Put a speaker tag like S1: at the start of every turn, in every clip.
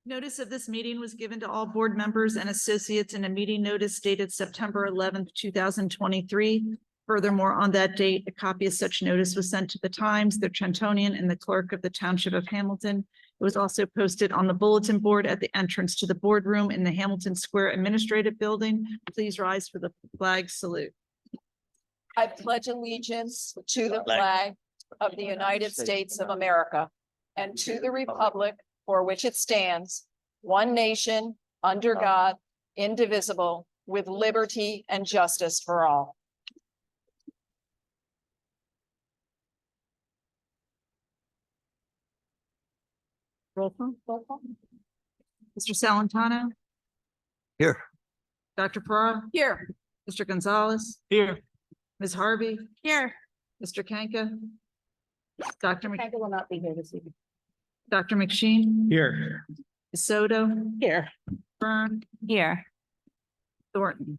S1: Notice of this meeting was given to all board members and associates in a meeting notice dated September 11th, 2023. Furthermore, on that date, a copy of such notice was sent to the Times, the Trentonian, and the Clerk of the Township of Hamilton. It was also posted on the bulletin board at the entrance to the boardroom in the Hamilton Square Administrative Building. Please rise for the flag salute.
S2: I pledge allegiance to the flag of the United States of America and to the republic for which it stands, one nation, under God, indivisible, with liberty and justice for all.
S1: Roll call. Mr. Salantano.
S3: Here.
S1: Dr. Farrar.
S2: Here.
S1: Mr. Gonzalez.
S3: Here.
S1: Ms. Harvey.
S2: Here.
S1: Mr. Kanka. Dr.
S2: Kanka will not be here this evening.
S1: Dr. McSheen.
S3: Here.
S1: Ms. Soto.
S2: Here.
S1: Byrne.
S2: Here.
S1: Thornton.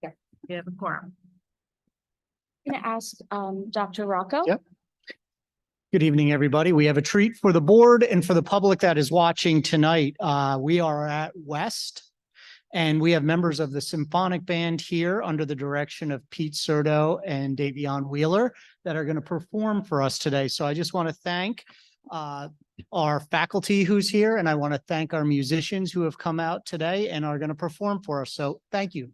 S2: Here.
S1: We have a quorum.
S4: I'm going to ask Dr. Rocco.
S3: Yep. Good evening, everybody. We have a treat for the board and for the public that is watching tonight. We are at West, and we have members of the symphonic band here under the direction of Pete Serto and Davion Wheeler that are going to perform for us today. So I just want to thank our faculty who's here, and I want to thank our musicians who have come out today and are going to perform for us. So thank you.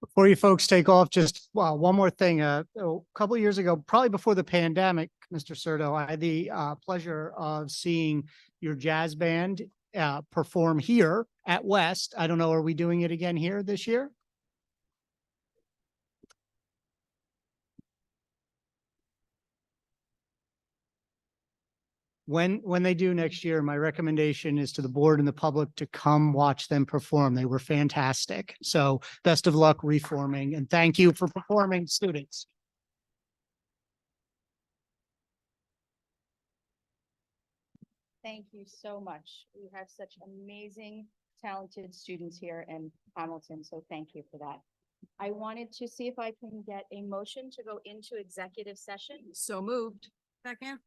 S3: Before you folks take off, just one more thing. A couple of years ago, probably before the pandemic, Mr. Serto, I had the pleasure of seeing your jazz band perform here at West. I don't know, are we doing it again here this year? When they do next year, my recommendation is to the board and the public to come watch them perform. They were fantastic. So best of luck reforming, and thank you for performing, students.
S4: Thank you so much. We have such amazing, talented students here in Hamilton, so thank you for that. I wanted to see if I can get a motion to go into executive session.
S2: So moved. Second.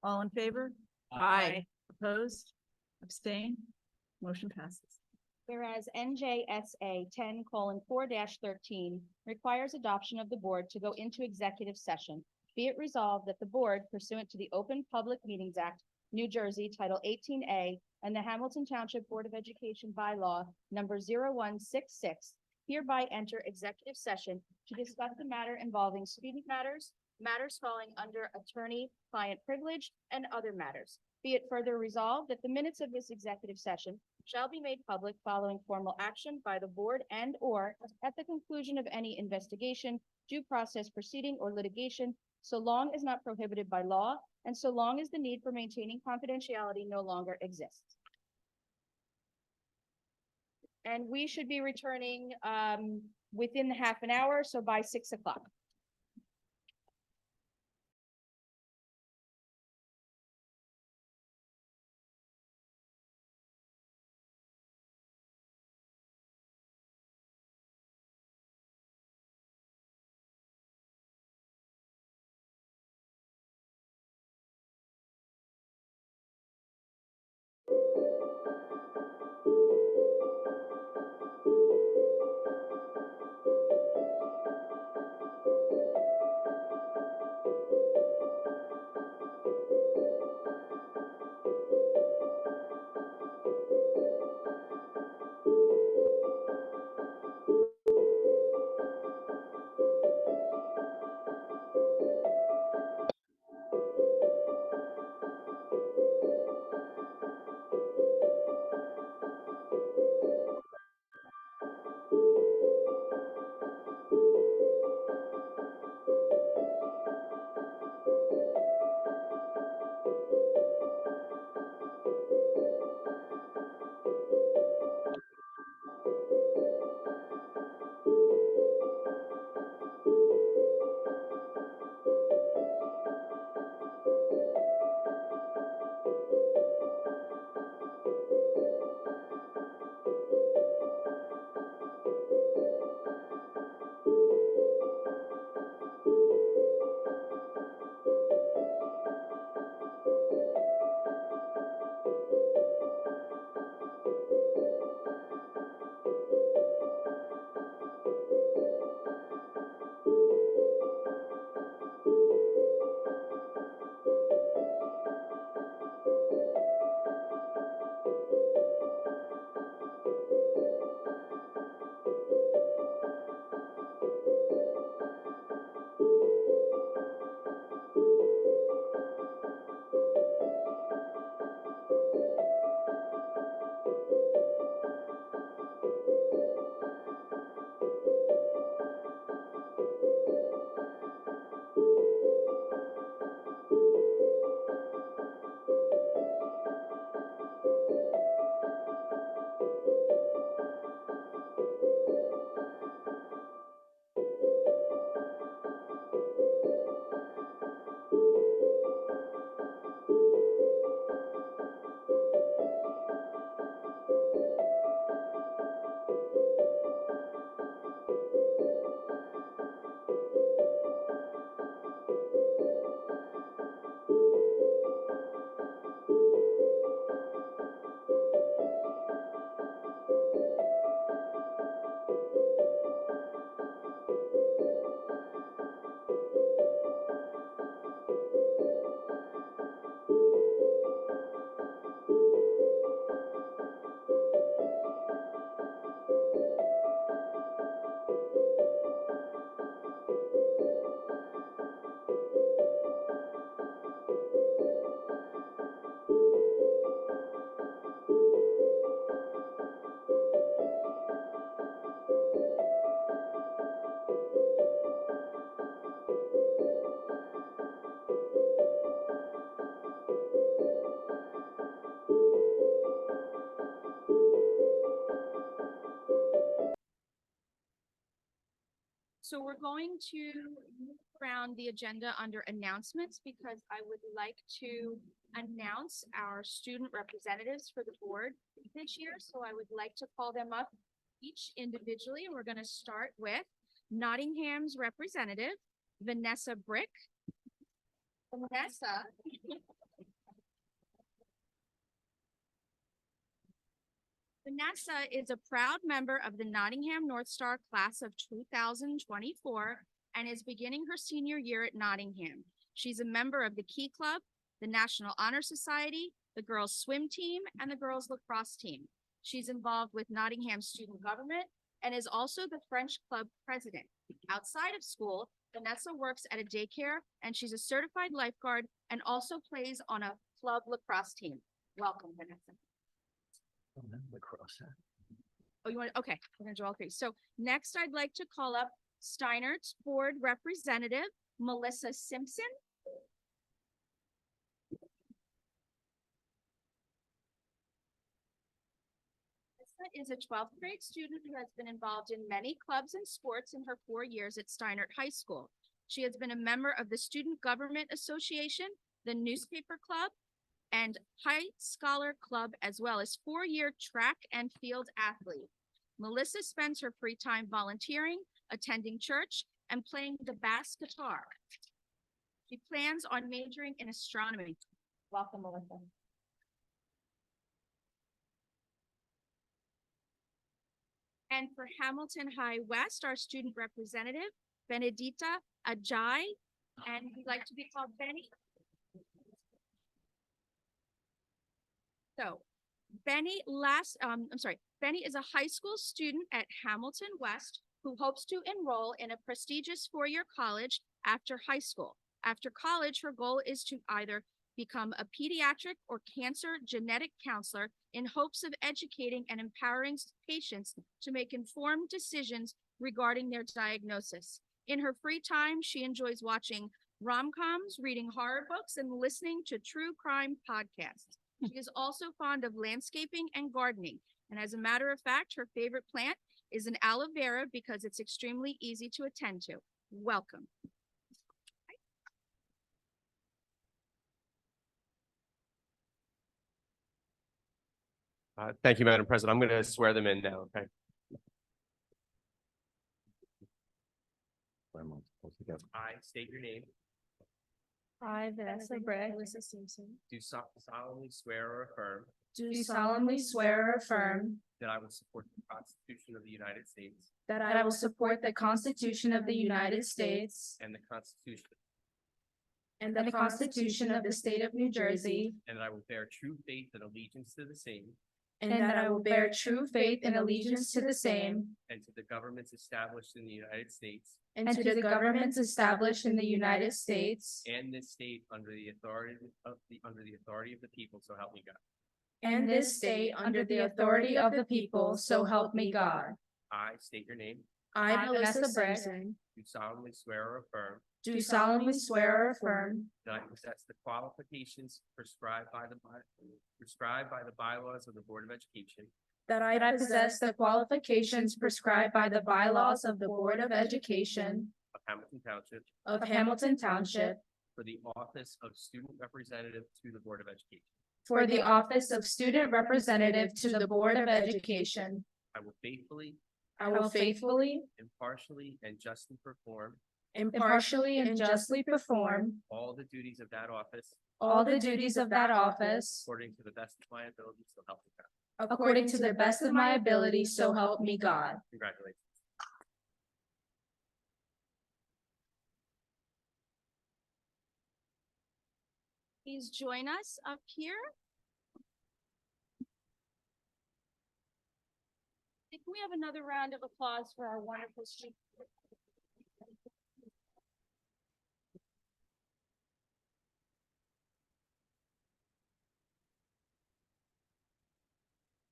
S1: All in favor?
S2: Aye.
S1: Opposed? Abstain? Motion passes.
S4: Whereas NJSA 10:4-13 requires adoption of the board to go into executive session, be it resolved that the board, pursuant to the Open Public Meetings Act, New Jersey, Title 18A, and the Hamilton Township Board of Education bylaw number 0166, hereby enter executive session to discuss the matter involving student matters, matters falling under attorney-client privilege, and other matters. Be it further resolved that the minutes of this executive session shall be made public following formal action by the board and/or at the conclusion of any investigation, due process proceeding, or litigation, so long as not prohibited by law, and so long as the need for maintaining confidentiality no longer exists. And we should be returning within half an hour, so by 6 o'clock. So we're going to move around the agenda under announcements because I would like to announce our student representatives for the board this year. So I would like to call them up each individually. We're going to start with Nottingham's representative, Vanessa Brick. Vanessa. Vanessa is a proud member of the Nottingham North Star class of 2024 and is beginning her senior year at Nottingham. She's a member of the Key Club, the National Honor Society, the girls swim team, and the girls lacrosse team. She's involved with Nottingham student government and is also the French club president. Outside of school, Vanessa works at a daycare and she's a certified lifeguard and also plays on a club lacrosse team. Welcome, Vanessa. Oh, you want, okay, we're gonna do all three. So next I'd like to call up Steinert's board representative, Melissa Simpson. is a 12th grade student who has been involved in many clubs and sports in her 4 years at Steinert High School. She has been a member of the Student Government Association, the Newspaper Club, and High Scholar Club, as well as 4-year track and field athlete. Melissa spends her free time volunteering, attending church, and playing the bass guitar. She plans on majoring in astronomy. Welcome, Melissa. And for Hamilton High West, our student representative, Benedita Ajay, and we'd like to be called Benny. So Benny Benny is a high school student at Hamilton West who hopes to enroll in a prestigious 4-year college after high school. After college, her goal is to either become a pediatric or cancer genetic counselor in hopes of educating and empowering patients to make informed decisions regarding their diagnosis. In her free time, she enjoys watching rom-coms, reading horror books, and listening to true crime podcasts. She is also fond of landscaping and gardening. And as a matter of fact, her favorite plant is an aloe vera because it's extremely easy to attend to. Welcome.
S5: Thank you, Madam President. I'm going to swear them in now, okay? I state your name.
S6: I, Vanessa Bray,
S5: Do solemnly swear or affirm
S6: do solemnly swear or affirm
S5: that I will support the Constitution of the United States
S6: that I will support the Constitution of the United States
S5: and the Constitution,
S6: and the Constitution of the State of New Jersey,
S5: and that I will bear true faith and allegiance to the same
S6: and that I will bear true faith and allegiance to the same
S5: and to the governments established in the United States
S6: and to the governments established in the United States
S5: and this state under the authority of the people, so help me God.
S6: and this state under the authority of the people, so help me God.
S5: I state your name.
S6: I, Vanessa Bray,
S5: Do solemnly swear or affirm
S6: do solemnly swear or affirm
S5: that I possess the qualifications prescribed by the bylaws of the Board of Education
S6: that I possess the qualifications prescribed by the bylaws of the Board of Education
S5: of Hamilton Township
S6: of Hamilton Township
S5: for the office of student representative to the Board of Education.
S6: for the office of student representative to the Board of Education.
S5: I will faithfully,
S6: Impartially,
S5: and justly perform
S6: and justly perform
S5: all the duties of that office
S6: all the duties of that office
S5: according to the best of my ability, so help me God.
S6: according to the best of my ability, so help me God.
S5: Congratulations.
S4: Please join us up here. Can we have another round of applause for our wonderful students?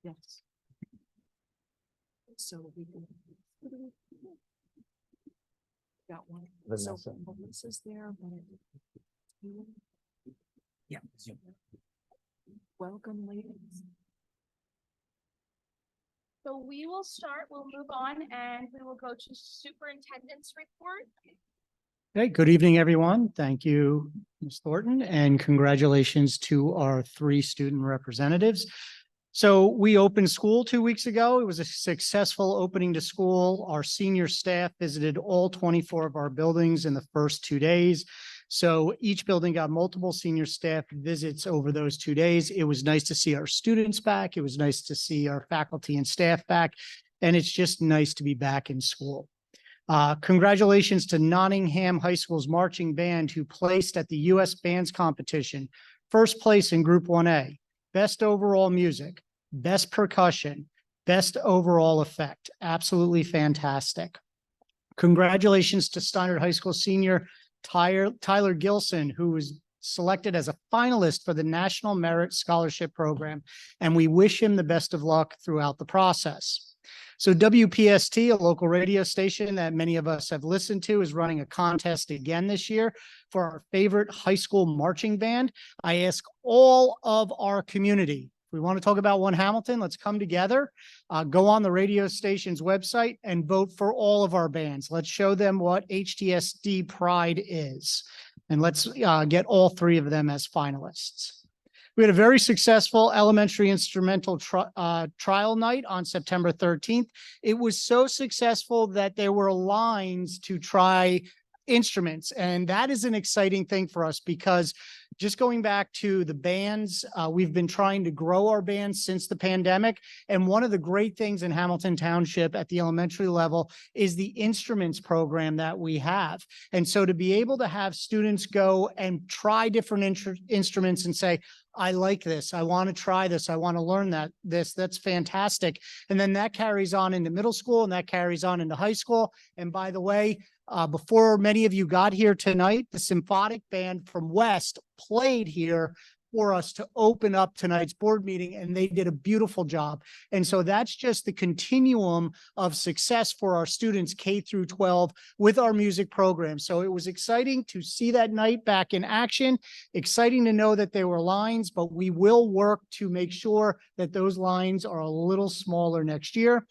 S1: Yes. So we can. Got one. So Melissa's there. Yeah. Welcome, ladies.
S4: So we will start, we'll move on, and we will go to superintendent's report.
S3: Hey, good evening, everyone. Thank you, Ms. Thornton, and congratulations to our 3 student representatives. So we opened school 2 weeks ago. It was a successful opening to school. Our senior staff visited all 24 of our buildings in the first 2 days. So each building got multiple senior staff visits over those 2 days. It was nice to see our students back. It was nice to see our faculty and staff back. And it's just nice to be back in school. Congratulations to Nottingham High School's marching band who placed at the U.S. Bands Competition, first place in Group 1A, best overall music, best percussion, best overall effect. Absolutely fantastic. Congratulations to Steinert High School senior Tyler Gilson, who was selected as a finalist for the National Merit Scholarship Program, and we wish him the best of luck throughout the process. So WPST, a local radio station that many of us have listened to, is running a contest again this year for our favorite high school marching band. I ask all of our community we want to talk about One Hamilton, let's come together, go on the radio station's website and vote for all of our bands. Let's show them what HTSD pride is. And let's get all three of them as finalists. We had a very successful elementary instrumental trial night on September 13th. It was so successful that there were lines to try instruments. And that is an exciting thing for us because just going back to the bands, we've been trying to grow our bands since the pandemic. And one of the great things in Hamilton Township at the elementary level is the instruments program that we have. And so to be able to have students go and try different instruments and say, I like this, I want to try this, I want to learn that's fantastic. And then that carries on into middle school and that carries on into high school. And by the way, before many of you got here tonight, the symphonic band from West played here for us to open up tonight's board meeting, and they did a beautiful job. And so that's just the continuum of success for our students K through 12 with our music program. So it was exciting to see that night back in action, exciting to know that there were lines, but we will work to make sure that those lines are a little smaller next year.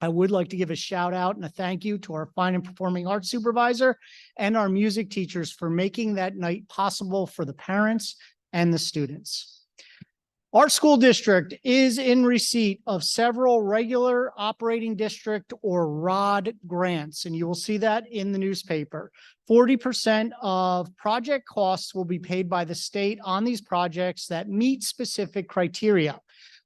S3: I would like to give a shout out and a thank you to our fine and performing arts supervisor and our music teachers for making that night possible for the parents and the students. Our school district is in receipt of several regular operating district or ROD grants, and you will see that in the newspaper. 40% of project costs will be paid by the state on these projects that meet specific criteria.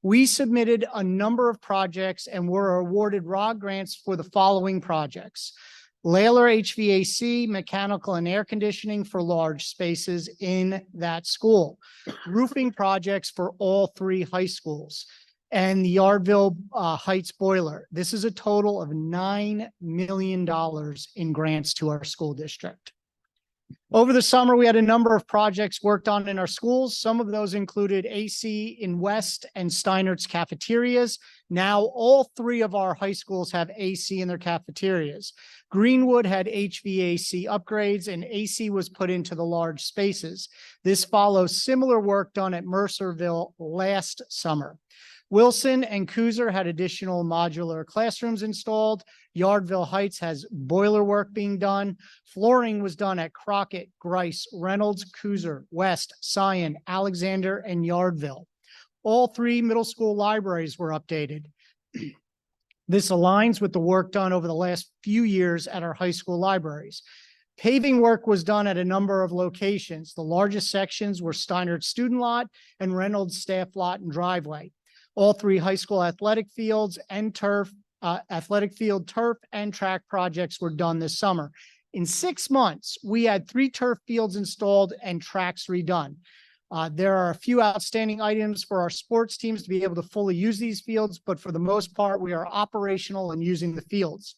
S3: We submitted a number of projects and were awarded ROD grants for the following projects: Layler HVAC, mechanical and air conditioning for large spaces in that school, roofing projects for all three high schools, and the Yardville Heights boiler. This is a total of $9 million in grants to our school district. Over the summer, we had a number of projects worked on in our schools. Some of those included AC in West and Steinert's cafeterias. Now, all three of our high schools have AC in their cafeterias. Greenwood had HVAC upgrades and AC was put into the large spaces. This follows similar work done at Mercerville last summer. Wilson and Cooser had additional modular classrooms installed. Yardville Heights has boiler work being done. Flooring was done at Crockett, Grice, Reynolds, Cooser, West, Scion, Alexander, and Yardville. All three middle school libraries were updated. This aligns with the work done over the last few years at our high school libraries. Paving work was done at a number of locations. The largest sections were Steinert's student lot and Reynolds staff lot and driveway. All three high school athletic fields and turf, turf and track projects were done this summer. In 6 months, we had 3 turf fields installed and tracks redone. There are a few outstanding items for our sports teams to be able to fully use these fields, but for the most part, we are operational and using the fields.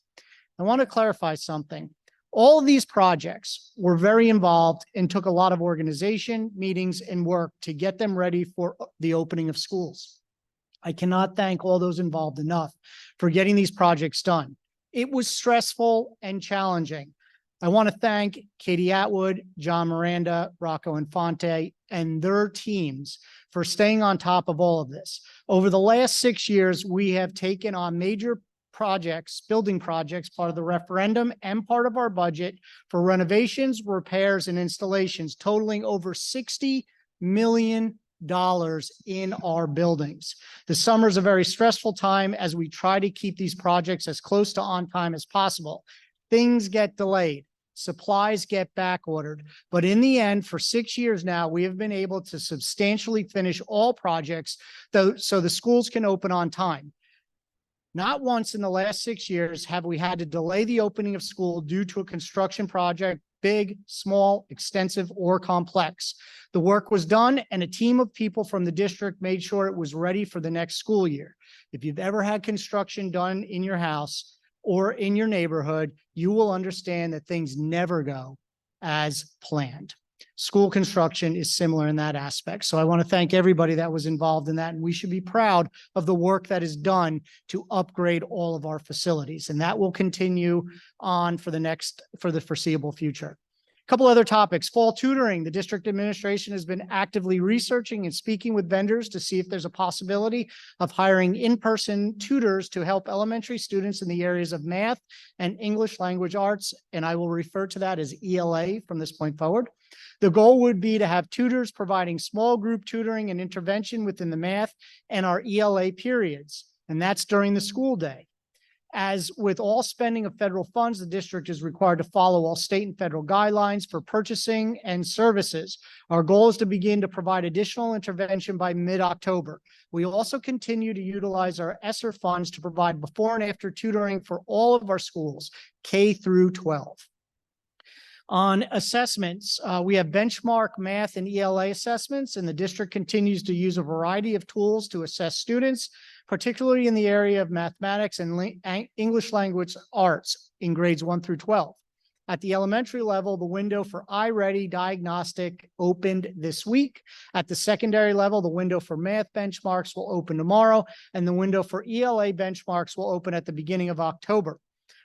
S3: I want to clarify something. All of these projects were very involved and took a lot of organization, meetings, and work to get them ready for the opening of schools. I cannot thank all those involved enough for getting these projects done. It was stressful and challenging. I want to thank Katie Atwood, John Miranda, Rocco Infante, and their teams for staying on top of all of this. Over the last 6 years, we have taken on major projects, building projects, part of the referendum and part of our budget for renovations, repairs, and installations totaling over $60 million in our buildings. The summer is a very stressful time as we try to keep these projects as close to on time as possible. Things get delayed, supplies get back ordered, but in the end, for 6 years now, we have been able to substantially finish all projects so the schools can open on time. Not once in the last 6 years have we had to delay the opening of school due to a construction project, big, small, extensive, or complex. The work was done and a team of people from the district made sure it was ready for the next school year. If you've ever had construction done in your house or in your neighborhood, you will understand that things never go as planned. School construction is similar in that aspect. So I want to thank everybody that was involved in that. And we should be proud of the work that is done to upgrade all of our facilities. And that will continue on for the foreseeable future. Couple other topics, fall tutoring. The district administration has been actively researching and speaking with vendors to see if there's a possibility of hiring in-person tutors to help elementary students in the areas of math and English language arts, and I will refer to that as ELA from this point forward. The goal would be to have tutors providing small group tutoring and intervention within the math and our ELA periods, and that's during the school day. As with all spending of federal funds, the district is required to follow all state and federal guidelines for purchasing and services. Our goal is to begin to provide additional intervention by mid-October. We also continue to utilize our ESSER funds to provide before and after tutoring for all of our schools, K through 12. On assessments, we have benchmark math and ELA assessments, and the district continues to use a variety of tools to assess students, particularly in the area of mathematics and English language arts in grades 1 through 12. At the elementary level, the window for iReady diagnostic opened this week. At the secondary level, the window for math benchmarks will open tomorrow, and the window for ELA benchmarks will open at the beginning of October.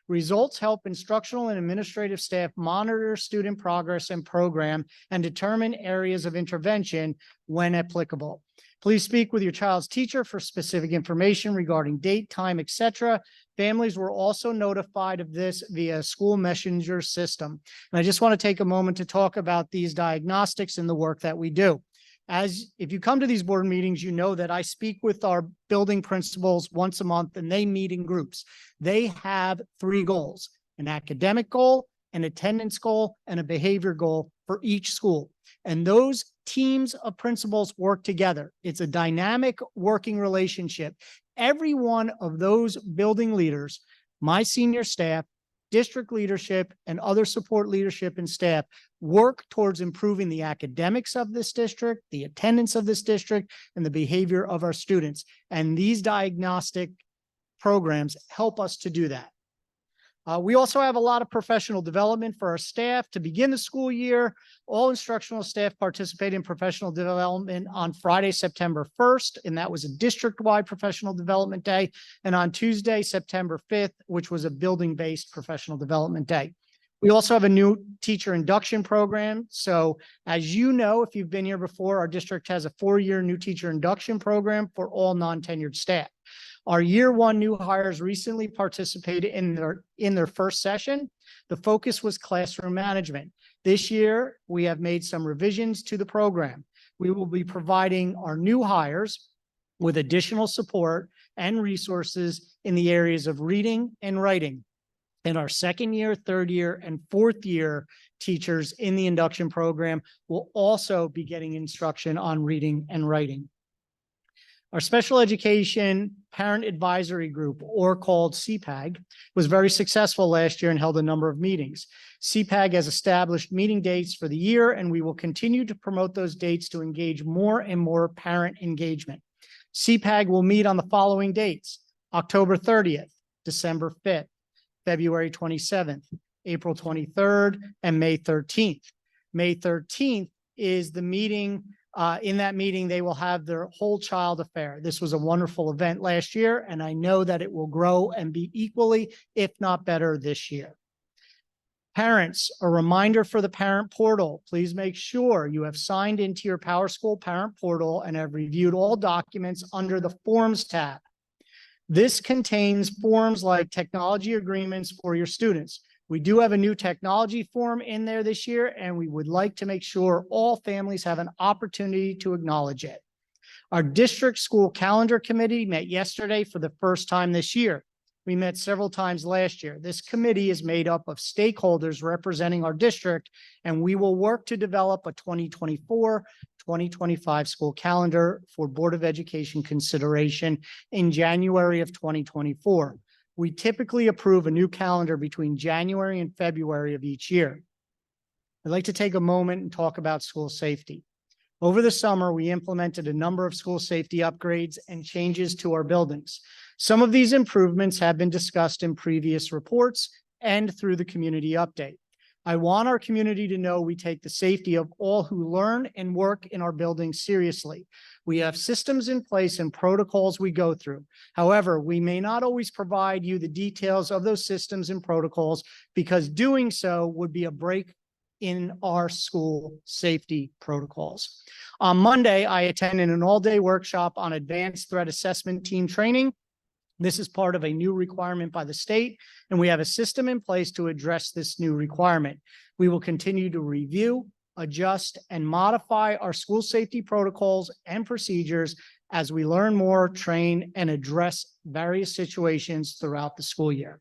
S3: Results help instructional and administrative staff monitor student progress and program and determine areas of intervention when applicable. Please speak with your child's teacher for specific information regarding date, time, etc. Families were also notified of this via school messenger system. And I just want to take a moment to talk about these diagnostics and the work that we do. As if you come to these board meetings, you know that I speak with our building principals once a month and they meet in groups. They have 3 goals: an academic goal, an attendance goal, and a behavior goal for each school. And those teams of principals work together. It's a dynamic working relationship. Every one of those building leaders, my senior staff, district leadership, and other support leadership and staff work towards improving the academics of this district, the attendance of this district, and the behavior of our students. And these diagnostic programs help us to do that. We also have a lot of professional development for our staff. To begin the school year, all instructional staff participate in professional development on Friday, September 1st, and that was a district-wide professional development day, and on Tuesday, September 5th, which was a building-based professional development day. We also have a new teacher induction program. So as you know, if you've been here before, our district has a 4-year new teacher induction program for all non-tenured staff. Our year 1 new hires recently participated in their first session. The focus was classroom management. This year, we have made some revisions to the program. We will be providing our new hires with additional support and resources in the areas of reading and writing. And our 2nd year, 3rd year, and 4th year teachers in the induction program will also be getting instruction on reading and writing. Our special education parent advisory group, or called CPAG, was very successful last year and held a number of meetings. CPAG has established meeting dates for the year, and we will continue to promote those dates to engage more and more parent engagement. CPAG will meet on the following dates: October 30th, December 5th, February 27th, April 23rd, and May 13th. May 13th is the meeting. In that meeting, they will have their whole child affair. This was a wonderful event last year, and I know that it will grow and be equally, if not better, this year. Parents, a reminder for the parent portal. Please make sure you have signed into your PowerSchool parent portal and have reviewed all documents under the Forms tab. This contains forms like technology agreements for your students. We do have a new technology form in there this year, and we would like to make sure all families have an opportunity to acknowledge it. Our district school calendar committee met yesterday for the first time this year. We met several times last year. This committee is made up of stakeholders representing our district, and we will work to develop a 2024-2025 school calendar for Board of Education consideration in January of 2024. We typically approve a new calendar between January and February of each year. I'd like to take a moment and talk about school safety. Over the summer, we implemented a number of school safety upgrades and changes to our buildings. Some of these improvements have been discussed in previous reports and through the community update. I want our community to know we take the safety of all who learn and work in our buildings seriously. We have systems in place and protocols we go through. However, we may not always provide you the details of those systems and protocols because doing so would be a break in our school safety protocols. On Monday, I attended an all-day workshop on advanced threat assessment team training. This is part of a new requirement by the state, and we have a system in place to address this new requirement. We will continue to review, adjust, and modify our school safety protocols and procedures as we learn more, train, and address various situations throughout the school year.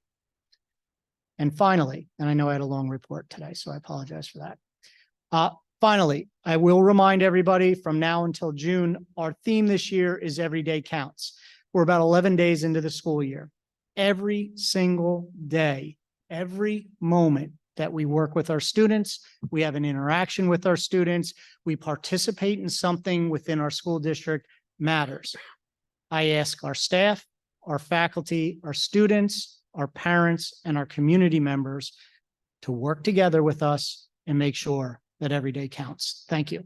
S3: And finally, and I know I had a long report today, so I apologize for that. Finally, I will remind everybody from now until June, our theme this year is Every Day Counts. We're about 11 days into the school year. Every single day, every moment that we work with our students, we have an interaction with our students, we participate in something within our school district matters. I ask our staff, our faculty, our students, our parents, and our community members to work together with us and make sure that every day counts. Thank you.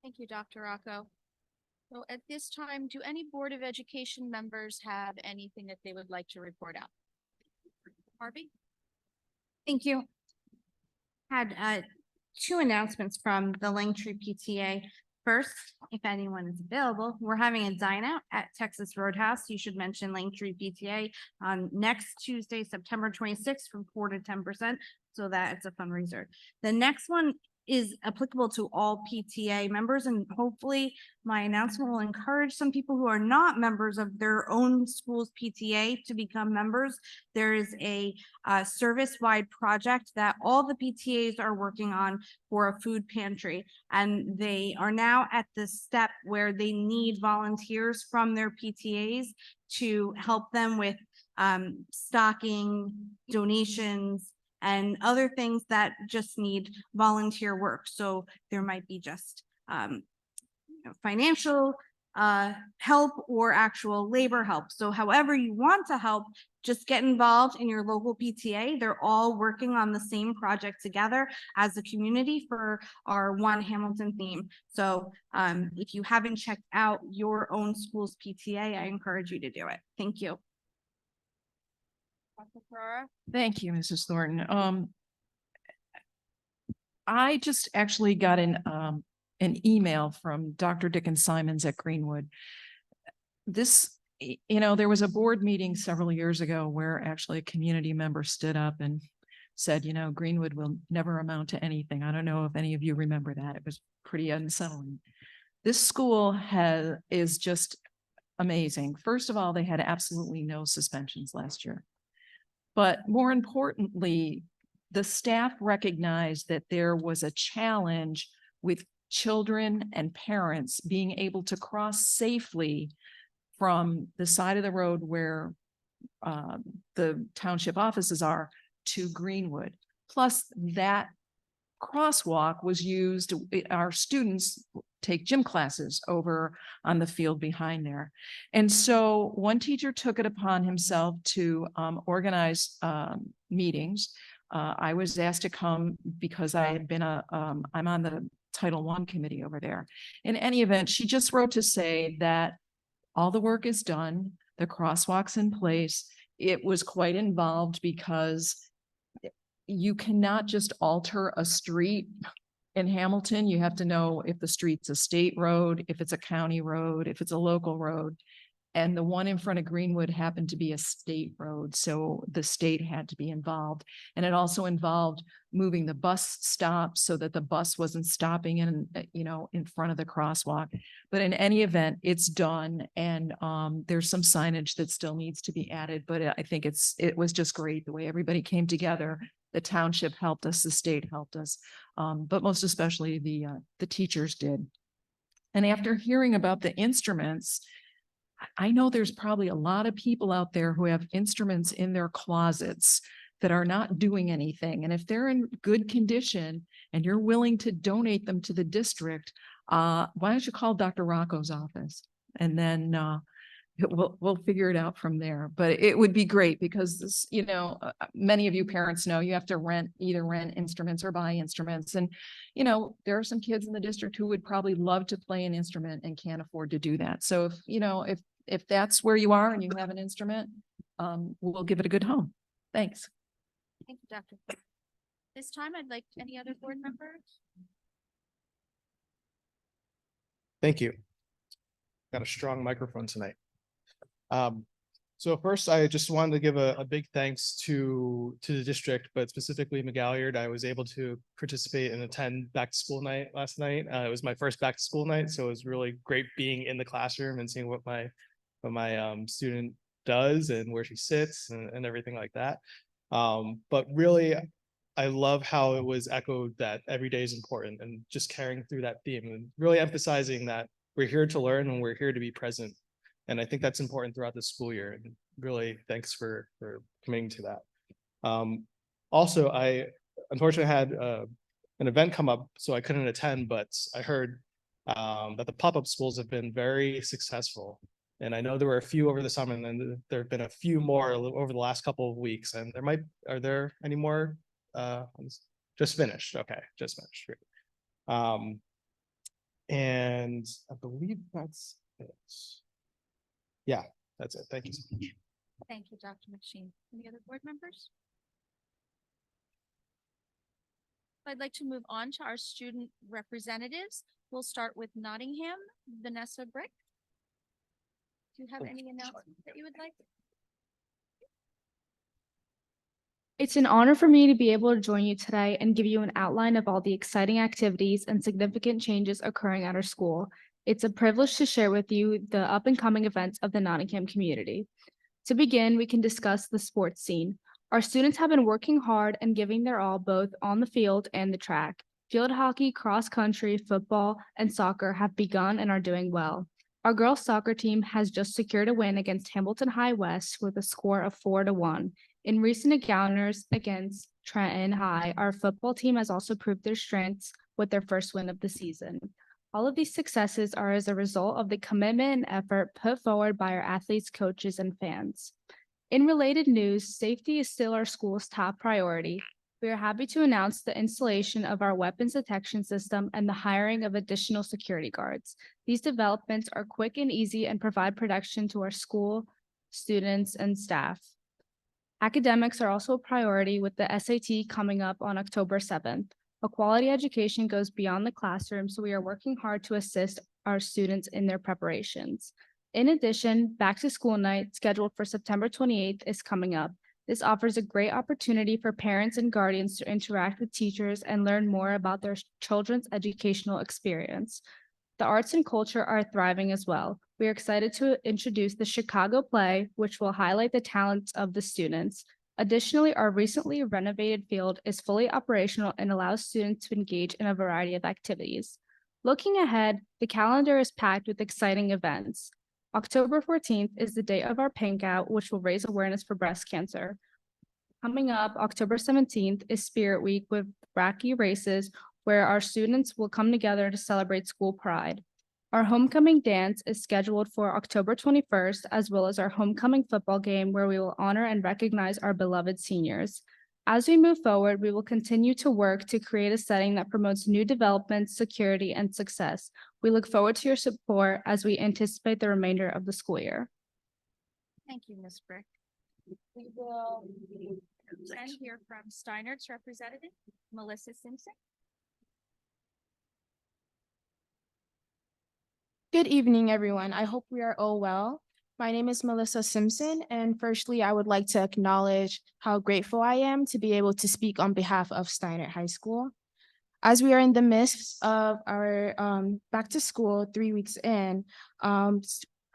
S4: Thank you, Dr. Rocco. So at this time, do any Board of Education members have anything that they would like to report out? Harvey?
S7: Thank you. Had two announcements from the Langtree PTA. First, if anyone is available, we're having a dine out at Texas Roadhouse. You should mention Langtree PTA on next Tuesday, September 26th from 4 to 10%. So that it's a fundraiser. The next one is applicable to all PTA members, and hopefully my announcement will encourage some people who are not members of their own school's PTA to become members. There is a service-wide project that all the PTAs are working on for a food pantry, and they are now at the step where they need volunteers from their PTAs to help them with stocking, donations, and other things that just need volunteer work. So there might be just financial help or actual labor help. So however you want to help, just get involved in your local PTA. They're all working on the same project together as a community for our One Hamilton theme. So if you haven't checked out your own school's PTA, I encourage you to do it. Thank you.
S2: Dr. Ferrara?
S8: Thank you, Mrs. Thornton. I just actually got an email from Dr. Dickens Simons at Greenwood. This, there was a board meeting several years ago where actually a community member stood up and said, Greenwood will never amount to anything. I don't know if any of you remember that. It was pretty unsettling. This school is just amazing. First of all, they had absolutely no suspensions last year. But more importantly, the staff recognized that there was a challenge with children and parents being able to cross safely from the side of the road where the township offices are to Greenwood. Plus, that crosswalk was used, our students take gym classes over on the field behind there. And so one teacher took it upon himself to organize meetings. I was asked to come because I had been I'm on the Title I committee over there. In any event, she just wrote to say that all the work is done, the crosswalk's in place. It was quite involved because you cannot just alter a street in Hamilton. You have to know if the street's a state road, if it's a county road, if it's a local road. And the one in front of Greenwood happened to be a state road. So the state had to be involved. And it also involved moving the bus stop so that the bus wasn't stopping in front of the crosswalk. But in any event, it's done. And there's some signage that still needs to be added. But I think it was just great the way everybody came together. The township helped us, the state helped us, but most especially the teachers did. And after hearing about the instruments, I know there's probably a lot of people out there who have instruments in their closets that are not doing anything. And if they're in good condition and you're willing to donate them to the district, why don't you call Dr. Rocco's office? And then we'll figure it out from there. But it would be great because this, many of you parents know you have to either rent instruments or buy instruments. And, there are some kids in the district who would probably love to play an instrument and can't afford to do that. So if that's where you are and you have an instrument, we'll give it a good home. Thanks.
S7: Thank you, Dr. This time, I'd like any other board members?
S9: Thank you. Got a strong microphone tonight. So first, I just wanted to give a big thanks to the district, but specifically McGalliard. I was able to participate and attend back to school night last night. It was my first back to school night, so it was really great being in the classroom and seeing what my student does and where she sits and everything like that. But really, I love how it was echoed that every day is important and just carrying through that theme and really emphasizing that we're here to learn and we're here to be present. And I think that's important throughout the school year. And really, thanks for committing to that. Also, I unfortunately had an event come up, so I couldn't attend, but I heard that the pop-up schools have been very successful. And I know there were a few over the summer, and then there have been a few more over the last couple of weeks. And are there any more? Just finished. Okay, just finished. Great. And I believe that's it. Yeah, that's it. Thank you so much.
S7: Thank you, Dr. McShane. Any other board members? I'd like to move on to our student representatives. We'll start with Nottingham, Vanessa Brick. Do you have any announcements that you would like?
S6: It's an honor for me to be able to join you today and give you an outline of all the exciting activities and significant changes occurring at our school. It's a privilege to share with you the up-and-coming events of the Nottingham community. To begin, we can discuss the sports scene. Our students have been working hard and giving their all both on the field and the track. Field hockey, cross-country, football, and soccer have begun and are doing well. Our girls' soccer team has just secured a win against Hamilton High West with a score of 4-1. In recent encounters against Trenton High, our football team has also proved their strengths with their first win of the season. All of these successes are as a result of the commitment and effort put forward by our athletes, coaches, and fans. In related news, safety is still our school's top priority. We are happy to announce the installation of our weapons detection system and the hiring of additional security guards. These developments are quick and easy and provide protection to our school, students, and staff. Academics are also a priority with the SAT coming up on October 7th. A quality education goes beyond the classroom, so we are working hard to assist our students in their preparations. In addition, back to school night scheduled for September 28th is coming up. This offers a great opportunity for parents and guardians to interact with teachers and learn more about their children's educational experience. The arts and culture are thriving as well. We are excited to introduce the Chicago play, which will highlight the talents of the students. Additionally, our recently renovated field is fully operational and allows students to engage in a variety of activities. Looking ahead, the calendar is packed with exciting events. October 14th is the day of our Pink Out, which will raise awareness for breast cancer. Coming up, October 17th is Spirit Week with wacky races, where our students will come together to celebrate school pride. Our homecoming dance is scheduled for October 21st, as well as our homecoming football game, where we will honor and recognize our beloved seniors. As we move forward, we will continue to work to create a setting that promotes new development, security, and success. We look forward to your support as we anticipate the remainder of the school year.
S7: Thank you, Ms. Brick. We will then hear from Steinert's representative, Melissa Simpson.
S10: Good evening, everyone. I hope we are all well. My name is Melissa Simpson, and firstly, I would like to acknowledge how grateful I am to be able to speak on behalf of Steinert High School. As we are in the midst of our back to school 3 weeks in,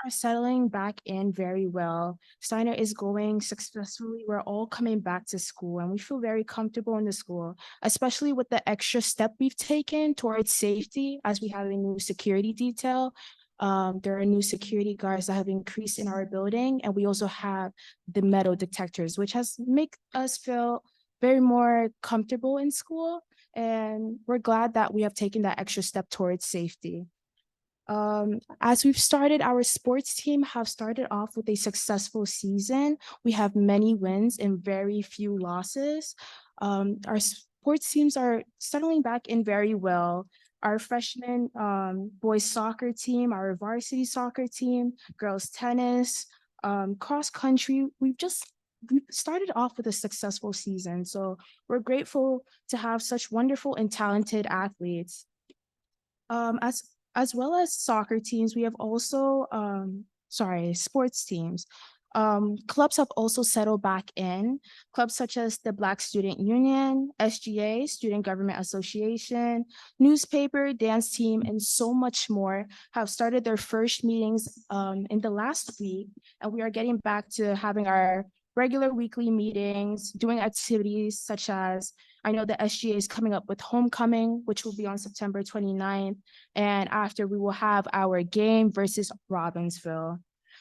S10: are settling back in very well. Steiner is going successfully. We're all coming back to school and we feel very comfortable in the school, especially with the extra step we've taken towards safety as we have a new security detail. There are new security guards that have increased in our building, and we also have the metal detectors, which has made us feel very more comfortable in school. And we're glad that we have taken that extra step towards safety. As we've started, our sports team have started off with a successful season. We have many wins and very few losses. Our sports teams are settling back in very well. Our freshman boys soccer team, our varsity soccer team, girls tennis, cross country, we've just we started off with a successful season. So we're grateful to have such wonderful and talented athletes. As well as soccer teams, we have also sports teams. Clubs have also settled back in. Clubs such as the Black Student Union, SGA, Student Government Association, newspaper, dance team, and so much more have started their first meetings in the last week. And we are getting back to having our regular weekly meetings, doing activities such as, I know the SGA is coming up with homecoming, which will be on September 29th. And after, we will have our game versus Robbinsville.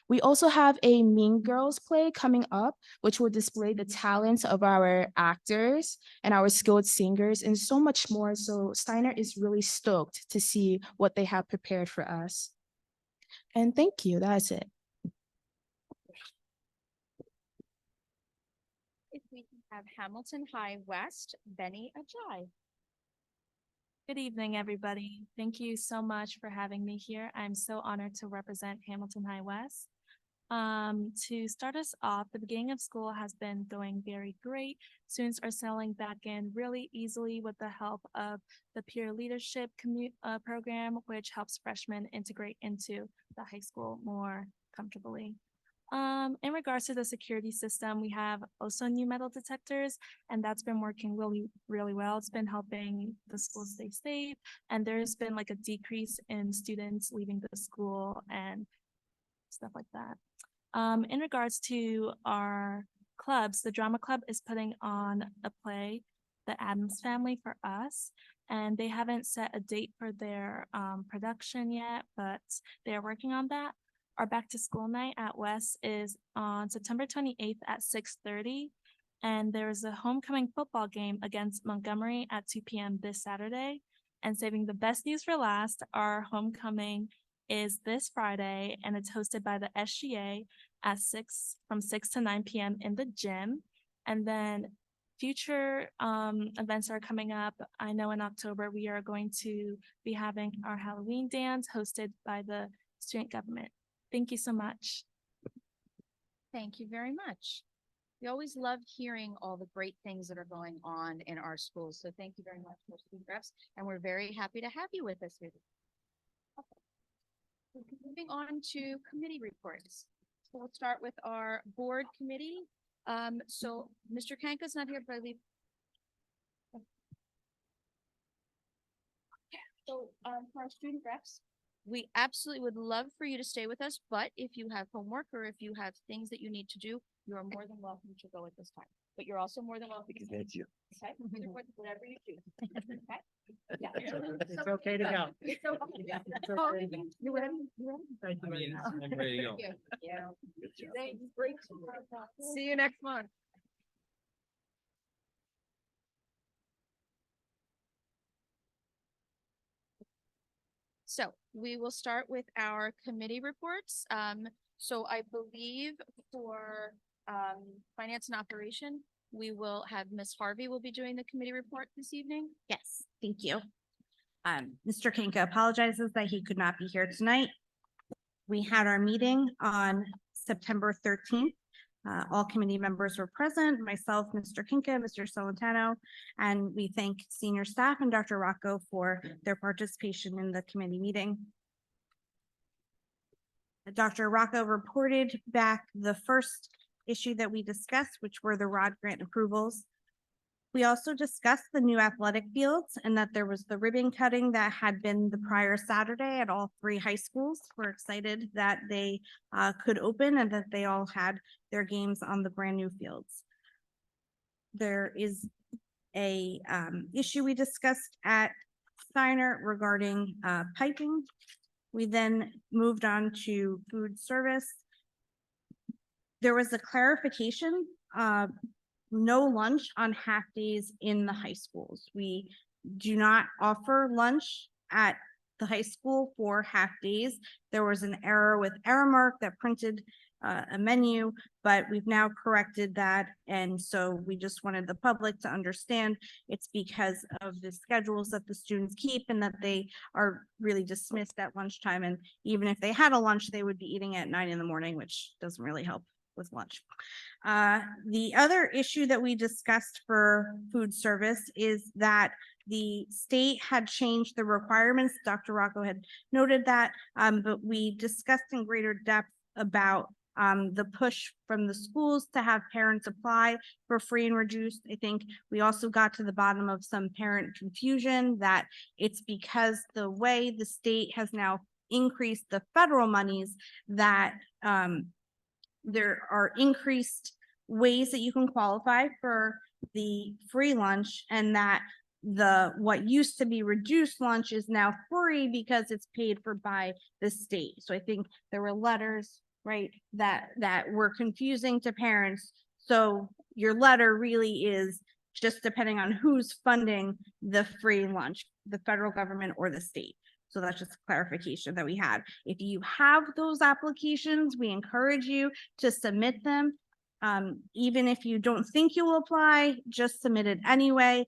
S10: We also have a Mean Girls play coming up, which will display the talents of our actors and our skilled singers and so much more. So Steiner is really stoked to see what they have prepared for us. And thank you, that's it.
S4: If we can have Hamilton High West, Benny Ajay.
S6: Good evening, everybody. Thank you so much for having me here. I'm so honored to represent Hamilton High West. To start us off, the beginning of school has been going very great. Students are settling back in really easily with the help of the peer leadership program, which helps freshmen integrate into the high school more comfortably. In regards to the security system, we have also new metal detectors, and that's been working really, really well. It's been helping the school stay safe, and there's been like a decrease in students leaving the school and stuff like that. In regards to our clubs, the drama club is putting on a play, The Addams Family, for us, and they haven't set a date for their production yet, but they're working on that. Our back to school night at West is on September 28th at 6:30, and there's a homecoming football game against Montgomery at 2 p.m. this Saturday. And saving the best news for last, our homecoming is this Friday, and it's hosted by the SGA at from 6 to 9 p.m. in the gym. And then future events are coming up. I know in October we are going to be having our Halloween dance hosted by the student government. Thank you so much.
S4: Thank you very much. We always love hearing all the great things that are going on in our schools. So thank you very much, for student reps, and we're very happy to have you with us here. Moving on to committee reports. So we'll start with our board committee. So Mr. Kanka's not here, but I believe. So for our student reps, we absolutely would love for you to stay with us, but if you have homework or if you have things that you need to do, you are more than welcome to go at this time. But you're also more than welcome.
S3: Thank you.
S4: Okay, whatever you choose. Okay. Yeah.
S3: It's okay to go.
S4: It's okay.
S3: It's okay to go.
S4: You ready? You ready?
S3: Thank
S5: I mean, I'm ready to go.
S4: Yeah. Thanks. Great. See you next month. So we will start with our committee reports. So I believe for finance and operation, we will have Ms. Harvey will be doing the committee report this evening.
S7: Yes, thank you. Mr. Kinka apologizes that he could not be here tonight. We had our meeting on September 13th. All committee members were present, myself, Mr. Kinka, Mr. Solentano, and we thank senior staff and Dr. Rocco for their participation in the committee meeting. Dr. Rocco reported back the first issue that we discussed, which were the ROD grant approvals. We also discussed the new athletic fields and that there was the ribbon cutting that had been the prior Saturday at all 3 high schools. We're excited that they could open and that they all had their games on the brand new fields. There is a issue we discussed at Steiner regarding piping. We then moved on to food service. There was a clarification, no lunch on half days in the high schools. We do not offer lunch at the high school for half days. There was an error with Aramark that printed a menu, but we've now corrected that. And so we just wanted the public to understand it's because of the schedules that the students keep and that they are really dismissed at lunchtime. And even if they had a lunch, they would be eating at 9 in the morning, which doesn't really help with lunch. The other issue that we discussed for food service is that the state had changed the requirements. Dr. Rocco had noted that, but we discussed in greater depth about the push from the schools to have parents apply for free and reduced. I think we also got to the bottom of some parent confusion that it's because the way the state has now increased the federal monies that there are increased ways that you can qualify for the free lunch, and that what used to be reduced lunch is now free because it's paid for by the state. So I think there were letters, right, that were confusing to parents. So your letter really is just depending on who's funding the free lunch, the federal government or the state. So that's just clarification that we had. If you have those applications, we encourage you to submit them. Even if you don't think you will apply, just submit it anyway,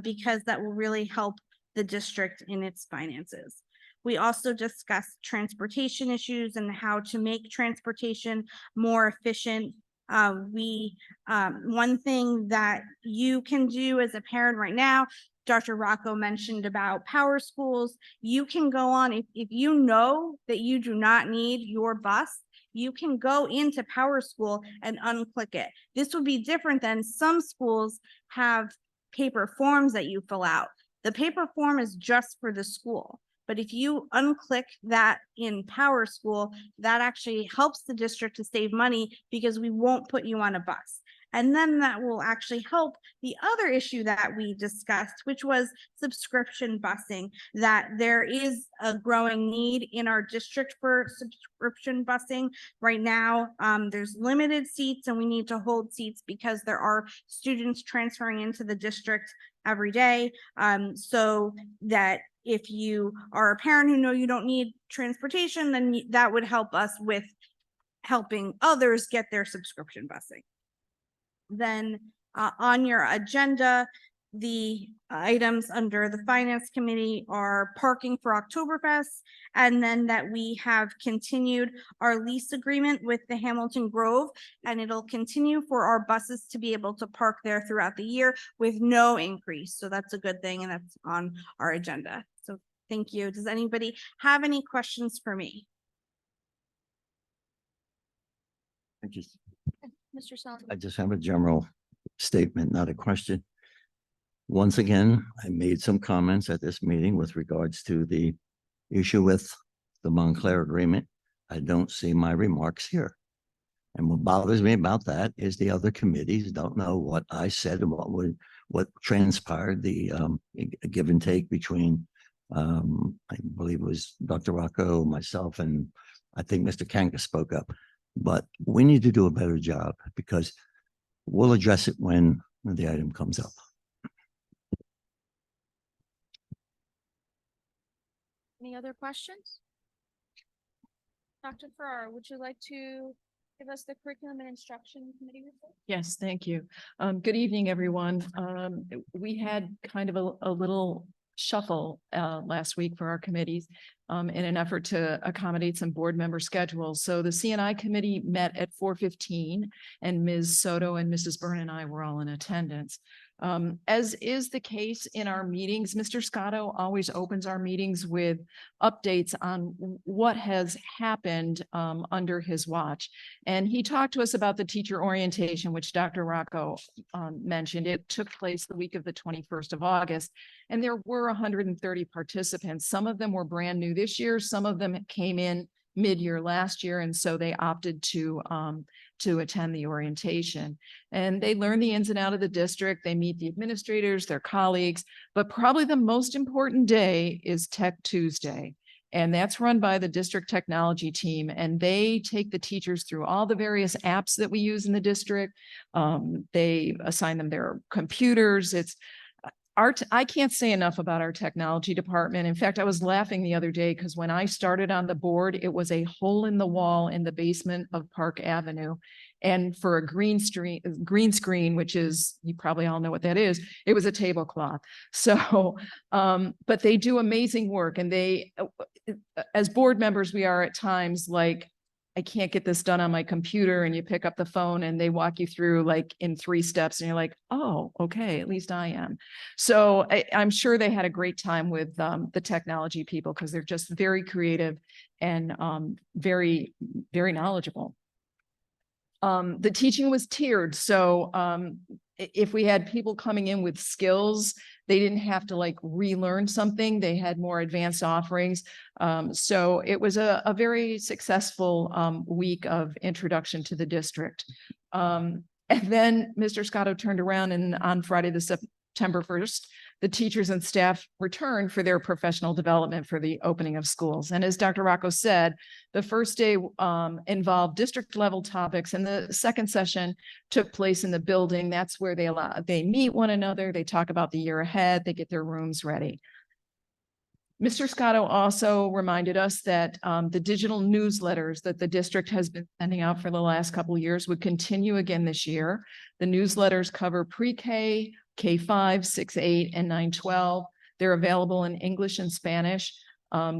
S7: because that will really help the district in its finances. We also discussed transportation issues and how to make transportation more efficient. One thing that you can do as a parent right now, Dr. Rocco mentioned about power schools. You can go on, if you know that you do not need your bus, you can go into Power School and unclick it. This would be different than some schools have paper forms that you fill out. The paper form is just for the school. But if you unclick that in Power School, that actually helps the district to save money because we won't put you on a bus. And then that will actually help the other issue that we discussed, which was subscription busing, that there is a growing need in our district for subscription busing. Right now, there's limited seats and we need to hold seats because there are students transferring into the district every day. So that if you are a parent who know you don't need transportation, then that would help us with helping others get their subscription busing. Then on your agenda, the items under the Finance Committee are parking for Oktoberfest, and then that we have continued our lease agreement with the Hamilton Grove, and it'll continue for our buses to be able to park there throughout the year with no increase. So that's a good thing, and that's on our agenda. So thank you. Does anybody have any questions for me?
S4: Mr. Sullivan.
S11: I just have a general statement, not a question. Once again, I made some comments at this meeting with regards to the issue with the Montclair agreement. I don't see my remarks here. And what bothers me about that is the other committees don't know what I said and what transpired, the give and take between, I believe it was Dr. Rocco, myself, and I think Mr. Kanka spoke up. But we need to do a better job because we'll address it when the item comes up.
S4: Any other questions? Dr. Farrar, would you like to give us the curriculum and instruction committee report?
S8: Yes, thank you. Good evening, everyone. We had kind of a little shuffle last week for our committees in an effort to accommodate some board member schedules. So the CNI committee met at 4:15 and Ms. Soto and Mrs. Byrne and I were all in attendance. As is the case in our meetings, Mr. Scotto always opens our meetings with updates on what has happened under his watch. And he talked to us about the teacher orientation, which Dr. Rocco mentioned. It took place the week of the 21st of August, and there were 130 participants. Some of them were brand new this year. Some of them came in mid-year last year, and so they opted to attend the orientation. And they learn the ins and outs of the district. They meet the administrators, their colleagues, but probably the most important day is Tech Tuesday. And that's run by the district technology team. And they take the teachers through all the various apps that we use in the district. They assign them their computers. I can't say enough about our technology department. In fact, I was laughing the other day because when I started on the board, it was a hole in the wall in the basement of Park Avenue. And for a green screen, which is, you probably all know what that is, it was a tablecloth. So, but they do amazing work. And they, as board members, we are at times like, I can't get this done on my computer, and you pick up the phone and they walk you through like in 3 steps and you're like, oh, okay, at least I am. So I'm sure they had a great time with the technology people because they're just very creative and very, very knowledgeable. The teaching was tiered. So if we had people coming in with skills, they didn't have to like relearn something. They had more advanced offerings. So it was a very successful week of introduction to the district. And then Mr. Scotto turned around, and on Friday, the September 1st, the teachers and staff returned for their professional development for the opening of schools. And as Dr. Rocco said, the first day involved district level topics, and the second session took place in the building. That's where they meet one another, they talk about the year ahead, they get their rooms ready. Mr. Scotto also reminded us that the digital newsletters that the district has been sending out for the last couple of years would continue again this year. The newsletters cover pre-K, K-5, 6, 8, and 9, 12. They're available in English and Spanish.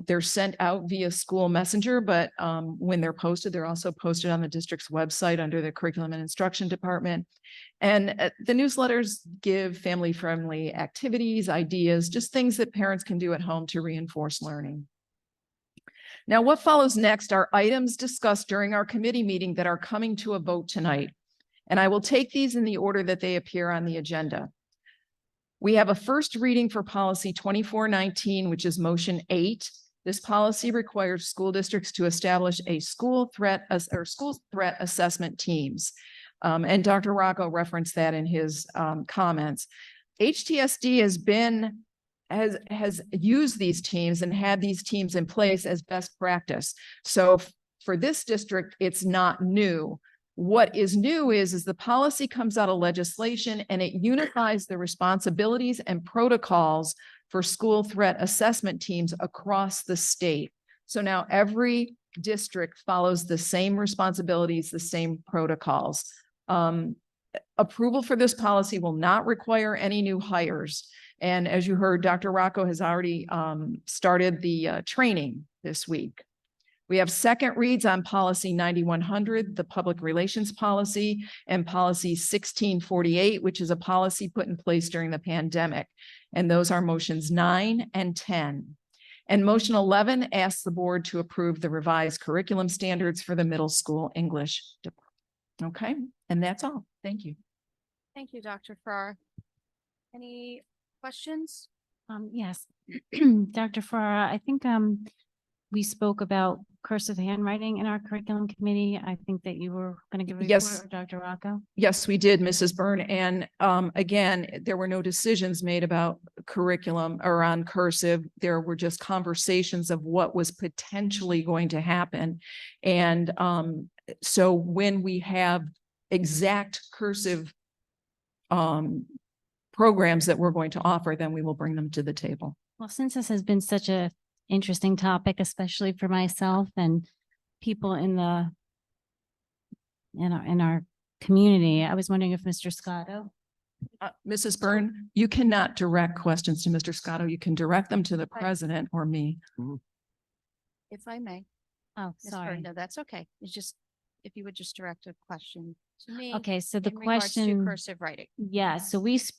S8: They're sent out via school messenger, but when they're posted, they're also posted on the district's website under the curriculum and instruction department. And the newsletters give family-friendly activities, ideas, just things that parents can do at home to reinforce learning. Now, what follows next are items discussed during our committee meeting that are coming to a vote tonight. And I will take these in the order that they appear on the agenda. We have a first reading for policy 2419, which is motion 8. This policy requires school districts to establish a school threat assessment teams. And Dr. Rocco referenced that in his comments. HTSD has used these teams and had these teams in place as best practice. So for this district, it's not new. What is new is the policy comes out of legislation, and it unifies the responsibilities and protocols for school threat assessment teams across the state. So now every district follows the same responsibilities, the same protocols. Approval for this policy will not require any new hires. And as you heard, Dr. Rocco has already started the training this week. We have second reads on policy 9100, the public relations policy, and policy 1648, which is a policy put in place during the pandemic. And those are motions 9 and 10. And motion 11 asks the board to approve the revised curriculum standards for the middle school English department. Okay, and that's all. Thank you.
S7: Thank you, Dr. Farrar. Any questions?
S12: Yes, Dr. Farrar, I think we spoke about cursive handwriting in our curriculum committee. I think that you were going to give a report,
S8: Yes.
S12: or Dr. Rocco.
S8: Yes, we did, Mrs. Byrne. And again, there were no decisions made about curriculum or on cursive. There were just conversations of what was potentially going to happen. And so when we have exact cursive programs that we're going to offer, then we will bring them to the table.
S12: Well, since this has been such a interesting topic, especially for myself and people in our community, I was wondering if Mr. Scotto.
S8: Mrs. Byrne, you cannot direct questions to Mr. Scotto. You can direct them to the president or me.
S7: If I may.
S12: Oh,
S7: Ms.
S12: sorry.
S7: Byrne, no, that's okay. It's just, if you would just direct a question to me.
S12: Okay, so the
S7: in regards to
S12: question.
S7: cursive writing.
S12: Yeah, so we've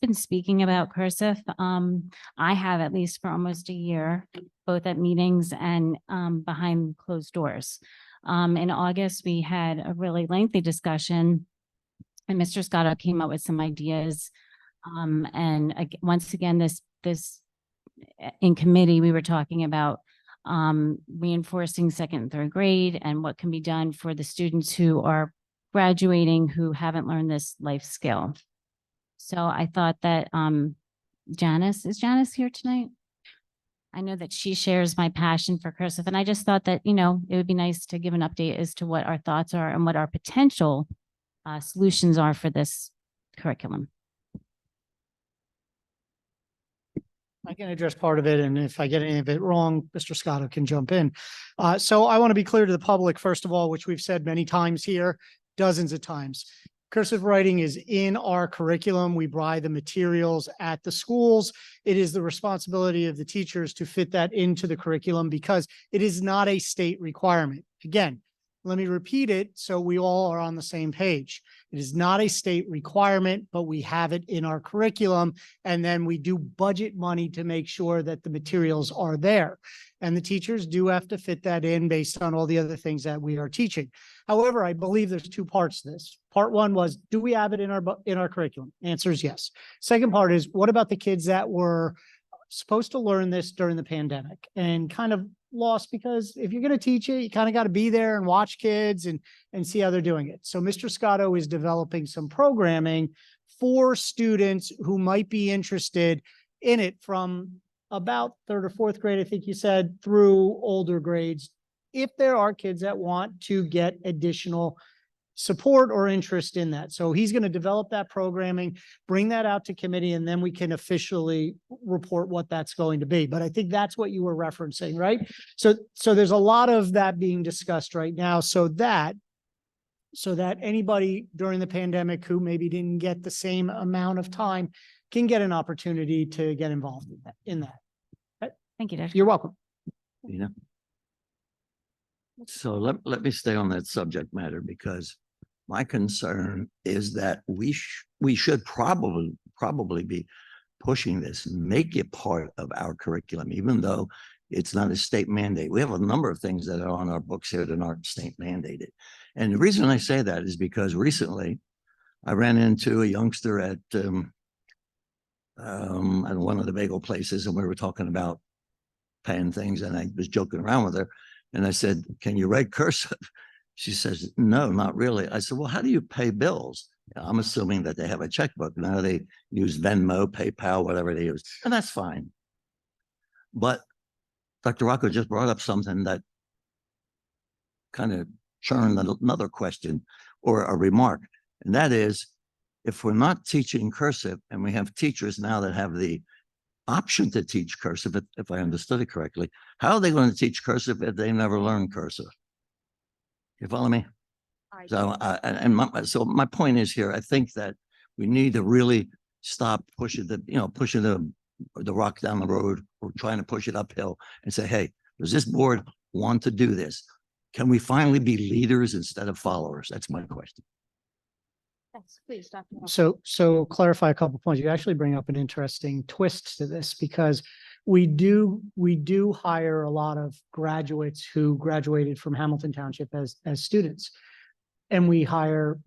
S12: been speaking about cursive. I have at least for almost a year, both at meetings and behind closed doors. In August, we had a really lengthy discussion, and Mr. Scotto came up with some ideas. Once again, this in committee, we were talking about reinforcing second and third grade and what can be done for the students who are graduating who haven't learned this life skill. So I thought that is Janice here tonight? I know that she shares my passion for cursive, and I just thought that, it would be nice to give an update as to what our thoughts are and what our potential solutions are for this curriculum.
S3: I can address part of it, and if I get any of it wrong, Mr. Scotto can jump in. So I want to be clear to the public, first of all, which we've said many times here, dozens of times. Cursive writing is in our curriculum. We buy the materials at the schools. It is the responsibility of the teachers to fit that into the curriculum because it is not a state requirement. Again, Let me repeat it so we all are on the same page. It is not a state requirement, but we have it in our curriculum. And then we do budget money to make sure that the materials are there. And the teachers do have to fit that in based on all the other things that we are teaching. However, I believe there's two parts to this. Part one was, do we have it in our curriculum? Answer is yes. Second part is, what about the kids that were supposed to learn this during the pandemic and kind of lost, because if you're going to teach it, you kind of got to be there and watch kids and see how they're doing it. So Mr. Scotto is developing some programming for students who might be interested in it from about third or fourth grade, I think you said, through older grades, if there are kids that want to get additional support or interest in that. So he's going to develop that programming, bring that out to committee, and then we can officially report what that's going to be. But I think that's what you were referencing, right? So there's a lot of that being discussed right now, so that anybody during the pandemic who maybe didn't get the same amount of time can get an opportunity to get involved in that.
S12: Thank you, Dr.
S3: You're welcome.
S11: You know? So let me stay on that subject matter, because my concern is that we should probably be pushing this, make it part of our curriculum, even though it's not a state mandate. We have a number of things that are on our books here that aren't state mandated. And the reason I say that is because recently I ran into a youngster at one of the bagel places, and we were talking about paying things, and I was joking around with her. And I said, "Can you write cursive?" She says, "No, not really." I said, "Well, how do you pay bills?" I'm assuming that they have a checkbook. Now they use Venmo, PayPal, whatever they use, and that's fine. But Dr. Rocco just brought up something that kind of churned another question or a remark. And that is, if we're not teaching cursive and we have teachers now that have the option to teach cursive, if I understood it correctly, how are they going to teach cursive if they never learned cursive? You follow me? So, so my point is here, I think that we need to really stop pushing the rock down the road, or trying to push it uphill, and say, hey, does this board want to do this? Can we finally be leaders instead of followers? That's my question.
S4: Yes, please, Dr.
S3: So clarify a couple of points. You actually bring up an interesting twist to this, because we do hire a lot of graduates who graduated from Hamilton Township as students. And we hire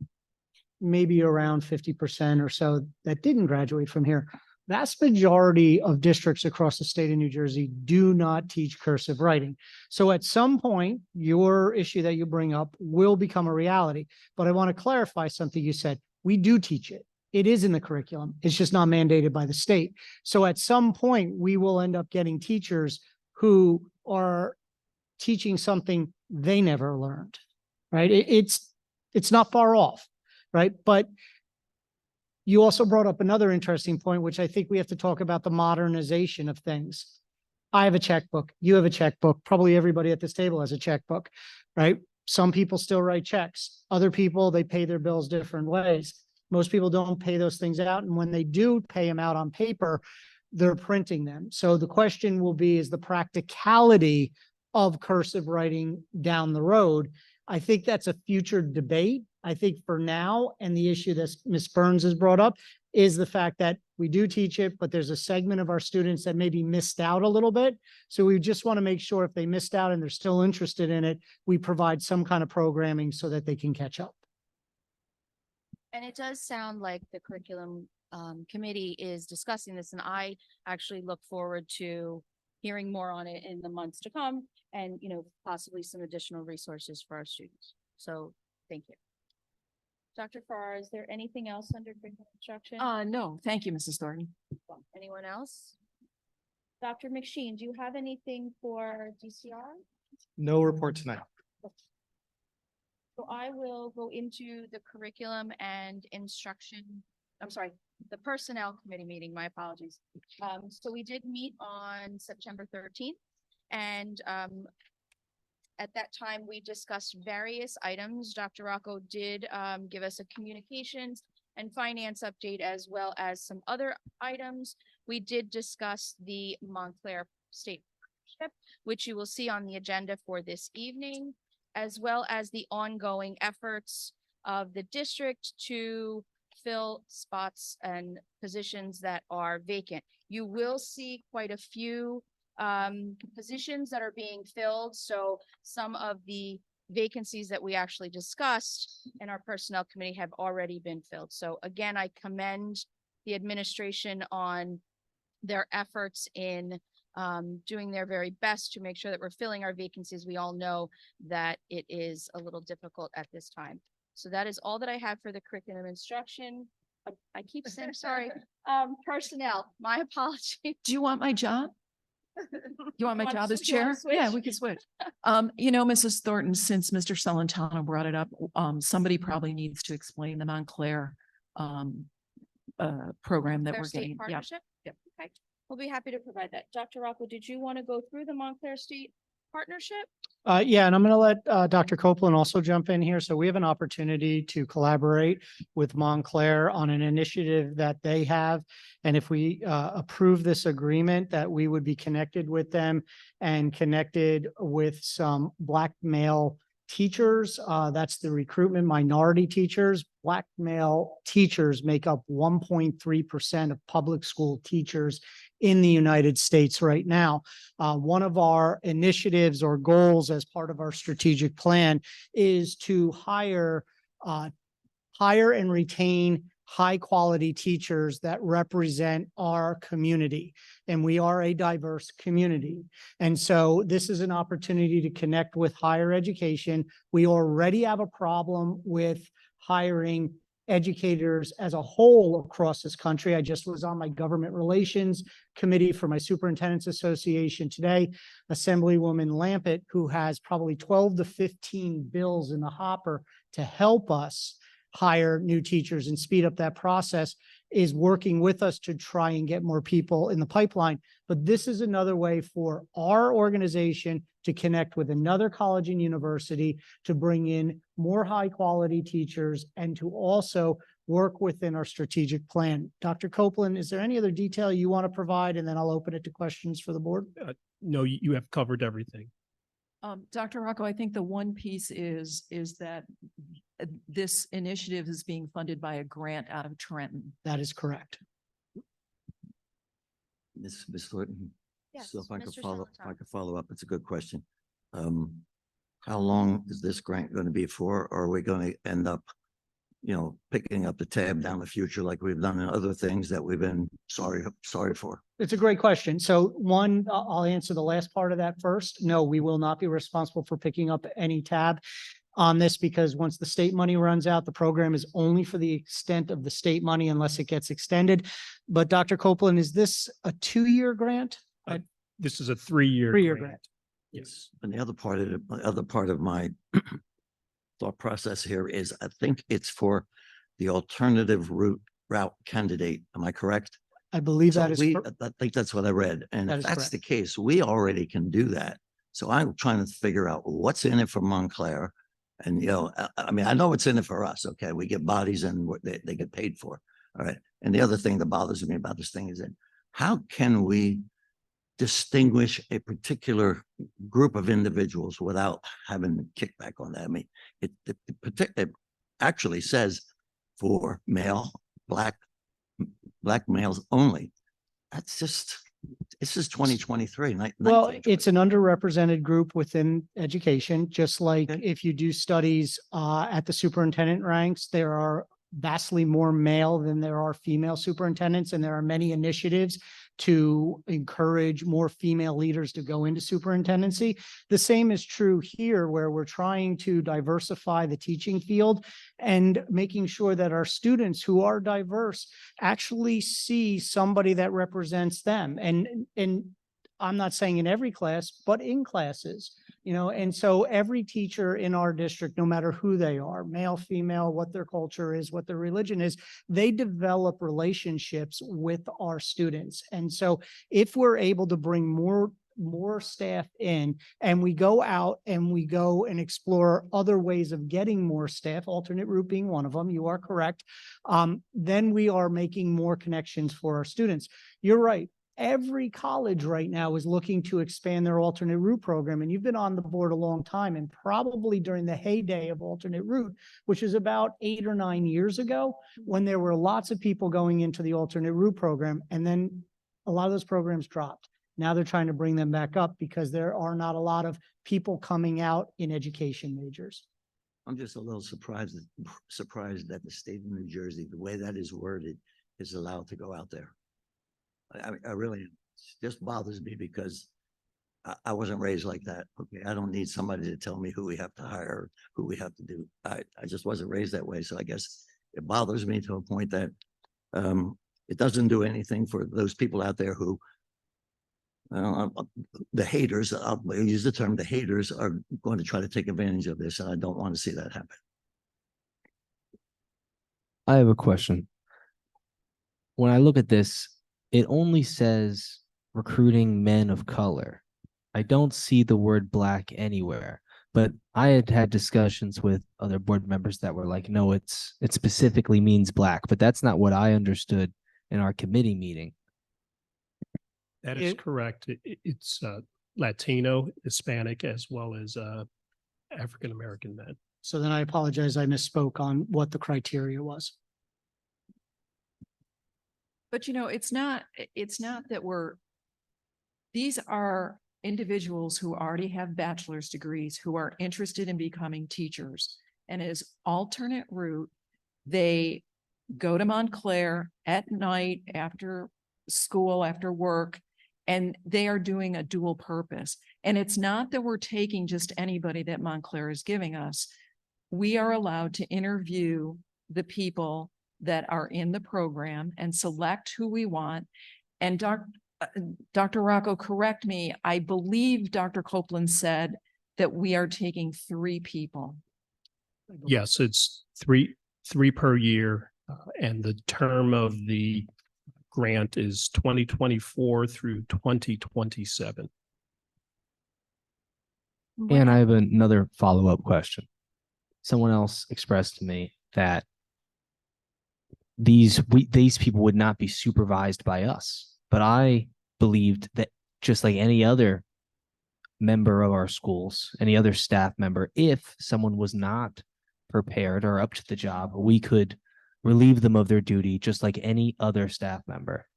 S3: maybe around 50% or so that didn't graduate from here. Vast majority of districts across the state of New Jersey do not teach cursive writing. So at some point, your issue that you bring up will become a reality. But I want to clarify something you said. We do teach it. It is in the curriculum. It's just not mandated by the state. So at some point, we will end up getting teachers who are teaching something they never learned, right? It's not far off, right? But you also brought up another interesting point, which I think we have to talk about, the modernization of things. I have a checkbook. You have a checkbook. Probably everybody at this table has a checkbook, right? Some people still write checks. Other people, they pay their bills different ways. Most people don't pay those things out. And when they do pay them out on paper, they're printing them. So the question will be, is the practicality of cursive writing down the road? I think that's a future debate. I think for now, and the issue that Ms. Burns has brought up, is the fact that we do teach it, but there's a segment of our students that maybe missed out a little bit. So we just want to make sure if they missed out and they're still interested in it, we provide some kind of programming so that they can catch up.
S4: And it does sound like the curriculum committee is discussing this, and I actually look forward to hearing more on it in the months to come, and, you know, possibly some additional resources for our students. So thank you. Dr. Farrar, is there anything else under curriculum instruction?
S8: No, thank you, Mrs. Thornton.
S4: Anyone else? Dr. McSheen, do you have anything for DCR?
S9: No report tonight.
S4: So I will go into the curriculum and instruction, I'm sorry, the personnel committee meeting, my apologies. So we did meet on September 13th, and at that time, we discussed various items. Dr. Rocco did give us a communications and finance update, as well as some other items. We did discuss the Montclair State Partnership, which you will see on the agenda for this evening. as well as the ongoing efforts of the district to fill spots and positions that are vacant. You will see quite a few positions that are being filled. So some of the vacancies that we actually discussed in our personnel committee have already been filled. So again, I commend the administration on their efforts in doing their very best to make sure that we're filling our vacancies. We all know that it is a little difficult at this time. So that is all that I have for the curriculum instruction. I keep saying, sorry, personnel, my apology.
S8: Do you want my job? You want my
S4: Want
S8: job
S4: to
S8: as
S4: switch? You wanna
S8: chair? Yeah,
S4: switch?
S8: we could switch. Mrs. Thornton, since Mr. Celentano brought it up, somebody probably needs to explain the Montclair program that
S4: Montclair
S8: we're
S4: State
S8: getting. Yeah.
S4: Partnership? Yep. Okay, we'll be happy to provide that. Dr. Rocco, did you want to go through the Montclair State Partnership?
S3: Yeah, and I'm going to let Dr. Copeland also jump in here. So we have an opportunity to collaborate with Montclair on an initiative that they have. And if we approve this agreement, that we would be connected with them and connected with some Black male teachers. That's the recruitment minority teachers. Black male teachers make up 1.3% of public school teachers in the United States right now. One of our initiatives or goals as part of our strategic plan is to hire and retain high quality teachers that represent our community. And we are a diverse community. And so this is an opportunity to connect with higher education. We already have a problem with hiring educators as a whole across this country. I just was on my government relations committee for my Superintendent's Association today. Assemblywoman Lampett, who has probably 12 to 15 bills in the hopper to help us hire new teachers and speed up that process, is working with us to try and get more people in the pipeline. But this is another way for our organization to connect with another college and university to bring in more high quality teachers and to also work within our strategic plan. Dr. Copeland, is there any other detail you want to provide? And then I'll open it to questions for the board.
S13: No, you have covered everything.
S8: Dr. Rocco, I think the one piece is that this initiative is being funded by a grant out of Trenton.
S3: That is correct.
S11: Ms. Thornton?
S4: Yes,
S11: So if I could
S4: Mr.
S11: follow up, it's a good question. How long is this grant going to be for? Or are we going to end up, picking up the tab down the future like we've done in other things that we've been sorry for?
S3: It's a great question. So one, I'll answer the last part of that first. No, we will not be responsible for picking up any tab on this because once the state money runs out, the program is only for the extent of the state money unless it gets extended. But Dr. Copeland, is this a 2-year grant?
S13: This is a 3-year.
S3: 3-year grant.
S11: Yes. And the other part of my thought process here is I think it's for the alternative route candidate. Am I correct?
S3: I believe that is.
S11: I think that's what I read. And
S3: That
S11: if
S3: is
S11: that's
S3: correct.
S11: the case, we already can do that. So I'm trying to figure out what's in it for Montclair. And, I know what's in it for us. Okay. We get bodies and they get paid for. All right. And the other thing that bothers me about this thing is that how can we distinguish a particular group of individuals without having kickback on that? I mean, it actually says for black males only. That's just, this is 2023.
S3: Well, it's an underrepresented group within education, just like
S11: Okay.
S3: if you do studies at the superintendent ranks, there are vastly more male than there are female superintendents, and there are many initiatives to encourage more female leaders to go into superintendency. The same is true here, where we're trying to diversify the teaching field and making sure that our students who are diverse actually see somebody that represents them. And I'm not saying in every class, but in classes, and so every teacher in our district, no matter who they are, male, female, what their culture is, what their religion is, they develop relationships with our students. And so if we're able to bring more staff in and we go out and we go and explore other ways of getting more staff, alternate route being one of them, you are correct, then we are making more connections for our students. You're right. every college right now is looking to expand their alternate route program. And you've been on the board a long time, and probably during the heyday of alternate route, which is about 8 or 9 years ago, when there were lots of people going into the alternate route program, and then a lot of those programs dropped. Now they're trying to bring them back up because there are not a lot of people coming out in education majors.
S11: I'm just a little surprised that the state of New Jersey, the way that is worded, is allowed to go out there. I really, it just bothers me because I wasn't raised like that. Okay, I don't need somebody to tell me who we have to hire, who we have to do. I just wasn't raised that way. So I guess it bothers me to a point that it doesn't do anything for those people out there who, the haters, I'll use the term, the haters are going to try to take advantage of this, and I don't want to see that happen.
S14: I have a question. When I look at this, it only says recruiting men of color. I don't see the word black anywhere, but I had discussions with other board members that were like, no, it specifically means black, but that's not what I understood in our committee meeting.
S13: That is correct. It's Latino, Hispanic, as well as African-American men.
S3: So then I apologize, I misspoke on what the criteria was.
S8: But it's not that these are individuals who already have bachelor's degrees who are interested in becoming teachers. And as alternate route, they go to Montclair at night after school, after work, and they are doing a dual purpose. And it's not that we're taking just anybody that Montclair is giving us. We are allowed to interview the people that are in the program and select who we want. And Dr. Rocco, correct me, I believe Dr. Copeland said that we are taking 3 people.
S13: Yes, it's three per year, and the term of the grant is 2024 through 2027.
S14: And I have another follow-up question. Someone else expressed to me that these people would not be supervised by us, but I believed that just like any other member of our schools, any other staff member, if someone was not prepared or up to the job, we could relieve them of their duty just like any other staff member.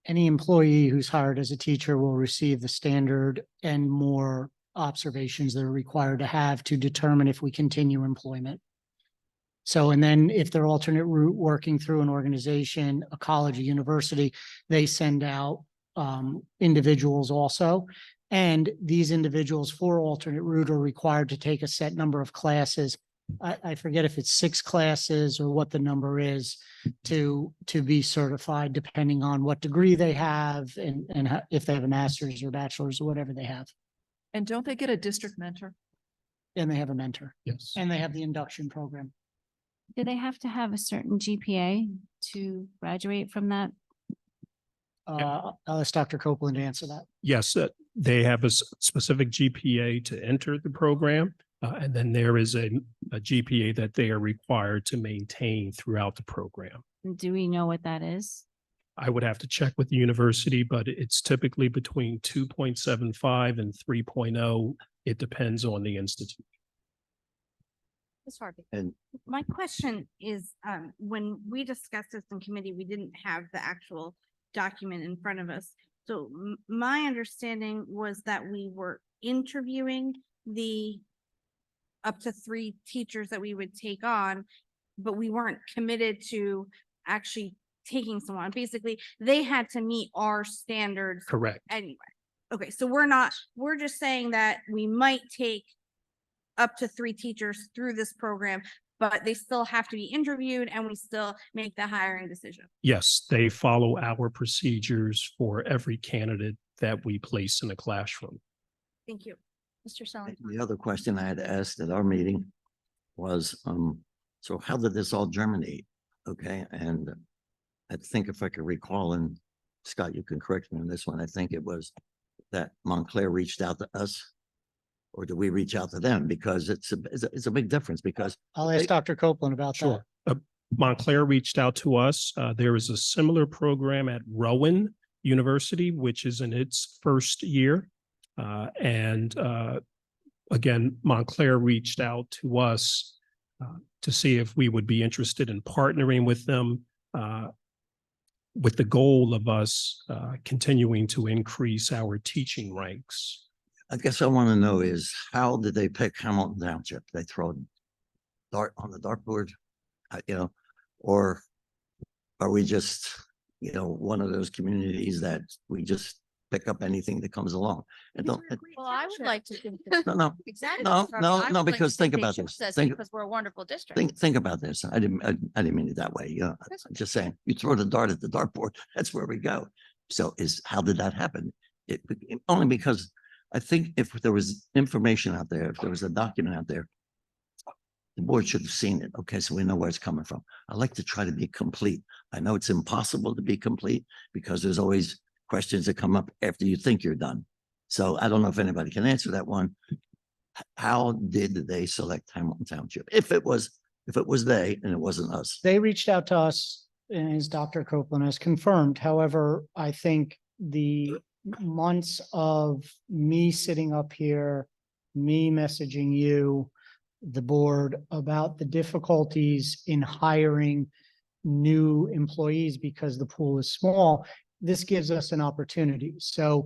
S3: Any employee who's hired as a teacher will receive the standard and more observations that are required to have to determine if we continue employment. So, and then if they're alternate route working through an organization, a college, a university, they send out individuals also. And these individuals for alternate route are required to take a set number of classes. I forget if it's 6 classes or what the number is to be certified, depending on what degree they have and if they have a master's or bachelor's or whatever they have.
S8: And don't they get a district mentor?
S3: And they have a mentor.
S13: Yes.
S3: And they have the induction program.
S12: Do they have to have a certain GPA to graduate from that?
S3: I'll ask Dr. Copeland to answer that.
S13: Yes, they have a specific GPA to enter the program. And then there is a GPA that they are required to maintain throughout the program.
S12: Do we know what that is?
S13: I would have to check with the university, but it's typically between 2.75 and 3.0. It depends on the institute.
S7: Ms. Harvey.
S11: And
S7: My question is, when we discussed this in committee, we didn't have the actual document in front of us. So my understanding was that we were interviewing the up to 3 teachers that we would take on, but we weren't committed to actually taking someone. Basically, they had to meet our standards.
S13: Correct.
S7: Anyway. Okay, so we're just saying that we might take up to 3 teachers through this program, but they still have to be interviewed and we still make the hiring decision.
S13: Yes, they follow our procedures for every candidate that we place in a classroom.
S7: Thank you.
S4: Mr. Selling.
S11: the other question I had asked at our meeting was, so how did this all germinate? Okay, and I think if I could recall, and Scott, you can correct me on this one, I think it was that Montclair reached out to us, or do we reach out to them? Because it's a big difference, because
S3: I'll ask Dr. Copeland about that.
S13: Sure. Montclair reached out to us. There is a similar program at Rowan University, which is in its first year. Again, Montclair reached out to us to see if we would be interested in partnering with them with the goal of us continuing to increase our teaching ranks.
S11: I guess I want to know is how did they pick Hamilton Township? They throw a dart on the dartboard, or are we just, one of those communities that we just pick up anything that comes along? And don't,
S7: Well, I would like to think.
S11: no,
S7: Exactly.
S11: no, because think about this.
S7: Because we're a wonderful district.
S11: Think about this. I didn't mean it that way. I'm just saying, you throw the dart at the dartboard, that's where we go. So how did that happen? Only because I think if there was information out there, if there was a document out there, the board should have seen it. Okay, so we know where it's coming from. I like to try to be complete. I know it's impossible to be complete because there's always questions that come up after you think you're done. So I don't know if anybody can answer that one. How did they select Hamilton Township? If it was they and it wasn't us.
S3: They reached out to us, and as Dr. Copeland has confirmed. However, I think the months of me sitting up here, me messaging you, the board, about the difficulties in hiring new employees because the pool is small, this gives us an opportunity. So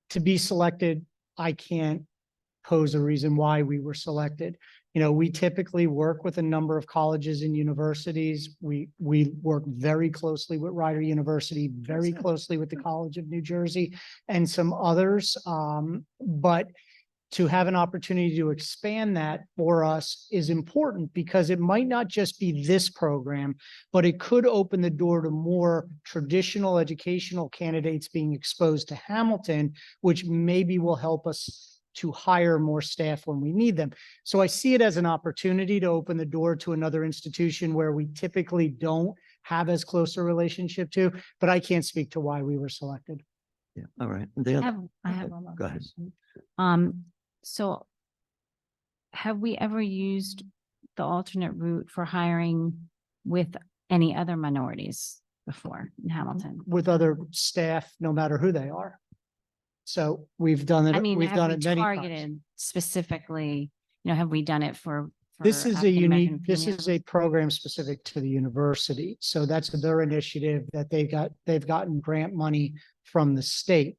S3: to be selected, I can't pose a reason why we were selected. We typically work with a number of colleges and universities. We work very closely with Rider University, very closely with the College of New Jersey and some others. But to have an opportunity to expand that for us is important because it might not just be this program, but it could open the door to more traditional educational candidates being exposed to Hamilton, which maybe will help us to hire more staff when we need them. So I see it as an opportunity to open the door to another institution where we typically don't have as close a relationship to, but I can't speak to why we were selected.
S11: Yeah, all right.
S12: I have one more
S11: Go ahead.
S12: question. So have we ever used the alternate route for hiring with any other minorities before in Hamilton?
S3: With other staff, no matter who they are. So we've done it.
S12: I mean,
S3: We've
S12: have
S3: done
S12: we
S3: it many times.
S12: targeted specifically, have we done it for?
S3: This is a
S12: African
S3: unique,
S12: American
S3: this
S12: females?
S3: is a program specific to the university. So that's their initiative that they've gotten grant money from the state.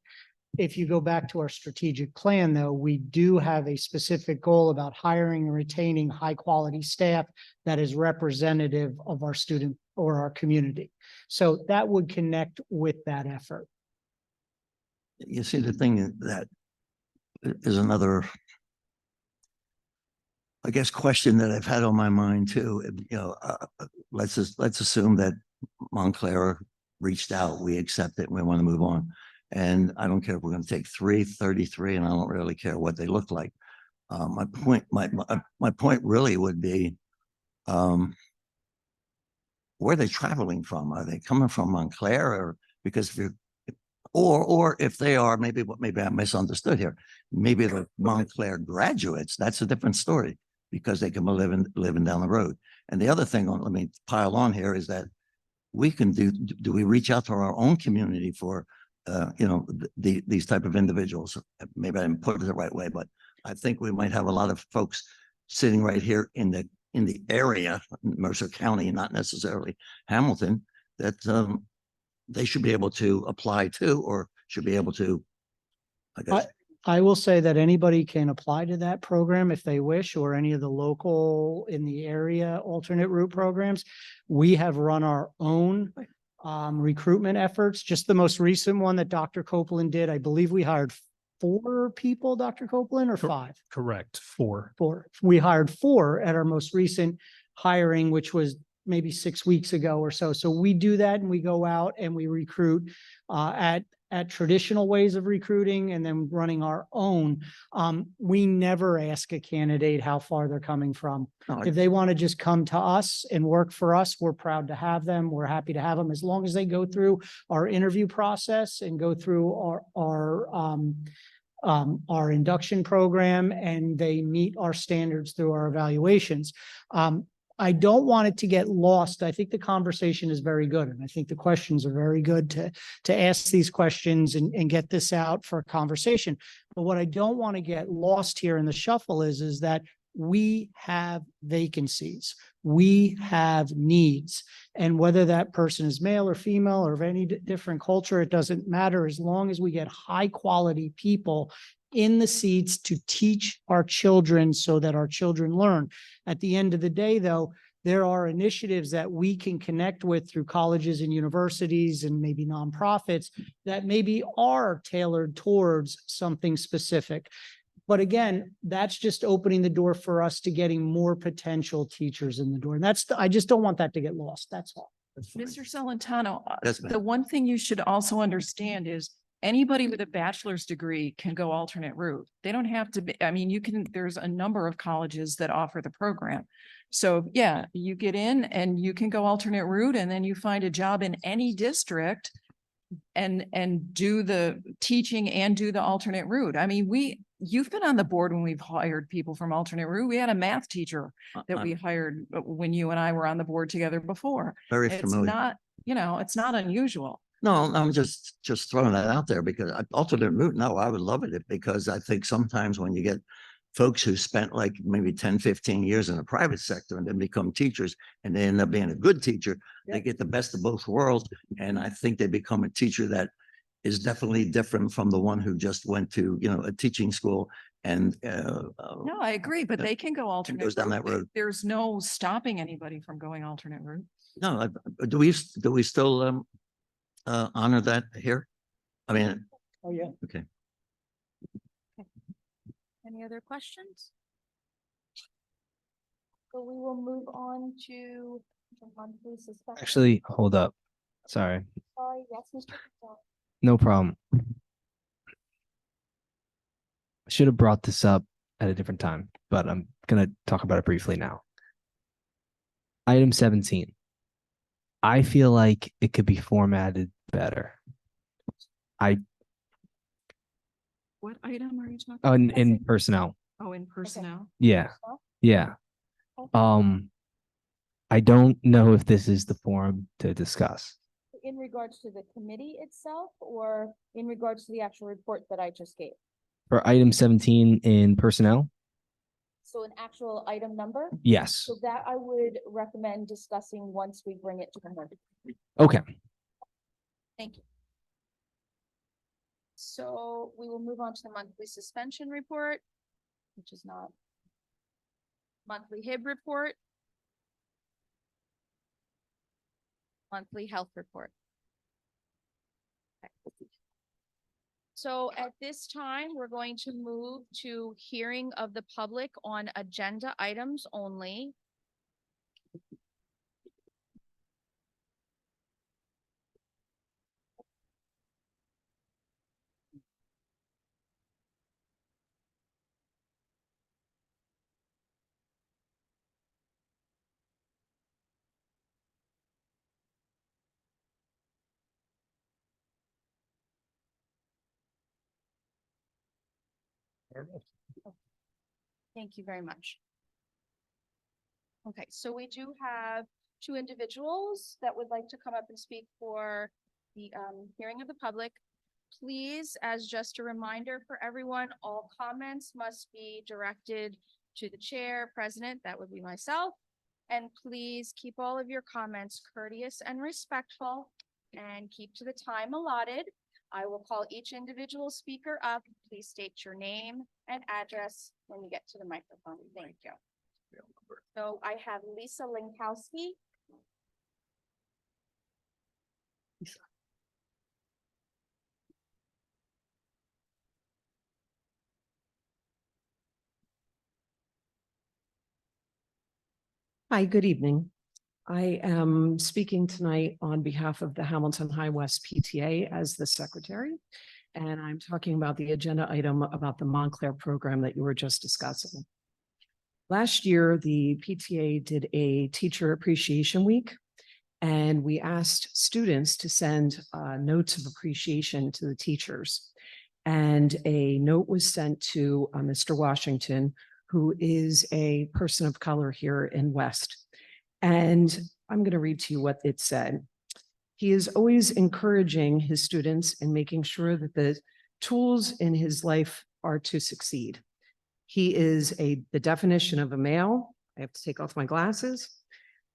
S3: If you go back to our strategic plan, though, we do have a specific goal about hiring and retaining high quality staff that is representative of our student or our community. So that would connect with that effort.
S11: You see, the thing that is another, I guess, question that I've had on my mind too. Let's assume that Montclair reached out, we accept it, and we want to move on. And I don't care if we're going to take 33, and I don't really care what they look like. My point really would be, where are they traveling from? Are they coming from Montclair, or because if you're, or if they are, maybe I misunderstood here. Maybe they're Montclair graduates. That's a different story because they can be living down the road. And the other thing, let me pile on here, is that we can do we reach out to our own community for these type of individuals? Maybe I didn't put it the right way, but I think we might have a lot of folks sitting right here in the area, Mercer County, not necessarily Hamilton, that they should be able to apply to, or should be able to, I guess.
S3: I will say that anybody can apply to that program if they wish, or any of the local in the area alternate route programs. We have run our own recruitment efforts. Just the most recent one that Dr. Copeland did, I believe we hired 4 people, Dr. Copeland, or 5?
S13: Correct, 4.
S3: 4. We hired 4 at our most recent hiring, which was maybe 6 weeks ago or so. So we do that, and we go out and we recruit at traditional ways of recruiting, and then running our own. We never ask a candidate how far they're coming from. If they want to just come to us and work for us, we're proud to have them. We're happy to have them, as long as they go through our interview process and go through our induction program, and they meet our standards through our evaluations. I don't want it to get lost. I think the conversation is very good, and I think the questions are very good to ask these questions and get this out for a conversation. But what I don't want to get lost here in the shuffle is that we have vacancies. We have needs. And whether that person is male or female or of any different culture, it doesn't matter as long as we get high quality people in the seats to teach our children so that our children learn. At the end of the day, though, there are initiatives that we can connect with through colleges and universities and maybe nonprofits that maybe are tailored towards something specific. But again, that's just opening the door for us to getting more potential teachers in the door. And I just don't want that to get lost. That's all.
S8: Mr. Celentano,
S11: Yes, ma'am.
S8: the one thing you should also understand is anybody with a bachelor's degree can go alternate route. They don't have to be, I mean, there's a number of colleges that offer the program. So yeah, you get in and you can go alternate route and then you find a job in any district and do the teaching and do the alternate route. I mean, you've been on the board when we've hired people from alternate route. We had a math teacher that we hired when you and I were on the board together before.
S11: Very
S8: It's
S11: familiar.
S8: not, it's not unusual.
S11: No, I'm just throwing that out there because alternate route, no, I would love it because I think sometimes when you get folks who spent like maybe 10, 15 years in the private sector and then become teachers and they end up being a good teacher, they get the best of both worlds. And I think they become a teacher that is definitely different from the one who just went to, a teaching school and
S8: No, I agree, but they can go alternate.
S11: goes down that road.
S8: There's no stopping anybody from going alternate route.
S11: No, do we still honor that here? I mean,
S3: Oh, yeah.
S11: okay.
S4: Any other questions? So we will move on to the monthly suspension.
S14: Actually, hold up. Sorry,
S4: Sorry, yes, Mr. Patel.
S14: no problem. I should have brought this up at a different time, but I'm going to talk about it briefly now. Item 17. I feel like it could be formatted better.
S8: What item are you talking?
S14: Oh, in personnel.
S8: Oh, in personnel.
S14: Yeah. Yeah. I don't know if this is the forum to discuss.
S4: In regards to the committee itself or in regards to the actual report that I just gave?
S14: For item 17 in personnel?
S4: So an actual item number?
S14: Yes.
S4: So that I would recommend discussing once we bring it to the board.
S14: Okay.
S4: Thank you. So we will move on to the monthly suspension report, which is not monthly HIB report, monthly health report. Okay. So at this time, we're going to move to hearing of the public on agenda items only. Thank you very much. Okay, so we do have two individuals that would like to come up and speak for the hearing of the public. Please, as just a reminder for everyone, all comments must be directed to the chair, president, that would be myself. And please keep all of your comments courteous and respectful and keep to the time allotted. I will call each individual speaker up. Please state your name and address when you get to the microphone. Thank you. So I have Lisa Linkowski.
S15: Hi, good evening. I am speaking tonight on behalf of the Hamilton High West PTA as the secretary. And I'm talking about the agenda item about the Montclair program that you were just discussing. Last year, the PTA did a teacher appreciation week, and we asked students to send notes of appreciation to the teachers. And a note was sent to Mr. Washington, who is a person of color here in West. And I'm going to read to you what it said. He is always encouraging his students and making sure that the tools in his life are to succeed. He is the definition of a male. I have to take off my glasses.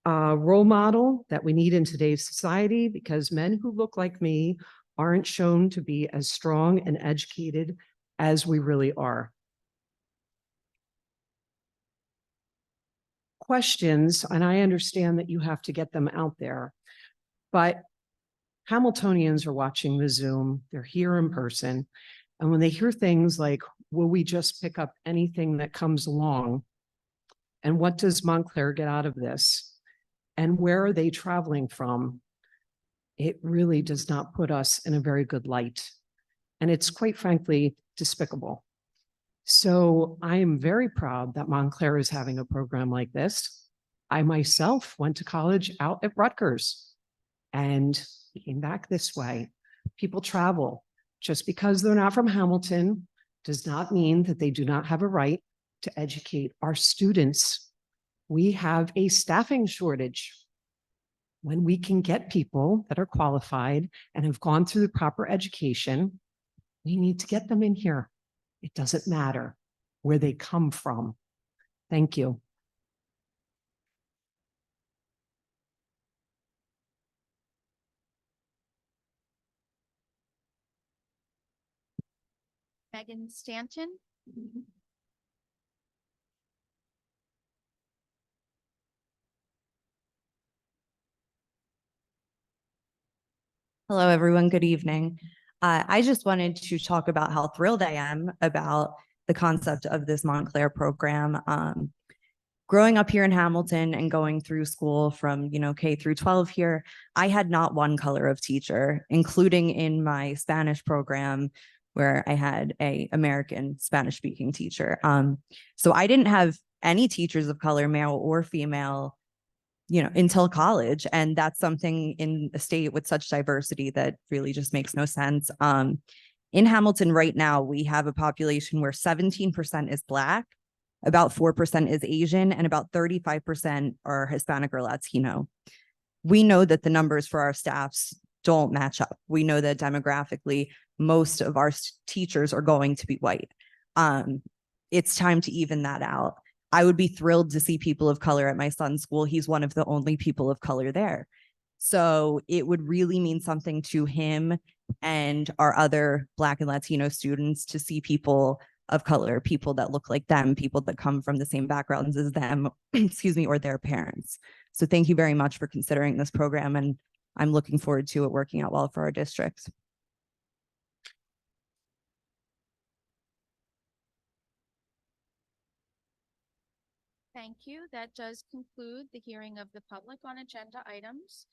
S15: A role model that we need in today's society, because men who look like me aren't shown to be as strong and educated as we really are. Questions, and I understand that you have to get them out there, but Hamiltonians are watching the Zoom, they're here in person, and when they hear things like, will we just pick up anything that comes along? And what does Montclair get out of this? And where are they traveling from? It really does not put us in a very good light. And it's quite frankly despicable. So I am very proud that Montclair is having a program like this. I myself went to college out at Rutgers and came back this way. People travel. Just because they're not from Hamilton does not mean that they do not have a right to educate our students. We have a staffing shortage. When we can get people that are qualified and have gone through the proper education, we need to get them in here. It doesn't matter where they come from. Thank you.
S4: Megan Stanton.
S16: Hello, everyone. Good evening. I just wanted to talk about how thrilled I am about the concept of this Montclair program. Growing up here in Hamilton and going through school from, K through 12 here, I had not one color of teacher, including in my Spanish program where I had an American Spanish speaking teacher. So I didn't have any teachers of color, male or female, until college. And that's something in a state with such diversity that really just makes no sense. In Hamilton right now, we have a population where 17% is Black, about 4% is Asian, and about 35% are Hispanic or Latino. We know that the numbers for our staffs don't match up. We know that demographically, most of our teachers are going to be white. It's time to even that out. I would be thrilled to see people of color at my son's school. He's one of the only people of color there. So it would really mean something to him and our other Black and Latino students to see people of color, people that look like them, people that come from the same backgrounds as them, excuse me, or their parents. So thank you very much for considering this program, and I'm looking forward to it working out well for our district.
S4: Thank you. That does conclude the hearing of the public on agenda items.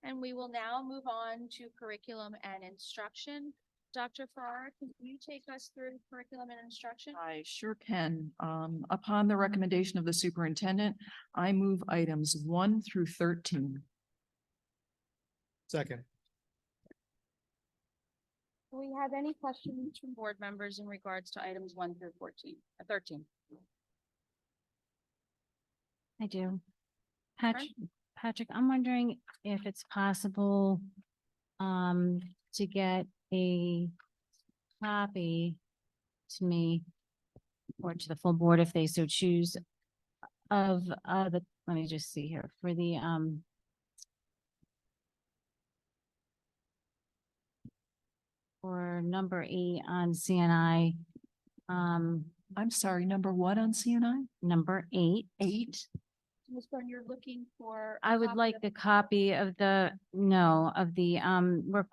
S4: And we will now move on to curriculum and instruction. Dr. Farrar, can you take us through curriculum and instruction?
S8: I sure can. Upon the recommendation of the superintendent, I move items 1 through 13.
S9: Second.
S4: Do we have any questions from board members in regards to items 1 through 13?
S12: I do. Patrick, I'm wondering if it's possible to get a copy to me or to the full board if they so choose of let me just see here for the for number 8 on CNI.
S8: I'm sorry, number what on CNI?
S12: Number 8.
S4: Ms. Byrne, you're looking for.
S12: I would like a copy of we're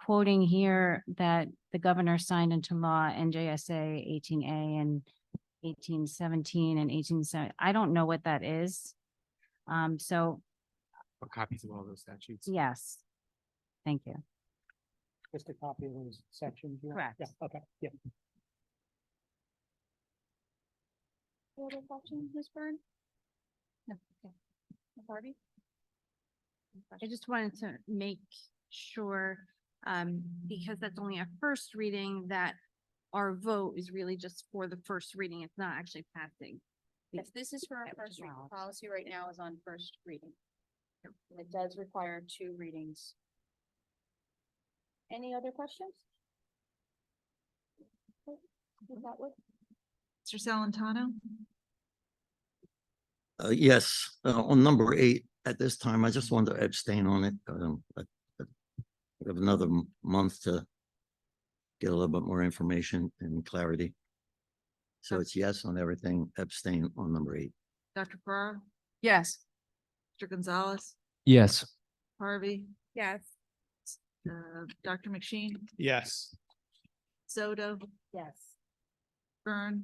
S12: quoting here that the governor signed into law NJSA 18A and 1817 and 1870. I don't know what that is. So
S9: Or copies of all those statutes.
S12: yes, thank you.
S3: Just a copy of those sections.
S12: Correct.
S3: Yeah, okay, yeah.
S4: Any other questions, Ms. Byrne? No, okay. Ms. Harvey?
S7: I just wanted to make sure, because that's only a first reading, that our vote is really just for the first reading. It's not actually passing.
S4: Yes, this is for our first reading. Policy right now is on first reading. And it does require 2 readings. Any other questions? Okay, with that one.
S1: Mr. Salantano?
S11: Yes, on number 8, at this time, I just wanted to abstain on it. We have another month to get a little bit more information and clarity. So it's yes on everything, abstain on number 8.
S1: Dr. Farrar?
S2: Yes.
S1: Mr. Gonzalez?
S14: Yes.
S1: Harvey?
S7: Yes.
S1: Dr. McSheen?
S9: Yes.
S1: Soto?
S4: Yes.
S1: Byrne?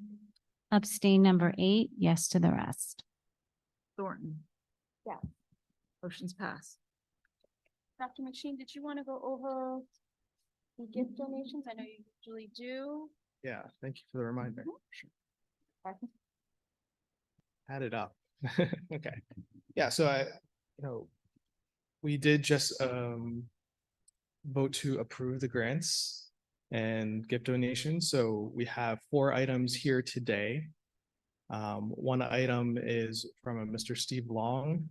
S12: Abstain number 8, yes to the rest.
S1: Thornton?
S4: Yeah.
S1: Motion's passed.
S4: Dr. McSheen, did you want to go over the gift donations? I know you usually do.
S9: Yeah, thank you for the reminder.
S4: Okay.
S9: Add it up. Okay. Yeah, so we did just vote to approve the grants and gift donations. So we have 4 items here today. One item is from a Mr. Steve Long.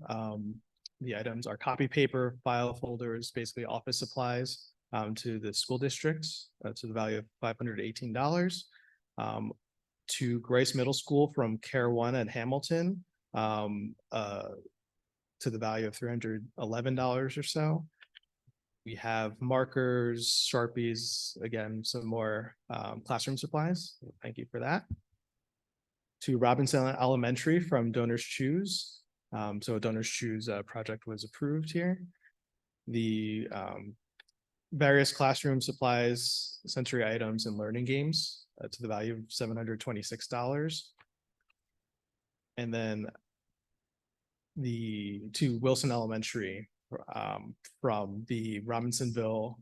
S9: The items are copy paper, file folders, basically office supplies to the school district to the value of $518. To Grace Middle School from Care One at Hamilton to the value of $311 or so. We have markers, Sharpies, again, some more classroom supplies. Thank you for that. To Robinson Elementary from Donors Choose. So a Donors Choose project was approved here. The various classroom supplies, sensory items, and learning games to the value of $726. And then to Wilson Elementary from the Robbinsville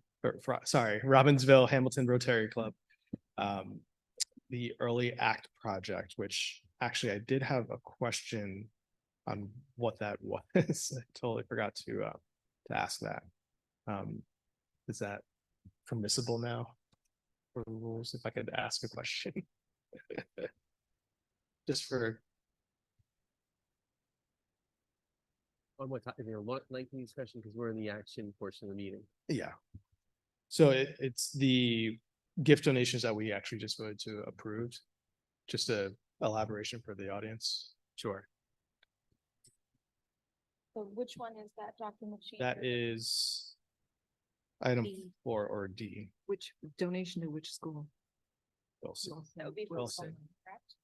S9: Hamilton Rotary Club, the Early Act Project, which actually I did have a question on what that was. I totally forgot to ask that. Is that permissible now for the rules? If I could ask a question, just for.
S5: On what, lengthy discussion, because we're in the action portion of the meeting.
S9: Yeah. So it's the gift donations that we actually just voted to approve. Just a elaboration for the audience. Sure.
S4: So which one is that, Dr. McSheen?
S9: That is item
S4: D.
S9: 4 or D.
S15: Which donation to which school?
S9: Wilson.
S4: That would be for
S9: Wilson.
S4: Wilson, correct?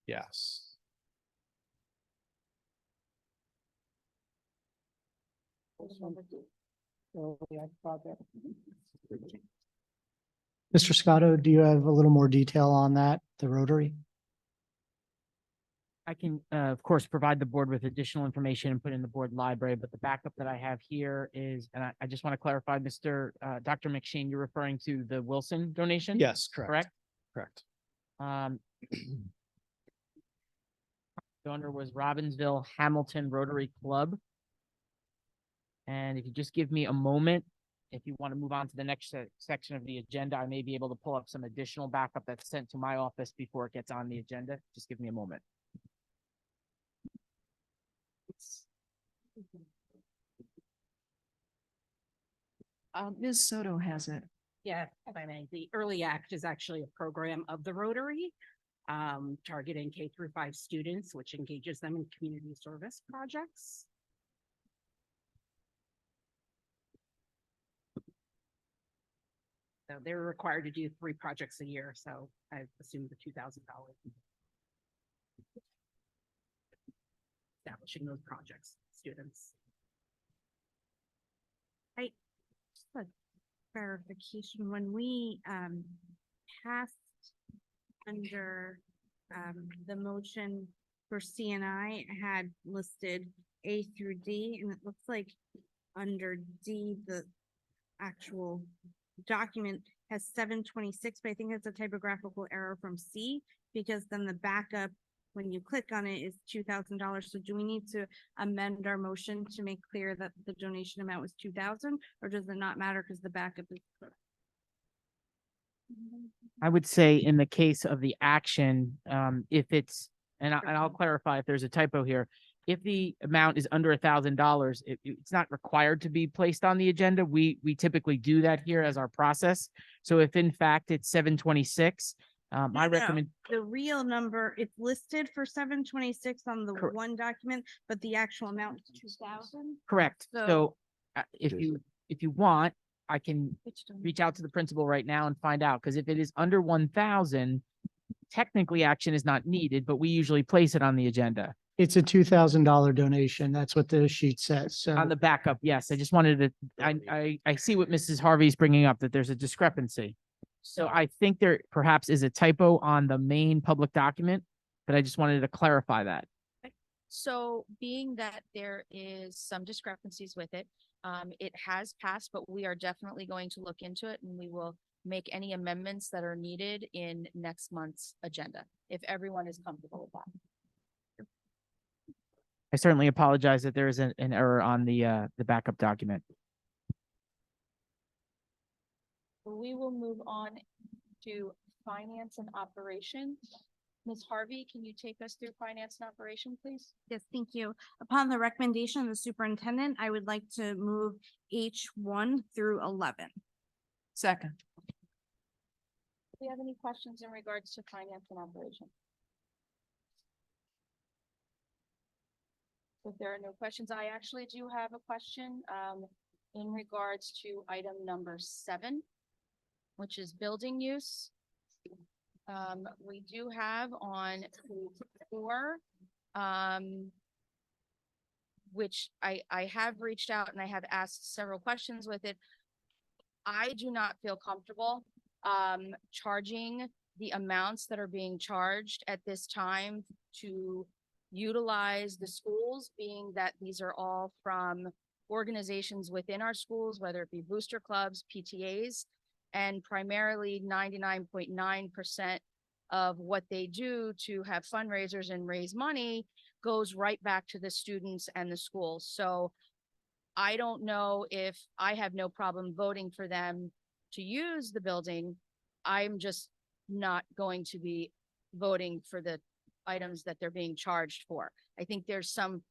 S9: Yes.
S3: Mr. Scotto, do you have a little more detail on that, the Rotary?
S17: I can, of course, provide the board with additional information and put in the board library, but the backup that I have here is, and I just want to clarify, Dr. McSheen, you're referring to the Wilson donation?
S9: Yes, correct. Correct.
S17: Donor was Robbinsville Hamilton Rotary Club. And if you just give me a moment, if you want to move on to the next section of the agenda, I may be able to pull up some additional backup that's sent to my office before it gets on the agenda. Just give me a moment.
S8: Ms. Soto has it.
S18: Yeah, if I may, the Early Act is actually a program of the Rotary, targeting K-5 students, which engages them in community service projects. So they're required to do 3 projects a year, so I assume the $2,000. Establishing those projects, students.
S7: Just a verification, when we passed under the motion for CNI, had listed A through D, and it looks like under D, the actual document has 726, but I think it's a typographical error from C, because then the backup, when you click on it, is $2,000. So do we need to amend our motion to make clear that the donation amount was 2,000, or does it not matter because the backup is correct?
S17: I would say in the case of the action, if it's, and I'll clarify if there's a typo here. if the amount is under $1,000, it's not required to be placed on the agenda. We typically do that here as our process. So if in fact it's 726, I recommend.
S7: The real number, it's listed for 726 on the
S17: Correct.
S7: one document, but the actual amount is 2,000.
S17: Correct.
S7: So-
S17: So if you want, I can reach out to the principal right now and find out, because if it is under 1,000, technically action is not needed, but we usually place it on the agenda.
S3: It's a $2,000 donation. That's what the sheet says. So
S17: On the backup, yes, I just wanted to, I see what Mrs. Harvey's bringing up, that there's a discrepancy. So I think there perhaps is a typo on the main public document, but I just wanted to clarify that.
S4: So being that there is some discrepancies with it, it has passed, but we are definitely going to look into it and we will make any amendments that are needed in next month's agenda, if everyone is comfortable with that.
S17: I certainly apologize that there is an error on the backup document.
S4: We will move on to finance and operations. Ms. Harvey, can you take us through finance and operation, please?
S7: Yes, thank you. Upon the recommendation of the superintendent, I would like to move H1 through 11.
S8: Second.
S4: Do you have any questions in regards to finance and operation? If there are no questions, I actually do have a question in regards to item number 7, which is building use. We do have on page 4, which I have reached out and I have asked several questions with it. I do not feel comfortable charging the amounts that are being charged at this time to utilize the schools, being that these are all from organizations within our schools, whether it be booster clubs, PTAs, and primarily 99.9% of what they do to have fundraisers and raise money goes right back to the students and the schools. So I don't know if I have no problem voting for them to use the building. I'm just not going to be voting for the items that they're being charged for. I think there's some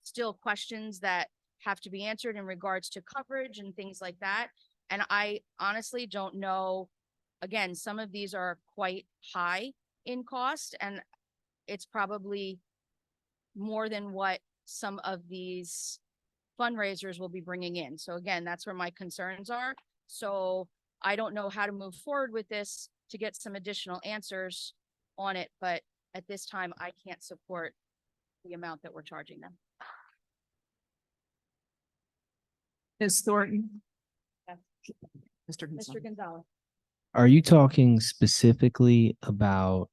S4: still questions that have to be answered in regards to coverage and things like that. And I honestly don't know, again, some of these are quite high in cost and it's probably more than what some of these fundraisers will be bringing in. So again, that's where my concerns are. So I don't know how to move forward with this to get some additional answers on it, but at this time, I can't support the amount that we're charging them.
S8: Ms. Thornton?
S4: Yes.
S8: Mr. Gonzalez.
S4: Mr. Gonzalez.
S14: Are you talking specifically about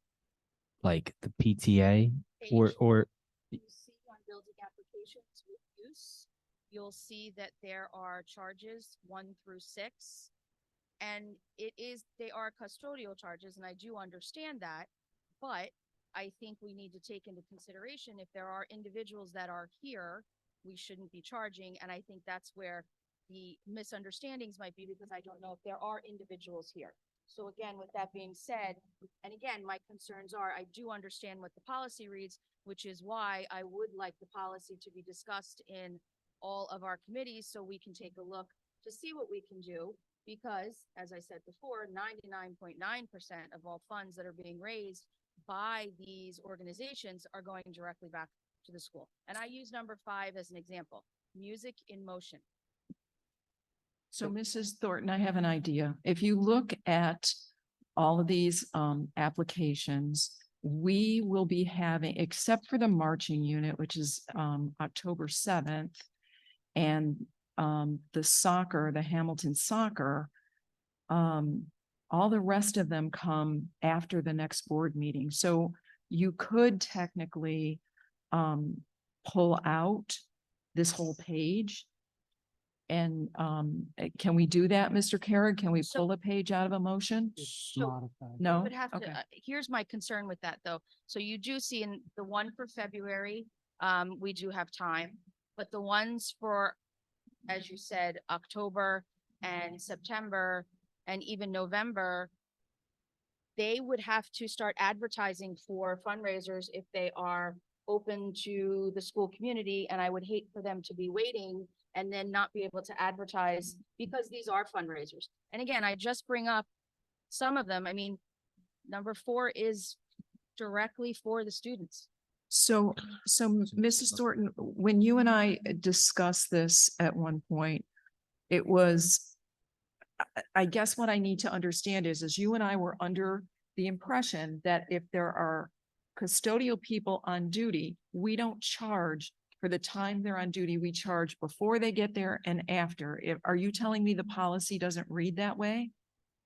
S14: like the PTA or
S4: You see on building applications with use, you'll see that there are charges 1 through 6. And they are custodial charges, and I do understand that, but I think we need to take into consideration if there are individuals that are here, we shouldn't be charging, and I think that's where the misunderstandings might be, because I don't know if there are individuals here. So again, with that being said, and again, my concerns are, I do understand what the policy reads, which is why I would like the policy to be discussed in all of our committees so we can take a look to see what we can do. Because, as I said before, 99.9% of all funds that are being raised by these organizations are going directly back to the school. And I use number 5 as an example, music in motion.
S8: So Mrs. Thornton, I have an idea. If you look at all of these applications, we will be having, except for the marching unit, which is October 7th, and the soccer, the Hamilton soccer, all the rest of them come after the next board meeting. So you could technically pull out this whole page. And can we do that, Mr. Carrick? Can we pull a page out of a motion? No?
S4: Would have
S8: Okay.
S4: to, here's my concern with that though. So you do see in the one for February, we do have time, but the ones for, as you said, October and September and even November, they would have to start advertising for fundraisers if they are open to the school community, and I would hate for them to be waiting and then not be able to advertise because these are fundraisers. And again, I just bring up some of them. I mean, number 4 is directly for the students.
S8: So Mrs. Thornton, when you and I discussed this at one point, it was, I guess what I need to understand is you and I were under the impression that if there are custodial people on duty, we don't charge for the time they're on duty. We charge before they get there and after. Are you telling me the policy doesn't read that way?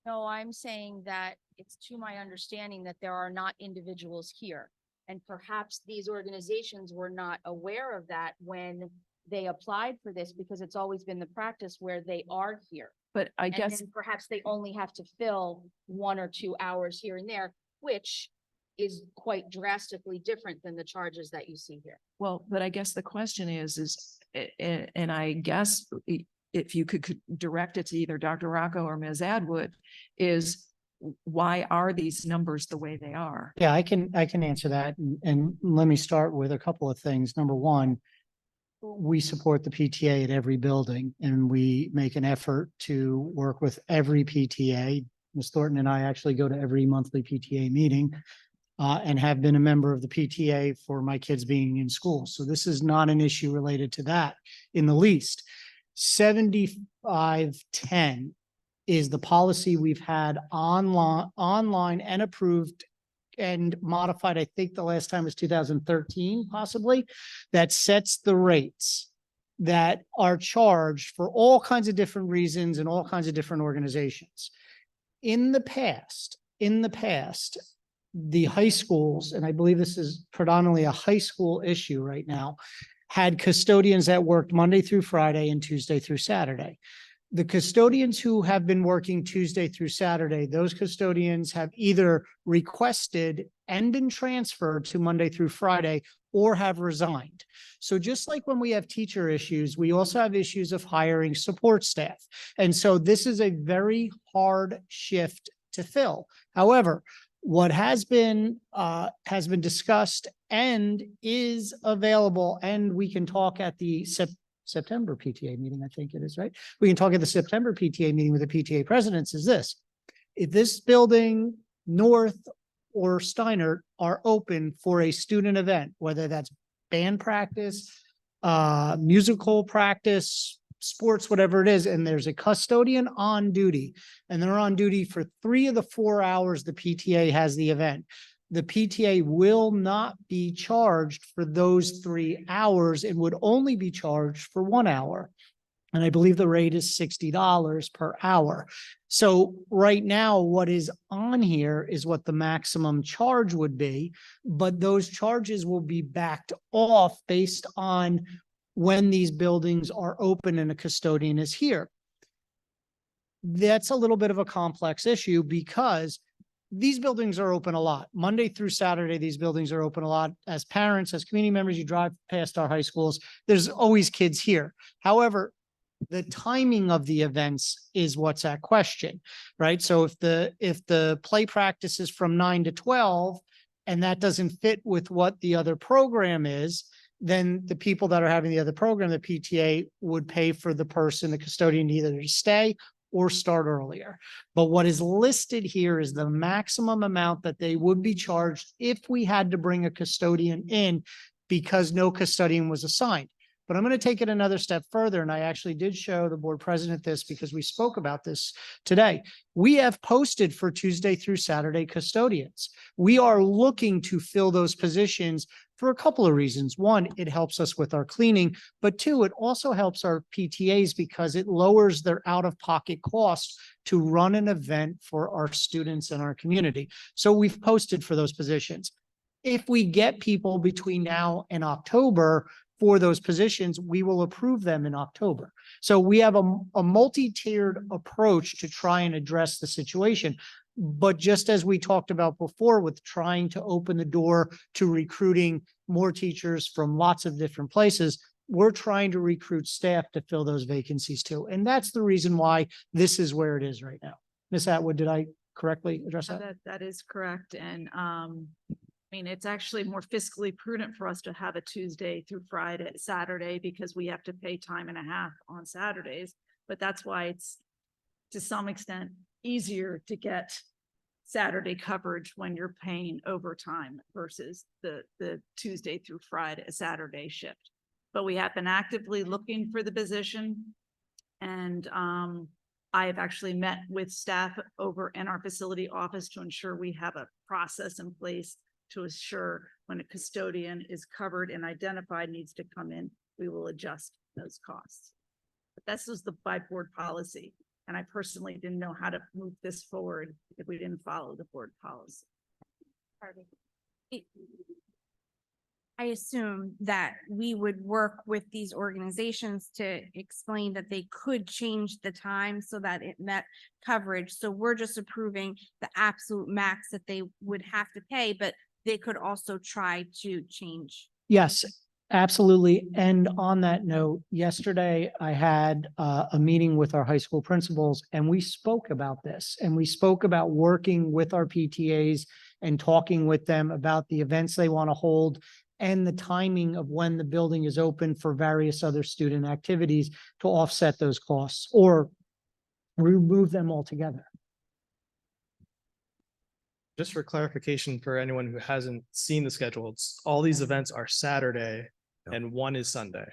S4: No, I'm saying that it's to my understanding that there are not individuals here. And perhaps these organizations were not aware of that when they applied for this, because it's always been the practice where they are here.
S8: But I
S4: And
S8: guess,
S4: then perhaps they only have to fill 1 or 2 hours here and there, which is quite drastically different than the charges that you see here.
S8: well, but I guess the question is, and I guess if you could direct it to either Dr. Rocco or Ms. Atwood, is why are these numbers the way they are?
S3: Yeah, I can answer that. And let me start with a couple of things. Number one, we support the PTA at every building, and we make an effort to work with every PTA. Ms. Thornton and I actually go to every monthly PTA meeting and have been a member of the PTA for my kids being in school. So this is not an issue related to that in the least. 7510 is the policy we've had online and approved and modified. I think the last time was 2013, possibly, that sets the rates that are charged for all kinds of different reasons and all kinds of different organizations. In the past, the high schools, and I believe this is predominantly a high school issue right now, had custodians that worked Monday through Friday and Tuesday through Saturday. The custodians who have been working Tuesday through Saturday, those custodians have either requested and been transferred to Monday through Friday or have resigned. So just like when we have teacher issues, we also have issues of hiring support staff. And so this is a very hard shift to fill. However, what has been discussed and is available, and we can talk at the September PTA meeting, I think it is, right? We can talk at the September PTA meeting with the PTA presidents, is this: if this building, North or Steiner, are open for a student event, whether that's band practice, musical practice, sports, whatever it is, and there's a custodian on duty, and they're on duty for 3 of the 4 hours the PTA has the event, the PTA will not be charged for those 3 hours and would only be charged for 1 hour. And I believe the rate is $60 per hour. So right now, what is on here is what the maximum charge would be, but those charges will be backed off based on when these buildings are open and a custodian is here. That's a little bit of a complex issue because these buildings are open a lot. Monday through Saturday, these buildings are open a lot. As parents, as community members, you drive past our high schools, there's always kids here. However, the timing of the events is what's at question, right? So if the play practice is from 9 to 12 and that doesn't fit with what the other program is, then the people that are having the other program, the PTA would pay for the person, the custodian, either to stay or start earlier. But what is listed here is the maximum amount that they would be charged if we had to bring a custodian in because no custodian was assigned. But I'm going to take it another step further. And I actually did show the board president this because we spoke about this today. We have posted for Tuesday through Saturday custodians. We are looking to fill those positions for a couple of reasons. One, it helps us with our cleaning, but 2, it also helps our PTAs because it lowers their out-of-pocket costs to run an event for our students and our community. So we've posted for those positions. If we get people between now and October for those positions, we will approve them in October. So we have a multi-tiered approach to try and address the situation. But just as we talked about before with trying to open the door to recruiting more teachers from lots of different places, we're trying to recruit staff to fill those vacancies too. And that's the reason why this is where it is right now. Ms. Atwood, did I correctly address that?
S1: That is correct. And mean, it's actually more fiscally prudent for us to have a Tuesday through Friday, Saturday, because we have to pay time and a half on Saturdays. But that's why it's to some extent easier to get Saturday coverage when you're paying overtime versus the Tuesday through Friday, Saturday shift. But we have been actively looking for the position. And I have actually met with staff over in our facility office to ensure we have a process in place to assure when a custodian is covered and identified needs to come in, we will adjust those costs. But this was the by board policy. And I personally didn't know how to move this forward if we didn't follow the board policy.
S7: I assume that we would work with these organizations to explain that they could change the time so that it met coverage. So we're just approving the absolute max that they would have to pay, but they could also try to change.
S3: Yes, absolutely. And on that note, yesterday I had a meeting with our high school principals and we spoke about this and we spoke about working with our PTAs and talking with them about the events they want to hold and the timing of when the building is open for various other student activities to offset those costs or remove them altogether.
S9: Just for clarification for anyone who hasn't seen the schedule, all these events are Saturday and one is Sunday.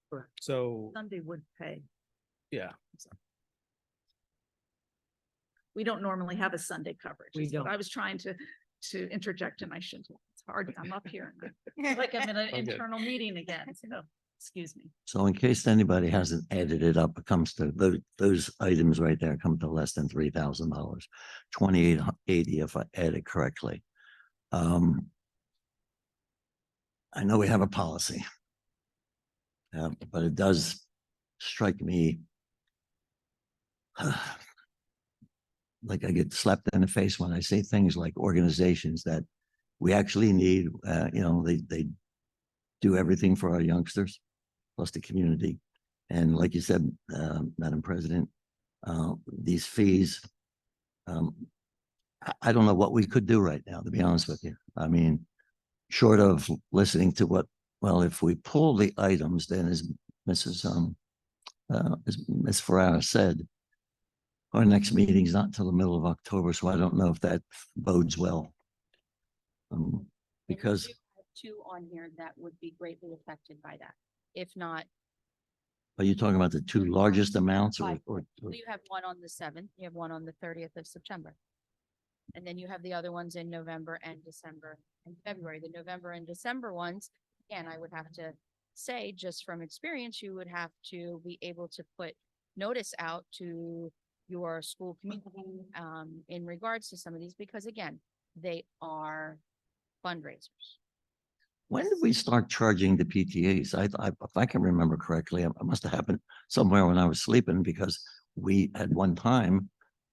S1: Correct.
S9: So,
S1: Sunday would pay.
S9: yeah.
S1: We don't normally have a Sunday coverage.
S3: We
S1: is what
S3: don't.
S1: I was trying to interject and I shouldn't. It's hard. I'm up here. and I feel like I'm in an
S9: Okay.
S1: internal meeting again. So excuse me.
S11: So in case anybody hasn't added it up, it comes to those items right there come to less than $3,000, 2,880 if I add it correctly. I know we have a policy. But it does strike me like I get slapped in the face when I say things like organizations that we actually need, they do everything for our youngsters, plus the community. And like you said, Madam President, these fees, I don't know what we could do right now, to be honest with you. I mean, short of listening to what, well, if we pull the items, then as Ms. Ferrara said, our next meeting is not until the middle of October, so I don't know if that bodes well. Because
S4: Two on here that would be greatly affected by that. If not,
S11: are you talking about the two largest amounts or
S4: you have one on the 7th, you have one on the 30th of September. And then you have the other ones in November and December and February. The November and December ones, again, I would have to say, just from experience, you would have to be able to put notice out to your school community in regards to some of these, because again, they are fundraisers.
S11: when did we start charging the PTAs? If I can remember correctly, it must have happened somewhere when I was sleeping because we at one time,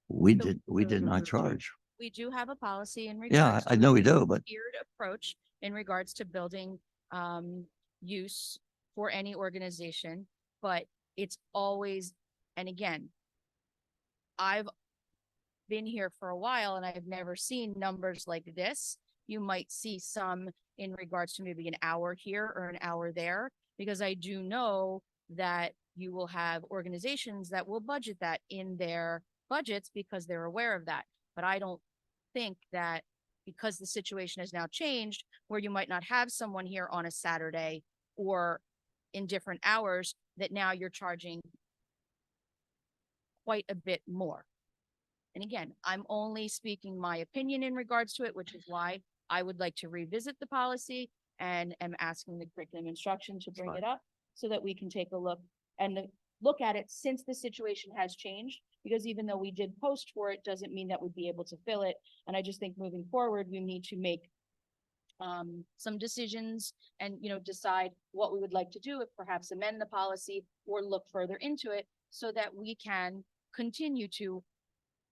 S11: we did not charge.
S4: We do have a policy in
S11: Yeah,
S4: regards.
S11: I know we do, but
S4: Tiered approach in regards to building use for any organization, but it's always, and again, I've been here for a while and I've never seen numbers like this. You might see some in regards to maybe an hour here or an hour there, because I do know that you will have organizations that will budget that in their budgets because they're aware of that. But I don't think that because the situation has now changed where you might not have someone here on a Saturday or in different hours, that now you're charging quite a bit more. And again, I'm only speaking my opinion in regards to it, which is why I would like to revisit the policy and am asking the curriculum instruction to bring it up so that we can take a look and look at it since the situation has changed. Because even though we did post for it, doesn't mean that we'd be able to fill it. And I just think moving forward, we need to make some decisions and, decide what we would like to do, if perhaps amend the policy or look further into it so that we can continue to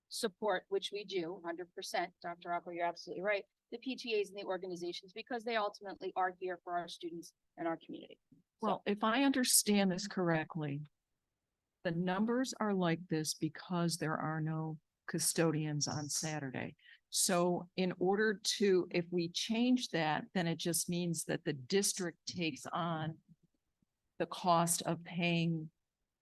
S4: support, which we do 100%. Dr. Rocco, you're absolutely right. The PTAs and the organizations, because they ultimately are here for our students and our community.
S8: Well, if I understand this correctly, the numbers are like this because there are no custodians on Saturday. So in order to, if we change that, then it just means that the district takes on the cost of paying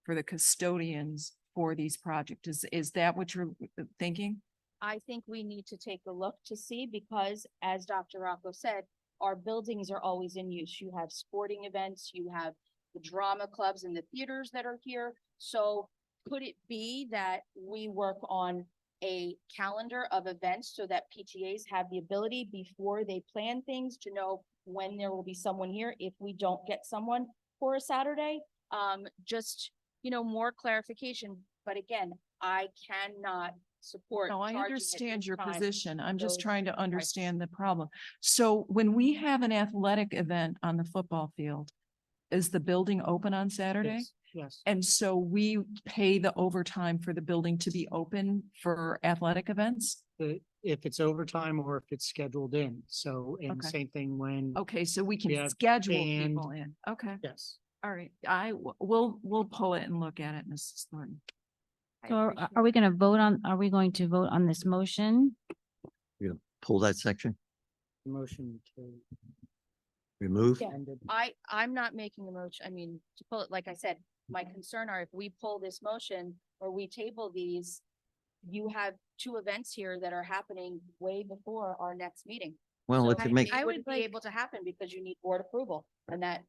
S8: for the custodians for these projects. Is that what you're thinking?
S4: I think we need to take a look to see, because as Dr. Rocco said, our buildings are always in use. You have sporting events, you have the drama clubs and the theaters that are here. So could it be that we work on a calendar of events so that PTAs have the ability before they plan things to know when there will be someone here if we don't get someone for a Saturday? Just, more clarification. But again, I cannot support.
S8: No, I
S4: charging at
S8: understand
S4: this
S8: your
S4: time
S8: position. I'm just
S4: those
S8: trying to
S4: prices.
S8: understand the problem. So when we have an athletic event on the football field, is the building open on Saturday?
S3: Yes.
S8: And so we pay the overtime for the building to be open for athletic events?
S3: If it's overtime or if it's scheduled in. So, and
S8: Okay.
S3: same thing when.
S8: Okay, so we
S3: We
S8: can
S3: have
S8: schedule
S3: band.
S8: people in. Okay,
S3: Yes.
S8: all right. We'll pull it and look at it, Mrs. Thornton.
S12: So are we going to vote are we going to vote on this motion?
S11: You're gonna pull that section,
S3: Motion to.
S11: remove?
S4: Yeah, I'm not making a motion. I mean, to pull it, like I said, my concern are if we pull this motion or we table these, you have two events here that are happening way before our next meeting.
S11: Well,
S4: So
S11: if you
S4: it
S11: make,
S4: wouldn't be able to happen because you need board approval and that,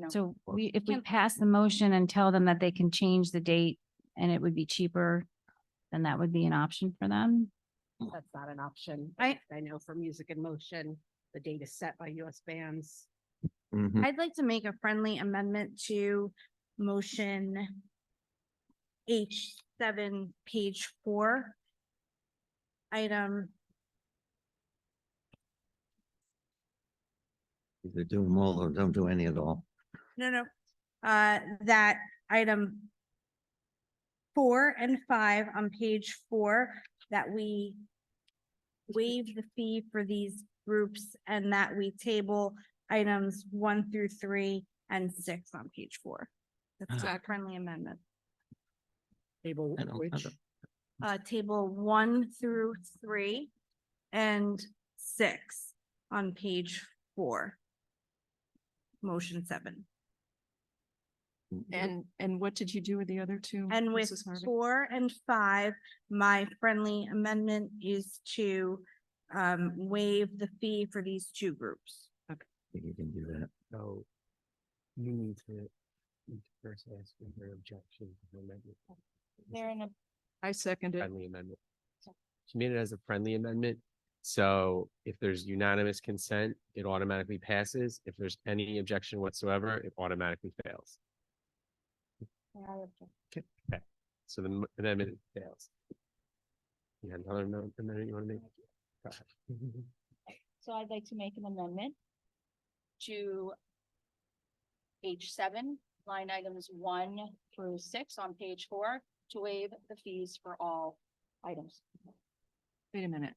S12: So if we pass the motion and tell them that they can change the date and it would be cheaper, then that would be an option for them.
S18: That's not an option. I know for Music in Motion, the date is set by US bands.
S11: Mhm.
S7: I'd like to make a friendly amendment to motion H7, page 4. Item,
S11: either do them all or don't do any at all.
S7: no, that item 4 and 5 on page 4, that we waive the fee for these groups and that we table items 1 through 3 and 6 on page 4. That's a friendly amendment.
S3: Table
S11: I don't- I
S3: which,
S11: don't-
S7: Table 1 through 3 and 6 on page 4. Motion 7.
S8: And what did you do with the other two?
S7: And with
S8: Mrs. Harvey?
S7: 4 and 5, my friendly amendment is to waive the fee for these two groups.
S11: I think you can do that.
S5: So you need to first ask for her objection to the amendment.
S4: They're in a,
S8: I second it.
S5: Friendly amendment. She made it as a friendly amendment. So if there's unanimous consent, it automatically passes. If there's any objection whatsoever, it automatically fails. Okay, so the amendment fails. You had another amendment you want to make? Go ahead.
S4: so I'd like to make an amendment to H7, line items 1 through 6 on page 4, to waive the fees for all items.
S8: Wait a minute.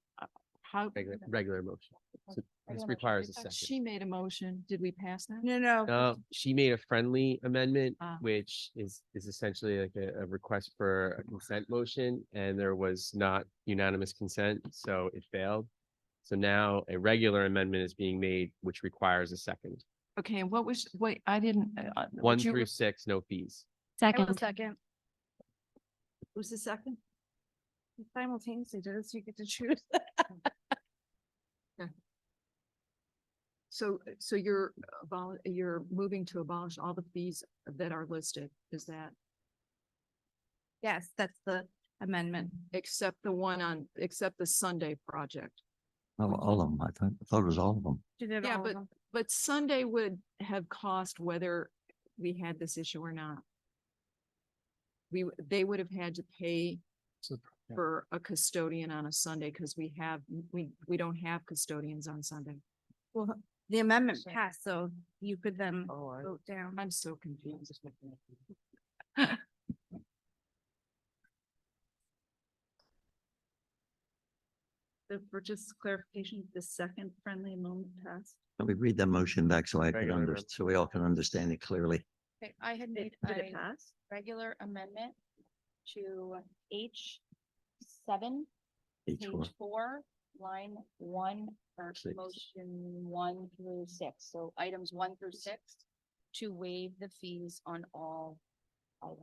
S8: How?
S5: Regular motion. So this
S4: Regular
S5: requires a
S4: motion.
S5: second.
S8: She made a motion. Did we pass that?
S7: No.
S5: No, she made a friendly amendment,
S8: Ah.
S5: which is essentially like a request for a consent motion, and there was not unanimous consent, so it failed. So now a regular amendment is being made, which requires a second.
S8: Okay, and wait, I didn't.
S5: 1 through 6, no fees.
S12: Second.
S7: Second.
S1: Who's the second?
S7: Simultaneously, does you get to choose?
S8: So you're moving to abolish all the fees that are listed, is that
S7: Yes, that's the amendment.
S8: except the Sunday project?
S11: All of them. I thought it was all of them.
S7: She did
S8: Yeah,
S7: all of them.
S8: but Sunday would have cost whether we had this issue or not. They would have had to pay for a custodian on a Sunday because we don't have custodians on Sunday.
S7: Well, the amendment passed, so you could then
S8: Oh,
S7: vote down.
S8: I'm so confused.
S1: So for just clarification, the second friendly amendment passed.
S11: Let me read that motion back so I could
S5: Regular amendment.
S11: so we all can understand it clearly.
S4: Okay, I had made
S1: Did it
S4: a
S1: pass?
S4: regular amendment to H7,
S11: Each one.
S4: Page 4, line 1, or
S11: Six.
S4: motion 1 through 6. So items 1 through 6 to waive the fees on all items.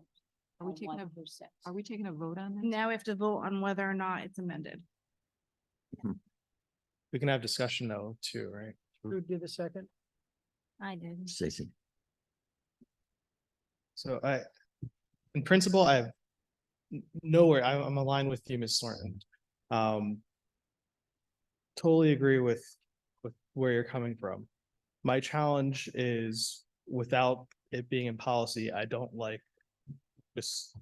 S8: Are we
S4: on
S8: taking
S4: 1
S8: a-
S4: through 6.
S8: Are we taking a vote on this?
S7: Now we have to vote on whether or not it's amended.
S9: We can have discussion though, too, right?
S3: Who did the second?
S12: I did.
S11: Stacy.
S9: So in principle, I have nowhere, I'm aligned with you, Ms. Thornton. Totally agree with where you're coming from. My challenge is without it being in policy, I don't like just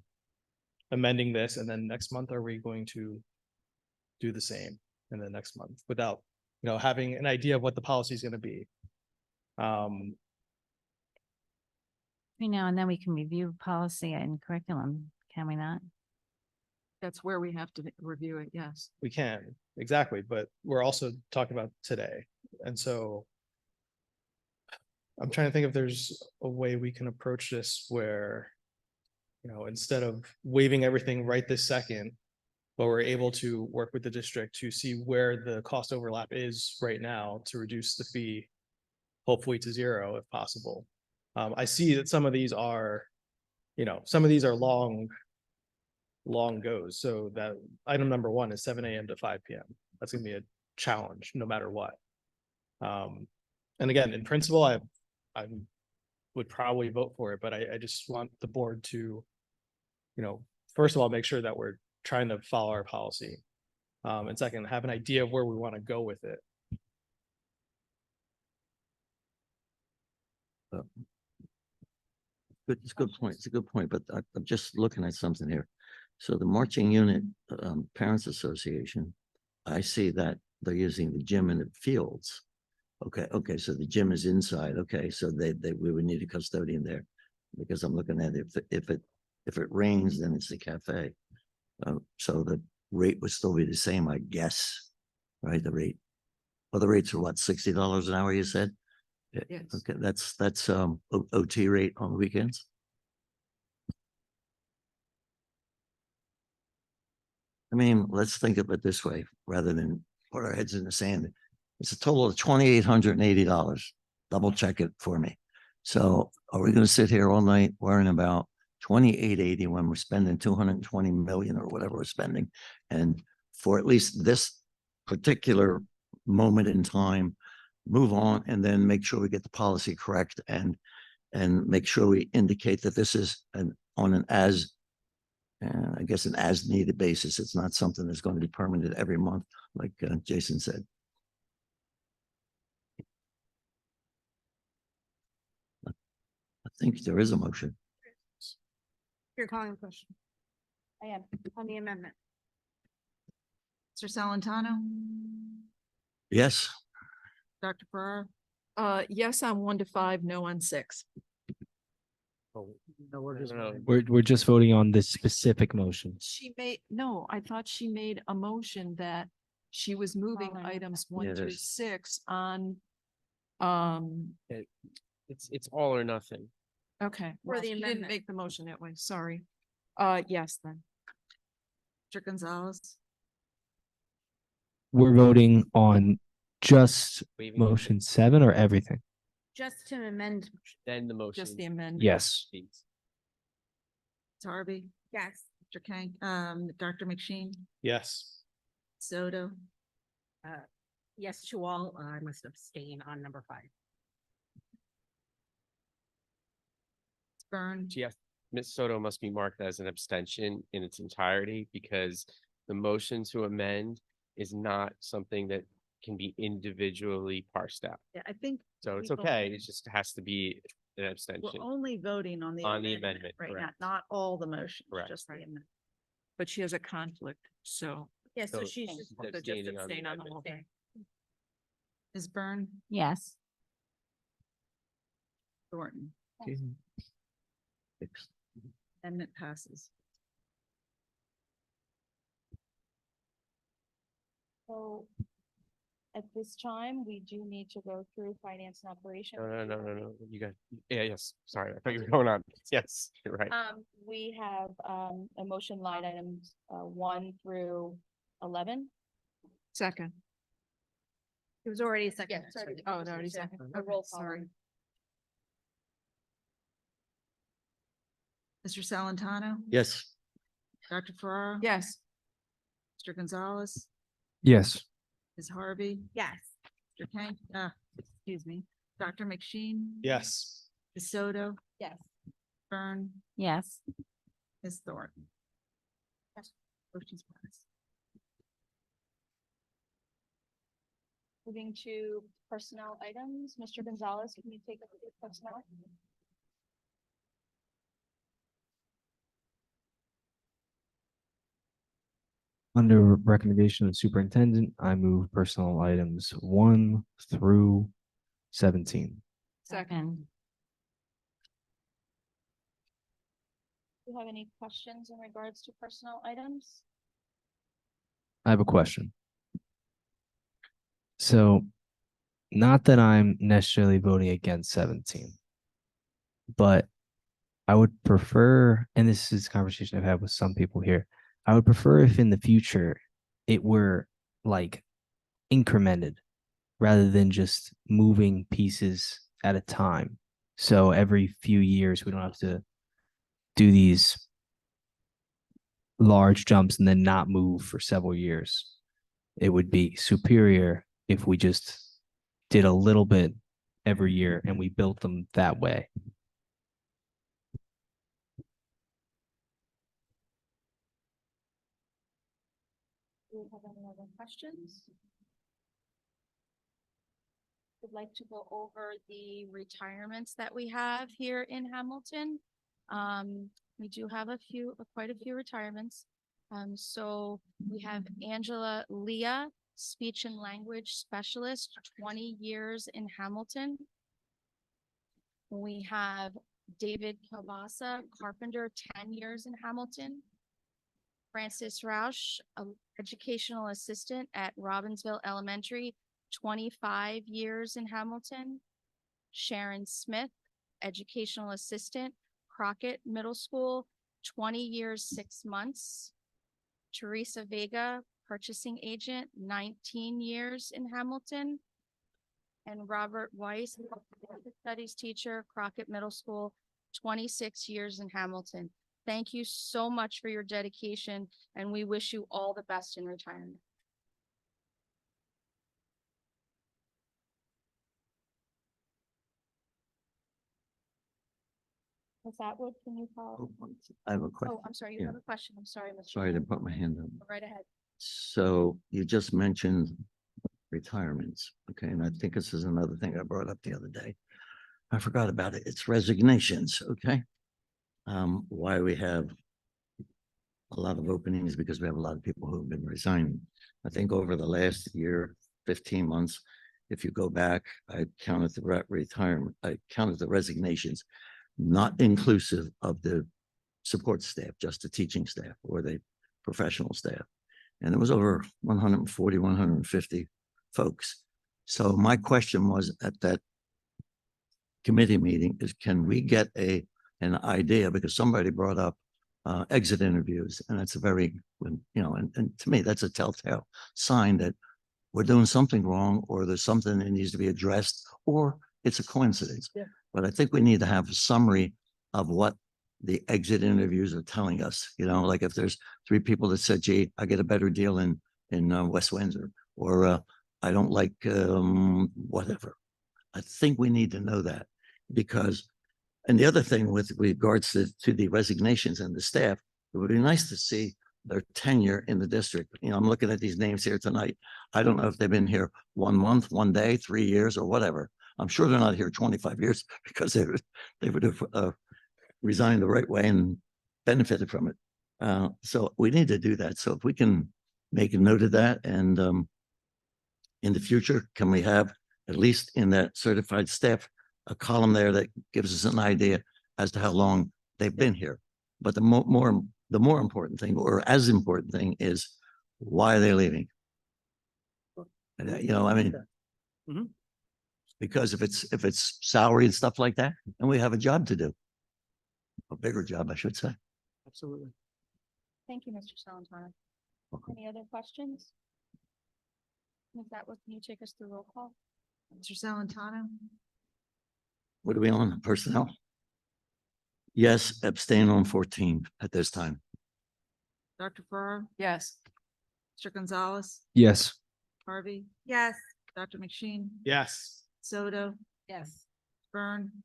S9: amending this and then next month, are we going to do the same in the next month without, having an idea of what the policy is going to be?
S12: Between now and then we can review policy and curriculum, can we not?
S8: That's where we have to review it, yes.
S9: We can, exactly, but we're also talking about today. And so I'm trying to think if there's a way we can approach this where, instead of waiving everything right this second, but we're able to work with the district to see where the cost overlap is right now to reduce the fee, hopefully to zero if possible. I see that some of these are, long goes. So that item number 1 is 7 a.m. to 5 p.m. That's gonna be a challenge no matter what. And again, in principle, I would probably vote for it, but I just want the board to, first of all, make sure that we're trying to follow our policy. And second, have an idea of where we want to go with it.
S11: It's a good point. It's a good point, but I'm just looking at something here. So the marching unit, Parents Association, I see that they're using the gym and the fields. Okay, so the gym is inside. Okay, so we would need a custodian there because I'm looking at it. If it rains, then it's the cafe. So the rate would still be the same, I guess, right? The rates are what, $60 an hour, you said?
S8: Yes.
S11: Okay, that's OT rate on weekends. I mean, let's think of it this way, rather than put our heads in the sand. It's a total of $2,880. Double check it for me. So are we going to sit here all night worrying about $2,880 when we're spending $220 million or whatever we're spending? And for at least this particular moment in time, move on and then make sure we get the policy correct and make sure we indicate that this is on an as needed basis. It's not something that's going to be permanent every month, like Jason said. I think there is a motion.
S7: You're calling the question
S4: I am.
S7: on the amendment.
S1: Mr. Salantano,
S11: Yes.
S1: Dr. Farrar,
S8: Yes on 1 to 5, no on 6.
S3: No, we're just.
S5: No.
S14: We're just voting on this specific motion.
S8: I thought she made a motion that she was moving items 1
S11: Yeah,
S8: through
S11: there's-
S8: 6 on,
S5: It's all or nothing.
S8: okay.
S7: For
S8: Well,
S7: the
S8: she didn't
S7: amendment.
S8: make the motion that way, sorry. Yes, then.
S1: Mr. Gonzalez,
S14: We're voting on just
S5: Waiving-
S14: motion 7 or everything?
S7: Just to amend,
S5: Then the motion.
S8: Just the amendment.
S14: Yes.
S5: Fees.
S1: Tarby,
S7: yes.
S1: Mr. Kang, Dr. McSheen,
S9: Yes.
S1: Soto,
S18: Yes to all. I must abstain on number 5.
S1: Byrne,
S5: Yes, Ms. Soto must be marked as an abstention in its entirety because the motion to amend is not something that can be individually parsed out.
S1: yeah, I think
S5: So it's
S1: People-
S5: okay. It just has to be an
S1: we're
S5: abstention.
S1: only voting on the amendment right now,
S5: correct.
S1: not all the motions,
S5: Correct.
S1: just the amendment.
S8: But she has a conflict, so.
S7: Yeah, so
S5: So
S7: she's
S5: she's
S7: just.
S8: So just
S5: abstaining on the
S8: abstain on the
S5: amendment.
S8: whole thing.
S1: Ms. Byrne,
S12: Yes.
S1: Thornton, amendment passes.
S4: So at this time, we do need to go through finance and operations.
S5: No. You got, yes. Sorry. I thought you were going on. Yes, you're right.
S4: We have, a motion line items, 1 through 11.
S8: Second.
S7: It was already a second.
S4: Yeah, sorry.
S8: Oh, no, already second.
S4: A roll call.
S8: Sorry.
S1: Mr. Salantano,
S11: Yes.
S1: Dr. Ferraro.
S8: Yes.
S1: Mr. Gonzalez,
S14: Yes.
S1: Ms. Harvey,
S7: Yes.
S1: Mr. excuse me, Dr. McSheen.
S9: Yes.
S1: Ms. Soto,
S4: Yes.
S1: Byrne,
S12: Yes.
S1: Ms. Thornton. Motion's passed.
S4: Moving to personnel items, Mr. Gonzalez, can you take up the personnel?
S14: Under recommendation of the superintendent, I move personal items 1 through 17.
S8: Second.
S4: Do you have any questions in regards to personnel items?
S14: I have a question. So, not that I'm necessarily voting against 17, but I would prefer, and this is a conversation I've had with some people here, I would prefer if in the future it were like incremented rather than just moving pieces at a time. So every few years, we don't have to do these large jumps and then not move for several years. It would be superior if we just did a little bit every year and we built them that way.
S4: Do you have any other questions? Would like to go over the retirements that we have here in Hamilton. We do have quite a few retirements. So we have Angela Leah, speech and language specialist, 20 years in Hamilton. We have David Kavasa, carpenter, 10 years in Hamilton. Francis Roush, educational assistant at Robbinsville Elementary, 25 years in Hamilton. Sharon Smith, educational assistant, Crockett Middle School, 20 years, 6 months. Teresa Vega, purchasing agent, 19 years in Hamilton. And Robert Weiss, studies teacher, Crockett Middle School, 26 years in Hamilton. Thank you so much for your dedication, and we wish you all the best in retirement. Ms. Atwood, can you call?
S11: I have a question.
S4: Oh, I'm sorry, you
S11: Yeah.
S4: have a question. I'm sorry, Mr.
S11: Sorry to
S4: Chairman.
S11: put my hand up.
S4: Go right ahead.
S11: So you just mentioned retirements, okay? And I think this is another thing I brought up the other day. I forgot about it. It's resignations, okay? Why we have a lot of openings because we have a lot of people who have been resigning. I think over the last year, 15 months, if you go back, I counted the retirement, I counted the resignations, not inclusive of the support staff, just the teaching staff or the professional staff. And it was over 140, 150 folks. So my question was at that committee meeting is, can we get an idea? Because somebody brought up exit interviews, and that's a very, and to me, that's a telltale sign that we're doing something wrong, or there's something that needs to be addressed, or it's a coincidence.
S1: Yeah.
S11: But I think we need to have a summary of what the exit interviews are telling us. Like if there's 3 people that said, gee, I get a better deal in West Windsor, or I don't like whatever. I think we need to know that, because, and the other thing with regards to the resignations and the staff, it would be nice to see their tenure in the district. I'm looking at these names here tonight. I don't know if they've been here 1 month, 1 day, 3 years, or whatever. I'm sure they're not here 25 years because they would have resigned the right way and benefited from it. So we need to do that. So if we can make a note of that, and in the future, can we have at least in that certified staff a column there that gives us an idea as to how long they've been here? But the more important thing, or as important thing, is why are they leaving? Because if it's salary and stuff like that, then we have a job to do, a bigger job, I should say.
S9: Absolutely.
S4: Thank you, Mr. Salantano.
S6: Any other questions? With that, can you take us through roll call?
S1: Mr. Salantano,
S11: What are we on? Personnel? Yes, abstain on 14 at this time.
S1: Dr. Farrar,
S2: Yes.
S1: Mr. Gonzalez,
S14: Yes.
S1: Harvey,
S7: Yes.
S1: Dr. McSheen,
S9: Yes.
S1: Soto,
S2: Yes.
S1: Byrne,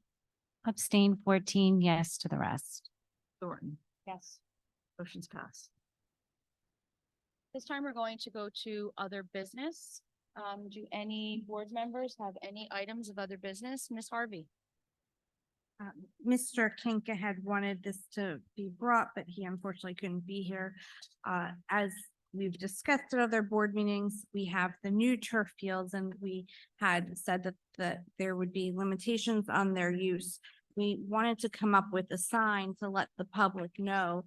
S12: Abstain 14, yes to the rest.
S1: Thornton.
S6: Yes.
S1: Motion's passed.
S6: This time we're going to go to other business. Do any board members have any items of other business? Ms. Harvey?
S7: Mr. Kinka had wanted this to be brought, but he unfortunately couldn't be here. As we've discussed at other board meetings, we have the new turf fields and we had said that there would be limitations on their use. We wanted to come up with a sign to let the public know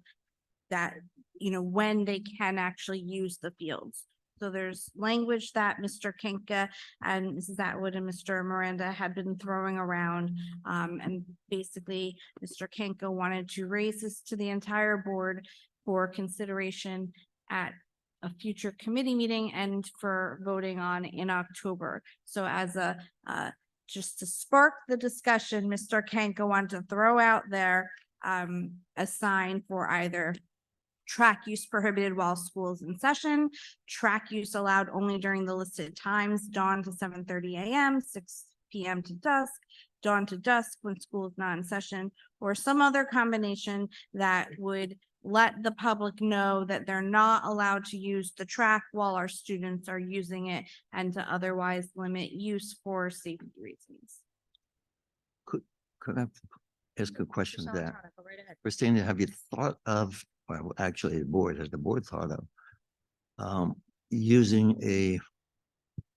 S7: that, when they can actually use the fields. So there's language that Mr. Kinka and Mrs. Atwood and Mr. Miranda had been throwing around. And basically, Mr. Kinka wanted to raise this to the entire board for consideration at a future committee meeting and for voting on in October. So as just to spark the discussion, Mr. Kinka wanted to throw out there a sign for either track use prohibited while school is in session, track use allowed only during the listed times, dawn to 7:30 a.m., 6 p.m. to dusk, dawn to dusk when school is not in session, or some other combination that would let the public know that they're not allowed to use the track while our students are using it and to otherwise limit use for safety reasons.
S11: Could I ask a question to that?
S6: Salantano, go right ahead.
S11: Christina, have you thought of, well, actually, has the board thought of using a,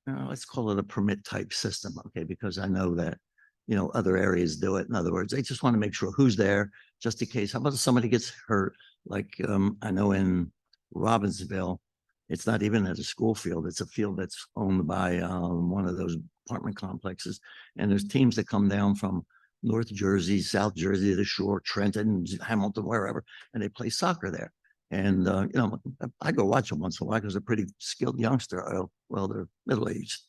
S11: let's call it a permit type system, okay? Because I know that, other areas do it. In other words, they just want to make sure who's there, just in case. How about if somebody gets hurt? Like, I know in Robbinsville, it's not even at a school field. It's a field that's owned by one of those apartment complexes. And there's teams that come down from North Jersey, South Jersey, the shore, Trenton, Hamilton, wherever, and they play soccer there. And, I go watch them once in a while because they're pretty skilled youngster. Well, they're middle-aged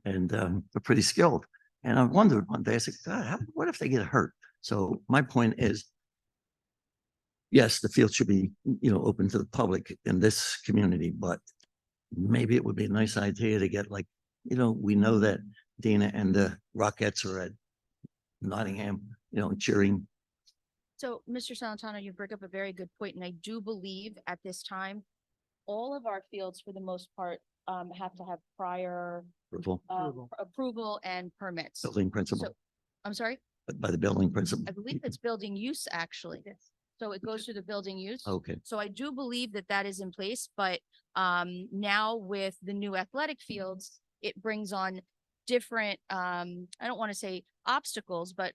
S11: and they're pretty skilled. And I wondered one day, I said, God, what if they get hurt? So my point is, yes, the field should be, open to the public in this community, but maybe it would be a nice idea to get like, we know that Dana and the Rockettes are at Nottingham, cheering.
S6: So, Mr. Salantano, you bring up a very good point, and I do believe at this time, all of our fields, for the most part, have to have prior approval and permits.
S11: Building principal,
S6: So, I'm sorry,
S11: by the building principal.
S6: I believe it's building use, actually. So it goes through the building use.
S11: Okay.
S6: So I do believe that that is in place, but now with the new athletic fields, it brings on different, I don't want to say obstacles, but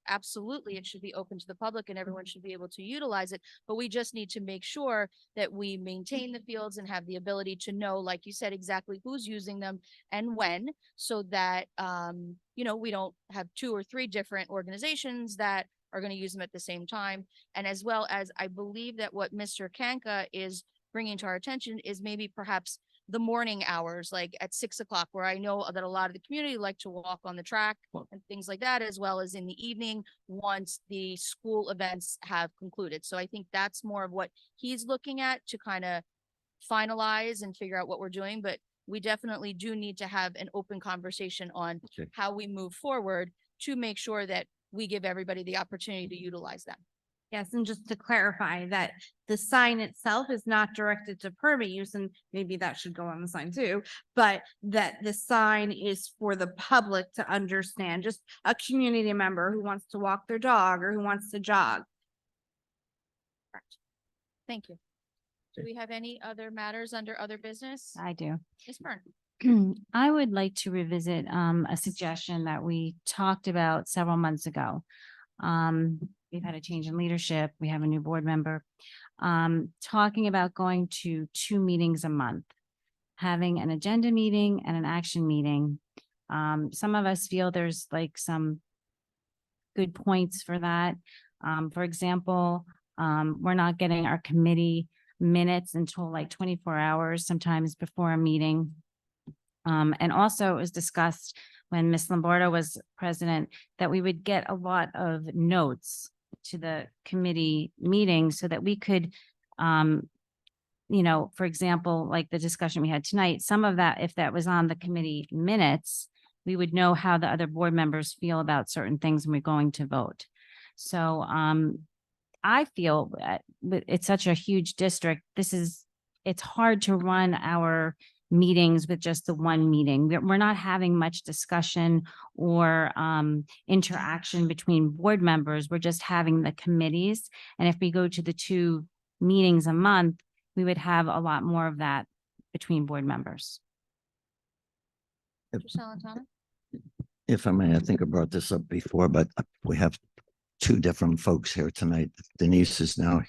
S6: absolutely it should be open to the public and everyone should be able to utilize it. But we just need to make sure that we maintain the fields and have the ability to know, like you said, exactly who's using them and when, so that, we don't have 2 or 3 different organizations that are going to use them at the same time. And as well as, I believe that what Mr. Kanka is bringing to our attention is maybe perhaps the morning hours, like at 6 o'clock, where I know that a lot of the community like to walk on the track and things like that, as well as in the evening once the school events have concluded. So I think that's more of what he's looking at to kind of finalize and figure out what we're doing. But we definitely do need to have an open conversation on how we move forward to make sure that we give everybody the opportunity to utilize them.
S7: Yes, and just to clarify that the sign itself is not directed to permit use, and maybe that should go on the sign too, but that the sign is for the public to understand, just a community member who wants to walk their dog or who wants to jog.
S6: Correct. Thank you. Do we have any other matters under other business?
S12: I do.
S6: Ms. Byrne?
S12: I would like to revisit a suggestion that we talked about several months ago. We've had a change in leadership. We have a new board member. Talking about going to 2 meetings a month, having an agenda meeting and an action meeting. Some of us feel there's like some good points for that. For example, we're not getting our committee minutes until like 24 hours, sometimes before a meeting. And also it was discussed when Ms. Lombardo was president, that we would get a lot of notes to the committee meeting so that we could, for example, like the discussion we had tonight, some of that, if that was on the committee minutes, we would know how the other board members feel about certain things when we're going to vote. So, I feel that it's such a huge district. It's hard to run our meetings with just the one meeting. We're not having much discussion or interaction between board members. We're just having the committees. And if we go to the 2 meetings a month, we would have a lot more of that between board members.
S11: If-
S4: Mr. Salantano?
S11: If I may, I think I brought this up before, but we have 2 different folks here tonight. Denise is now,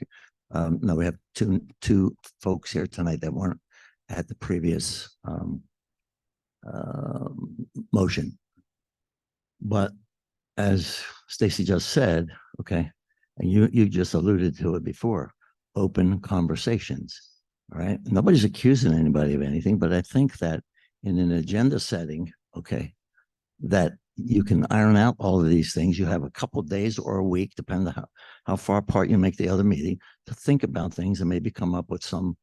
S11: no, we have two folks here tonight that weren't at the previous motion. But as Stacy just said, okay, and you just alluded to it before, open conversations, all right? Nobody's accusing anybody of anything, but I think that in an agenda setting, okay, that you can iron out all of these things. You have a couple of days or a week, depending on how far apart you make the other meeting, to think about things and maybe come up with some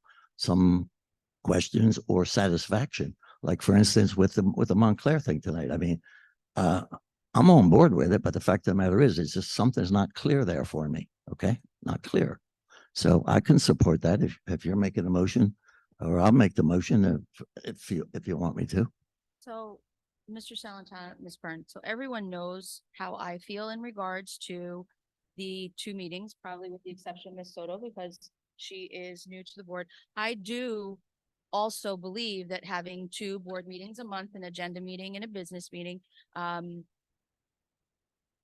S11: questions or satisfaction. Like for instance, with the Montclair thing tonight. I mean, I'm on board with it, but the fact of the matter is, it's just something's not clear there for me. Okay, not clear. So I can support that if you're making a motion, or I'll make the motion if you want me to.
S4: So, Mr. Salantano, Ms. Byrne, so everyone knows how I feel in regards to the 2 meetings, probably with the exception of Ms. Soto, because she is new to the board. I do also believe that having 2 board meetings a month, an agenda meeting and a business meeting,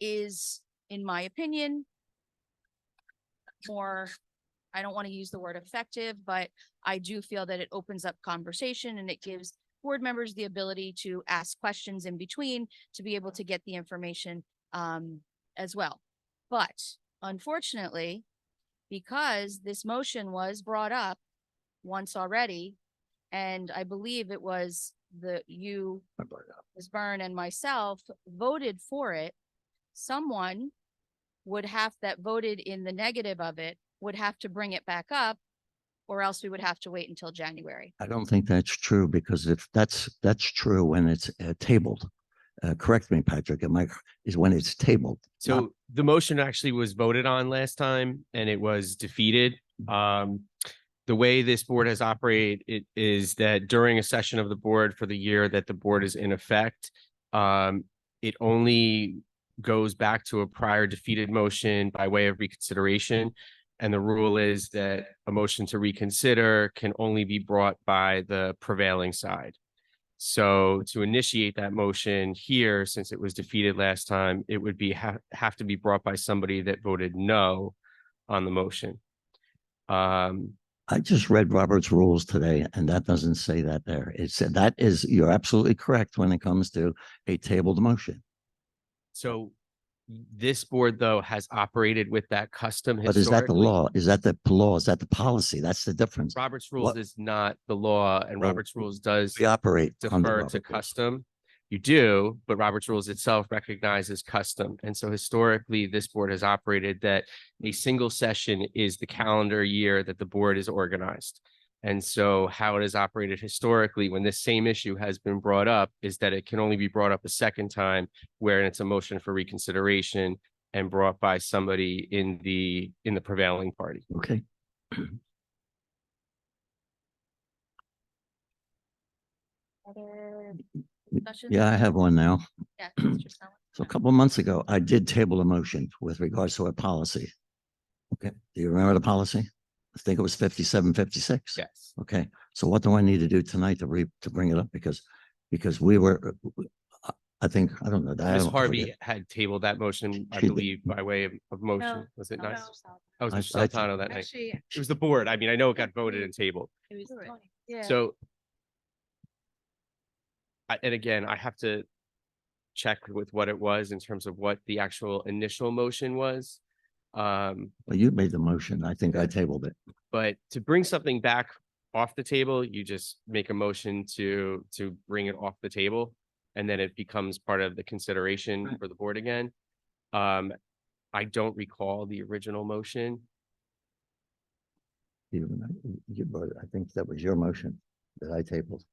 S4: is, in my opinion, more, I don't want to use the word effective, but I do feel that it opens up conversation and it gives board members the ability to ask questions in between to be able to get the information as well. But unfortunately, because this motion was brought up once already, and I believe it was Ms. Byrne and myself voted for it, someone that voted in the negative of it would have to bring it back up, or else we would have to wait until January.
S11: I don't think that's true, because if that's true when it's tabled. Correct me, Patrick, is when it's tabled.
S5: So the motion actually was voted on last time and it was defeated. The way this board has operated, it is that during a session of the board for the year that the board is in effect, it only goes back to a prior defeated motion by way of reconsideration. And the rule is that a motion to reconsider can only be brought by the prevailing side. So to initiate that motion here, since it was defeated last time, it would be have to be brought by somebody that voted no on the motion.
S11: I just read Robert's rules today, and that doesn't say that there. It said you're absolutely correct when it comes to a tabled motion.
S5: So this board, though, has operated with that custom
S11: But is that the
S5: historically.
S11: law? Is that the law? Is that the policy? That's the difference.
S5: Robert's rules is not the law, and Robert's rules does
S11: We operate under
S5: defer
S11: Robert
S5: to
S11: rules.
S5: custom. You do, but Robert's rules itself recognizes custom. And so historically, this board has operated that a single session is the calendar year that the board is organized. And so how it is operated historically, when this same issue has been brought up, is that it can only be brought up a second time, where it's a motion for reconsideration and brought by somebody in the prevailing party.
S11: Okay.
S4: Other discussion?
S11: Yeah, I have one now.
S4: Yeah, Mr. Salantano.
S11: So a couple of months ago, I did table a motion with regards to a policy. Okay, do you remember the policy? I think it was 5756.
S5: Yes.
S11: Okay, so what do I need to do tonight to bring it up? Because we were, I think, I don't know.
S5: Ms. Harvey had tabled that motion, I believe, by way of motion.
S4: No,
S5: Was it
S4: no,
S5: not?
S4: no.
S5: Oh, it was Mr.
S11: I-
S5: Saltano that night.
S18: Actually,
S5: It was the board. I mean, I know it got voted and tabled.
S4: It was Tony. Yeah.
S5: So and again, I have to check with what it was in terms of what the actual initial motion was.
S11: Well, you made the motion. I think I tabled it.
S5: But to bring something back off the table, you just make a motion to bring it off the table. And then it becomes part of the consideration for the board again. I don't recall the original motion.
S11: I think that was your motion that I tabled.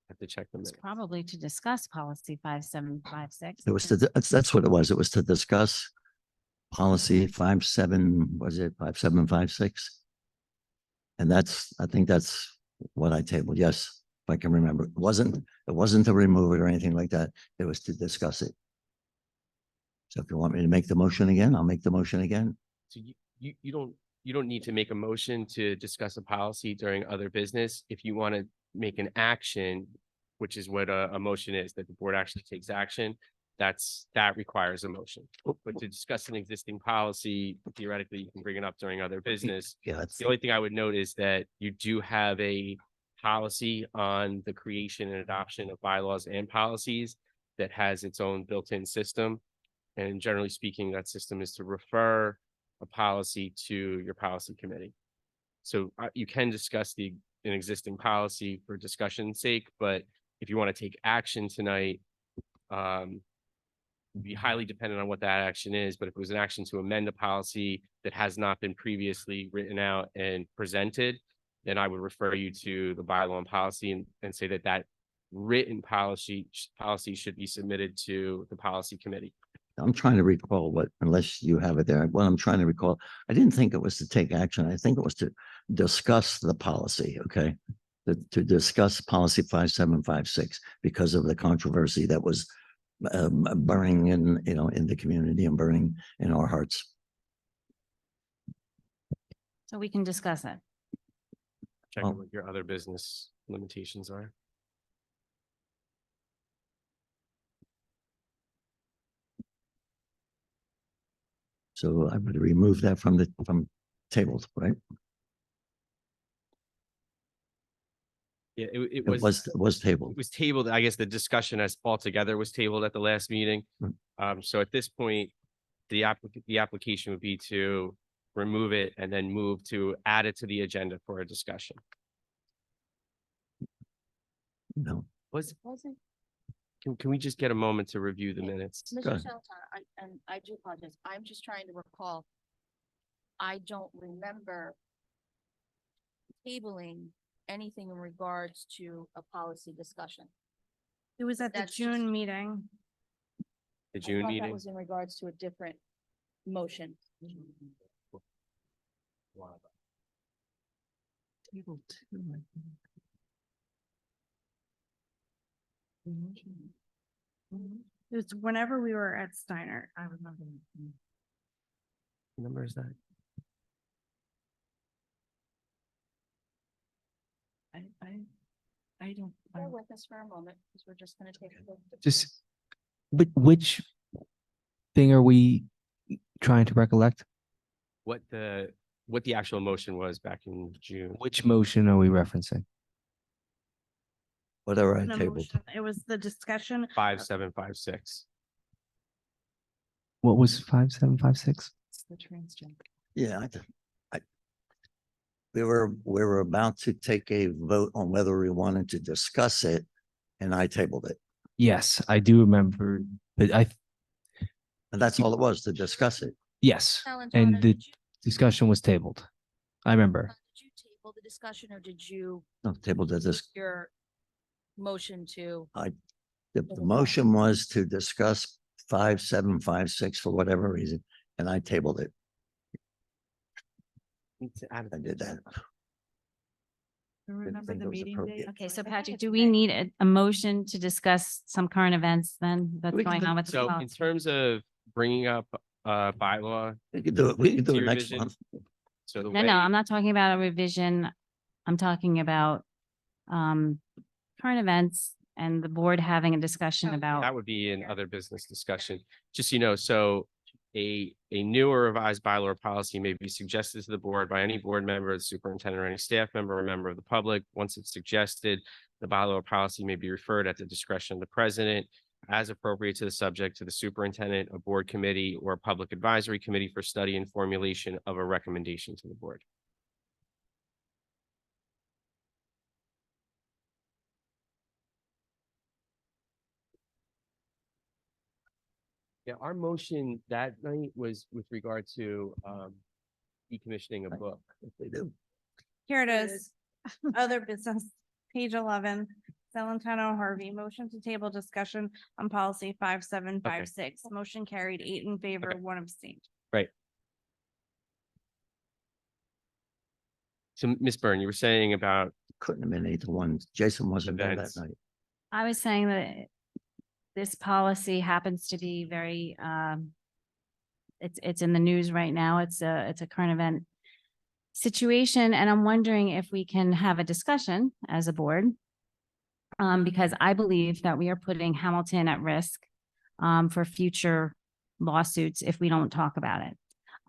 S5: Have to check the
S12: It's
S5: minutes.
S12: probably to discuss policy 5756.
S11: It was that's what it was. It was to discuss policy 5756? And I think that's what I tabled. Yes, if I can remember. It wasn't to remove it or anything like that. It was to discuss it. So if you want me to make the motion again, I'll make the motion again.
S5: So you don't need to make a motion to discuss a policy during other business. If you want to make an action, which is what a motion is, that the board actually takes action, that requires a motion. But to discuss an existing policy, theoretically, you can bring it up during other business.
S11: Yeah,
S5: The only thing I would note is that you do have a policy on the creation and adoption of bylaws and policies that has its own built-in system. And generally speaking, that system is to refer a policy to your policy committee. So you can discuss an existing policy for discussion's sake, but if you want to take action tonight, be highly dependent on what that action is. But if it was an action to amend a policy that has not been previously written out and presented, then I would refer you to the bylaw and policy and say that written policy should be submitted to the policy committee.
S11: I'm trying to recall unless you have it there, what I'm trying to recall, I didn't think it was to take action. I think it was to discuss the policy, okay? To discuss policy 5756 because of the controversy that was burning in the community and burning in our hearts.
S12: So we can discuss it.
S5: Check
S11: Oh.
S5: what your other business limitations are.
S11: So I would remove that from tables, right?
S5: Yeah, it
S11: It
S5: was
S11: was tabled.
S5: it was tabled. I guess the discussion as altogether was tabled at the last meeting. So at this point, the application would be to remove it and then move to add it to the agenda for a discussion.
S11: No.
S2: Wasn't.
S5: Can we just get a moment to review the minutes?
S11: Go ahead.
S2: I do apologize. I'm just trying to recall. I don't remember tabling anything in regards to a policy discussion.
S7: It was at the
S2: That's
S7: June
S2: just-
S7: meeting.
S5: The
S2: I
S5: June
S2: thought that
S5: meeting?
S2: was in regards to a different motion.
S15: Table 2, I think.
S7: It was whenever we were at Steiner.
S15: I remember.
S5: What number is that?
S15: I don't.
S2: Bear with us for a moment, because we're just gonna take a look.
S14: Just, but which thing are we trying to recollect?
S5: What the actual motion was back in June?
S14: Which motion are we referencing?
S11: Whatever I
S7: An
S11: tabled.
S7: emotion. It was the discussion.
S5: 5756.
S14: What was 5756?
S15: It's the transgender.
S11: Yeah, we were about to take a vote on whether we wanted to discuss it, and I tabled it.
S14: Yes, I do remember, but
S11: And that's all it was, to discuss it.
S14: yes,
S2: Alan,
S14: and
S2: Donna,
S14: the
S2: did you-
S14: discussion was tabled. I remember.
S2: Did you table the discussion, or did you,
S11: No, tabled it this,
S2: your motion to?
S11: the motion was to discuss 5756 for whatever reason, and I tabled it.
S5: Need to add it.
S11: I did that.
S15: Remember
S11: think
S15: the
S11: it was
S15: meeting
S11: appropriate.
S15: date?
S12: Okay, so
S2: I think
S12: Patrick,
S2: it's
S12: do we
S2: May.
S12: need a motion to discuss some current events then that's
S11: We can
S12: going
S11: do-
S12: on with the
S5: So in
S12: policy?
S5: terms of bringing up bylaw,
S11: We could do it. We could do
S5: to
S11: it next
S5: revision.
S11: month.
S5: So the
S12: No,
S5: way,
S12: no, I'm not talking about a revision. I'm talking about current events and the board having a discussion about.
S5: that would be in other business discussion, just, so a new or revised bylaw or policy may be suggested to the board by any board member, the superintendent, or any staff member or member of the public. Once it's suggested, the bylaw or policy may be referred at the discretion of the president as appropriate to the subject to the superintendent, a board committee, or public advisory committee for study and formulation of a recommendation to the board. Yeah, our motion that night was with regard to decommissioning a book.
S11: If they do.
S7: Here it is. Other business, page 11, Celentano Harvey, motion to table discussion on policy 5756. Motion carried 8 in favor,
S5: Okay.
S7: 1 abstained.
S5: Right. So Ms. Byrne, you were saying about
S11: Couldn't have been 8-1. Jason wasn't there that
S5: Events.
S11: night.
S12: I was saying that this policy happens to be very, it's in the news right now. It's a current event situation, and I'm wondering if we can have a discussion as a board. Because I believe that we are putting Hamilton at risk for future lawsuits if we don't talk about it.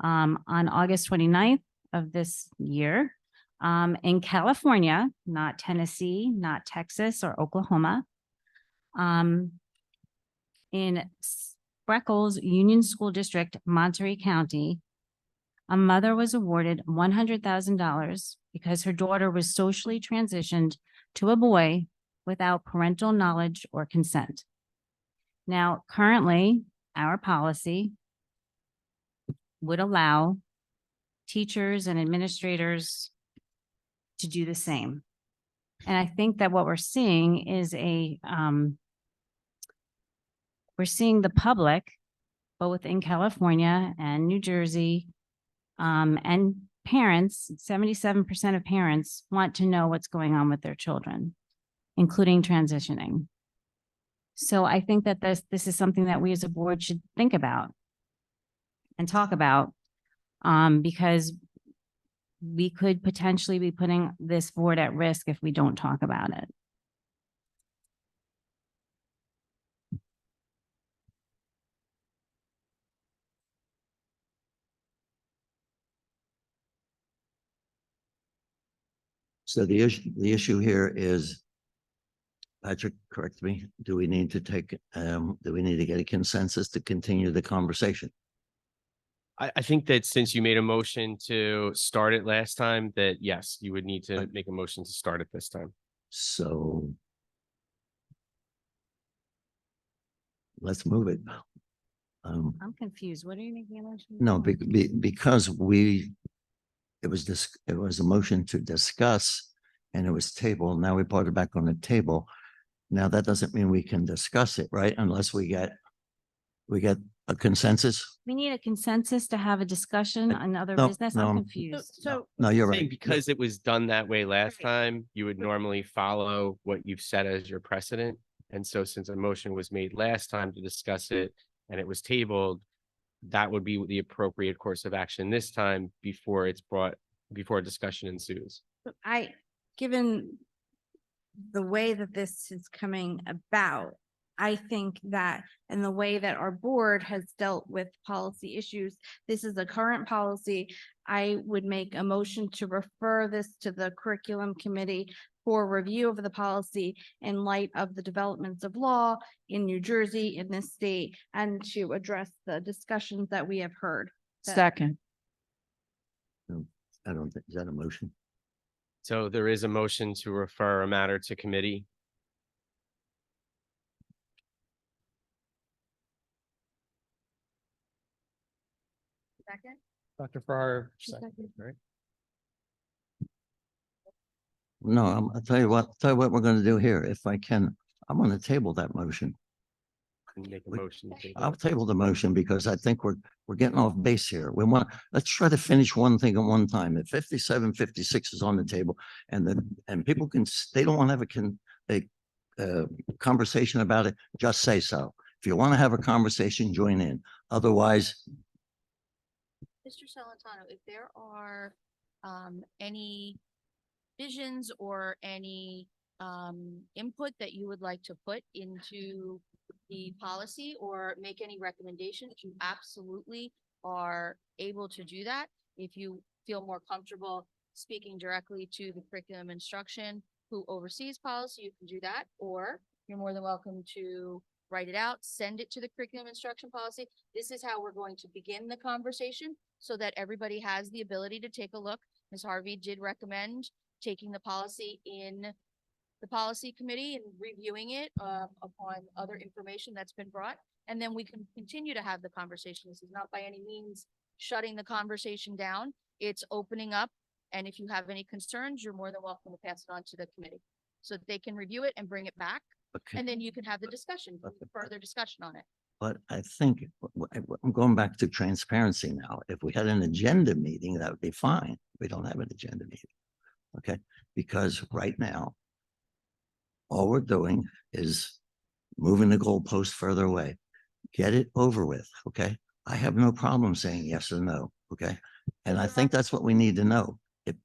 S12: On August 29th of this year, in California, not Tennessee, not Texas or Oklahoma, in Spreckles Union School District, Monterey County, a mother was awarded $100,000 because her daughter was socially transitioned to a boy without parental knowledge or consent. Now, currently, our policy would allow teachers and administrators to do the same. And I think that what we're seeing is we're seeing the public, both in California and New Jersey, and parents, 77% of parents want to know what's going on with their children, including transitioning. So I think that this is something that we as a board should think about and talk about, because we could potentially be putting this board at risk if we don't talk about it.
S11: So the issue here is, Patrick, correct me, do we need to get a consensus to continue the conversation?
S5: I think that since you made a motion to start it last time, that yes, you would need to make a motion to start it this time.
S11: So let's move it.
S12: I'm confused. What are you making a motion?
S11: No,
S12: for?
S11: because it was a motion to discuss and it was tabled. Now we put it back on the table. Now that doesn't mean we can discuss it, right? Unless we get a consensus.
S12: We need a consensus to have a discussion on other
S11: no,
S12: business.
S11: no.
S12: I'm confused.
S7: So
S11: No, you're
S5: Saying
S11: right.
S5: because it was done that way last time, you would normally follow what you've set as your precedent. And so since a motion was made last time to discuss it and it was tabled, that would be the appropriate course of action this time before a discussion ensues.
S7: given the way that this is coming about, I think that in the way that our board has dealt with policy issues, this is a current policy. I would make a motion to refer this to the curriculum committee for review of the policy in light of the developments of law in New Jersey, in this state, and to address the discussions that we have heard.
S8: Second.
S11: I don't think, is that a motion?
S5: So there is a motion to refer a matter to committee.
S7: Second?
S9: Dr. Farrar, second, right?
S11: No, I'll tell you what we're gonna do here. If I can, I'm gonna table that motion.
S5: And make a motion. to-
S11: I'll table the motion because I think we're getting off base here. Let's try to finish one thing at one time. If 57-56 is on the table and people they don't want to have a conversation about it, just say so. If you want to have a conversation, join in. Otherwise,
S4: Mr. Celentano, if there are any visions or any input that you would like to put into the policy or make any recommendations, you absolutely are able to do that. If you feel more comfortable speaking directly to the curriculum instruction who oversees policy, you can do that, or you're more than welcome to write it out, send it to the curriculum instruction policy. This is how we're going to begin the conversation so that everybody has the ability to take a look. Ms. Harvey did recommend taking the policy in the policy committee and reviewing it upon other information that's been brought. And then we can continue to have the conversation. This is not by any means shutting the conversation down. It's opening up. And if you have any concerns, you're more than welcome to pass it on to the committee so that they can review it and bring it back.
S11: Okay.
S4: And then you can have the discussion, further discussion on it.
S11: But I think I'm going back to transparency now. If we had an agenda meeting, that would be fine. We don't have an agenda meeting. Okay, because right now, all we're doing is moving the goalpost further away. Get it over with. Okay. I have no problem saying yes or no. Okay. And I think that's what we need to know.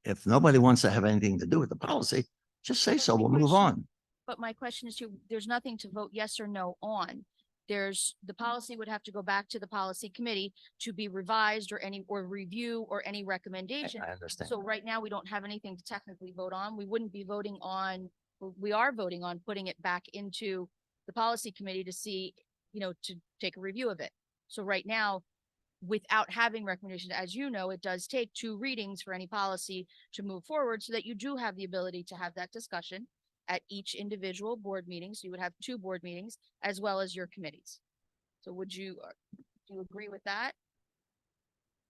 S11: If nobody wants to have anything to do with the policy, just say so. We'll move on.
S4: But my question is there's nothing to vote yes or no on. The policy would have to go back to the policy committee to be revised or review or any recommendation.
S11: I understand.
S4: So right now we don't have anything to technically vote on. We wouldn't be voting on, we are voting on putting it back into the policy committee to see, to take a review of it. So right now, without having recommendations, as you know, it does take 2 readings for any policy to move forward so that you do have the ability to have that discussion at each individual board meeting. So you would have 2 board meetings as well as your committees. So do you agree with that?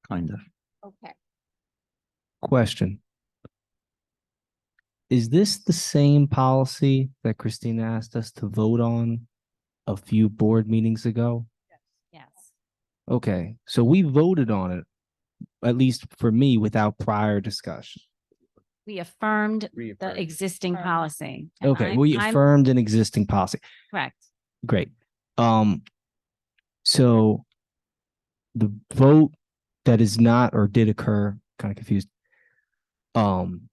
S11: Kind of.
S4: Okay.
S14: Question. Is this the same policy that Christina asked us to vote on a few board meetings ago?
S12: Yes.
S14: Okay, so we voted on it, at least for me, without prior discussion.
S12: We affirmed the
S5: Reaffirmed.
S12: existing policy. and
S14: Okay, we
S12: I'm-
S14: affirmed an existing policy.
S12: Correct.
S14: Great. So the vote that is not or did occur, kind of confused,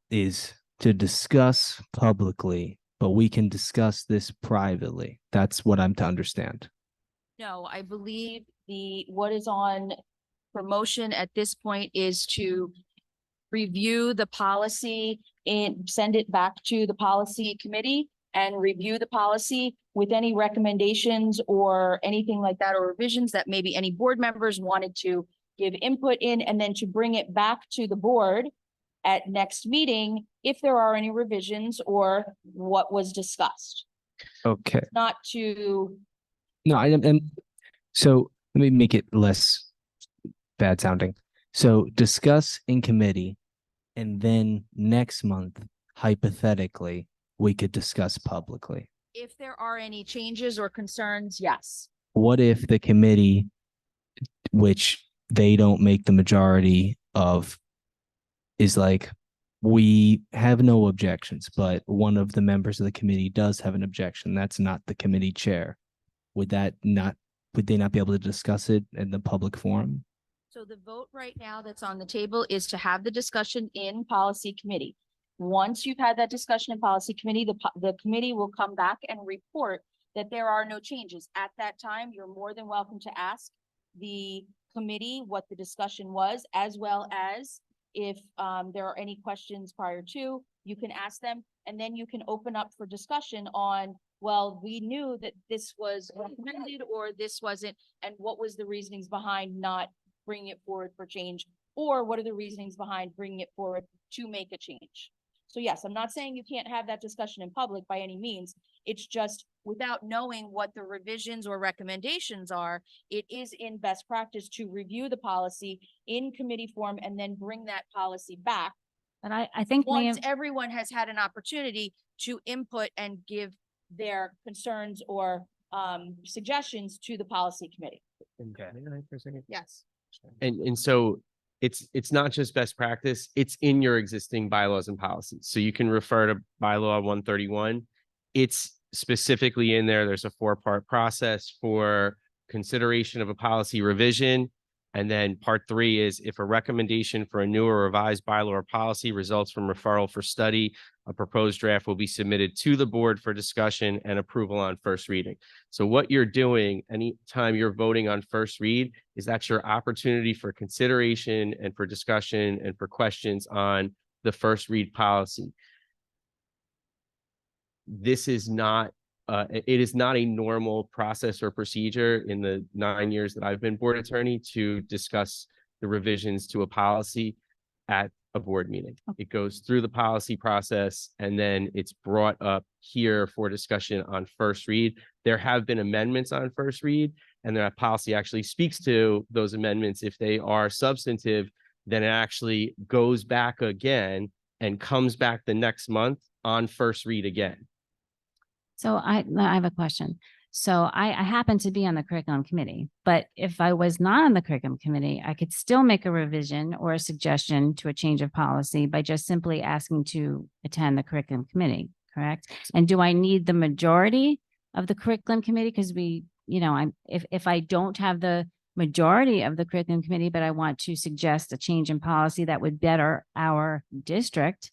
S14: is to discuss publicly, but we can discuss this privately. That's what I'm to understand.
S4: No, I believe what is on promotion at this point is to review the policy and send it back to the policy committee and review the policy with any recommendations or anything like that, or revisions that maybe any board members wanted to give input in, and then to bring it back to the board at next meeting if there are any revisions or what was discussed.
S14: Okay.
S4: Not to,
S14: No, so let me make it less bad sounding. So discuss in committee, and then next month, hypothetically, we could discuss publicly.
S4: if there are any changes or concerns, yes.
S14: What if the committee, which they don't make the majority of, is like, we have no objections, but one of the members of the committee does have an objection. That's not the committee chair. Would they not be able to discuss it in the public forum?
S4: So the vote right now that's on the table is to have the discussion in policy committee. Once you've had that discussion in policy committee, the committee will come back and report that there are no changes. At that time, you're more than welcome to ask the committee what the discussion was, as well as if there are any questions prior to, you can ask them, and then you can open up for discussion on, well, we knew that this was recommended or this wasn't, and what was the reasonings behind not bringing it forward for change, or what are the reasonings behind bringing it forward to make a change? So yes, I'm not saying you can't have that discussion in public by any means. It's just without knowing what the revisions or recommendations are, it is in best practice to review the policy in committee form and then bring that policy back.
S12: But I think
S4: once everyone has had an opportunity to input and give their concerns or suggestions to the policy committee.
S5: Okay. For a second.
S4: Yes.
S5: And so it's not just best practice, it's in your existing bylaws and policies. So you can refer to bylaw 131. It's specifically in there. There's a 4-part process for consideration of a policy revision. And then part 3 is if a recommendation for a new or revised bylaw or policy results from referral for study, a proposed draft will be submitted to the board for discussion and approval on first reading. So what you're doing anytime you're voting on first read is that's your opportunity for consideration and for discussion and for questions on the first read policy. This is not it is not a normal process or procedure in the 9 years that I've been board attorney to discuss the revisions to a policy at a board meeting. It goes through the policy process and then it's brought up here for discussion on first read. There have been amendments on first read, and that policy actually speaks to those amendments. If they are substantive, then it actually goes back again and comes back the next month on first read again.
S12: So I have a question. So I happen to be on the curriculum committee, but if I was not on the curriculum committee, I could still make a revision or a suggestion to a change of policy by just simply asking to attend the curriculum committee, correct? And do I need the majority of the curriculum committee? Because if I don't have the majority of the curriculum committee, but I want to suggest a change in policy that would better our district,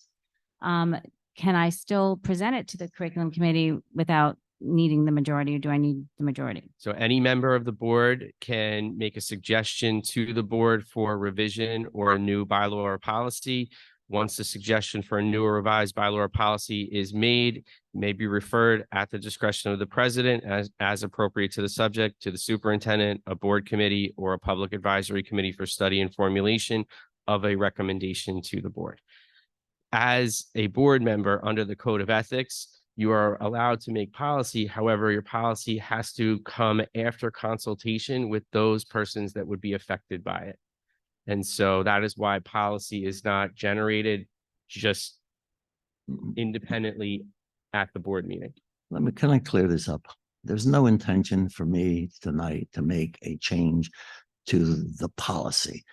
S12: can I still present it to the curriculum committee without needing the majority, or do I need the majority?
S5: So any member of the board can make a suggestion to the board for revision or a new bylaw or policy. Once the suggestion for a new or revised bylaw or policy is made, it may be referred at the discretion of the president as appropriate to the subject, to the superintendent, a board committee, or a public advisory committee for study and formulation of a recommendation to the board. As a board member under the Code of Ethics, you are allowed to make policy. However, your policy has to come after consultation with those persons that would be affected by it. And so that is why policy is not generated just independently at the board meeting.
S11: Can I clear this up? There's no intention for me tonight to make a change to the policy.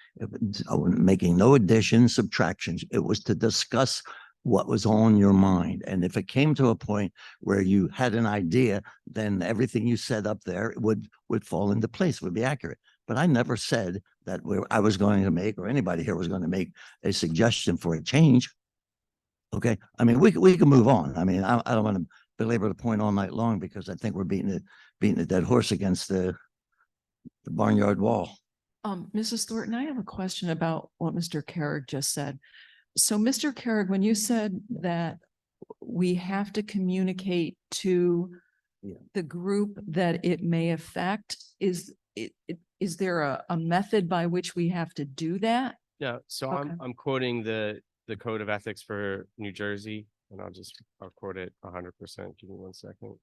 S11: Making no additions, subtractions. It was to discuss what was on your mind. And if it came to a point where you had an idea, then everything you said up there would fall into place, would be accurate. But I never said that I was going to make, or anybody here was going to make, a suggestion for a change. Okay. I mean, we can move on. I mean, I don't want to belabor the point all night long, because I think we're beating a dead horse against the barnyard wall.
S8: Mrs. Thornton, I have a question about what Mr. Carrick just said. So Mr. Carrick, when you said that we have to communicate to the group that it may affect, is there a method by which we have to do that?
S5: No, so
S8: Okay.
S5: I'm quoting the Code of Ethics for New Jersey, and I'll quote it 100%. Give me 1 second.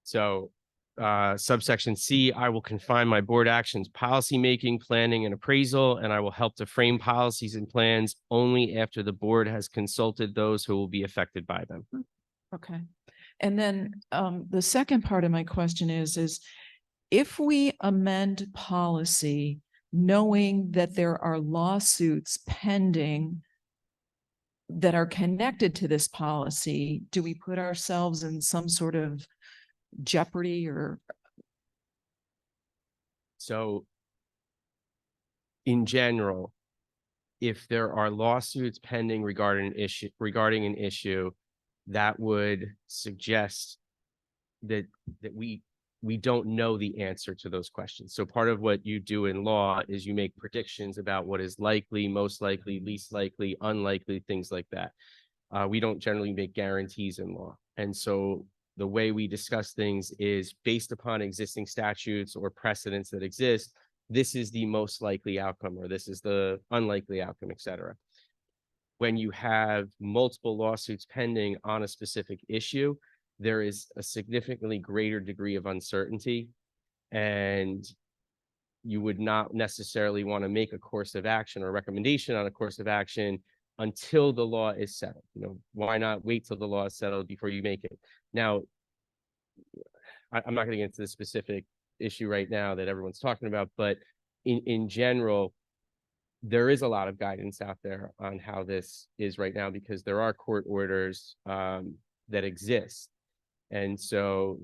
S5: So subsection C, I will confine my board actions, policy making, planning, and appraisal, and I will help to frame policies and plans only after the board has consulted those who will be affected by them.
S8: Okay. And then the second part of my question is if we amend policy knowing that there are lawsuits pending that are connected to this policy, do we put ourselves in some sort of jeopardy? Or
S5: so in general, if there are lawsuits pending regarding an issue that would suggest that we don't know the answer to those questions. So part of what you do in law is you make predictions about what is likely, most likely, least likely, unlikely, things like that. We don't generally make guarantees in law. And so the way we discuss things is based upon existing statutes or precedents that exist. This is the most likely outcome, or this is the unlikely outcome, et cetera. When you have multiple lawsuits pending on a specific issue, there is a significantly greater degree of uncertainty, and you would not necessarily want to make a course of action or recommendation on a course of action until the law is settled. Why not wait till the law is settled before you make it? Now, I'm not going to get into the specific issue right now that everyone's talking about, but in general, there is a lot of guidance out there on how this is right now, because there are court orders that exist. And so,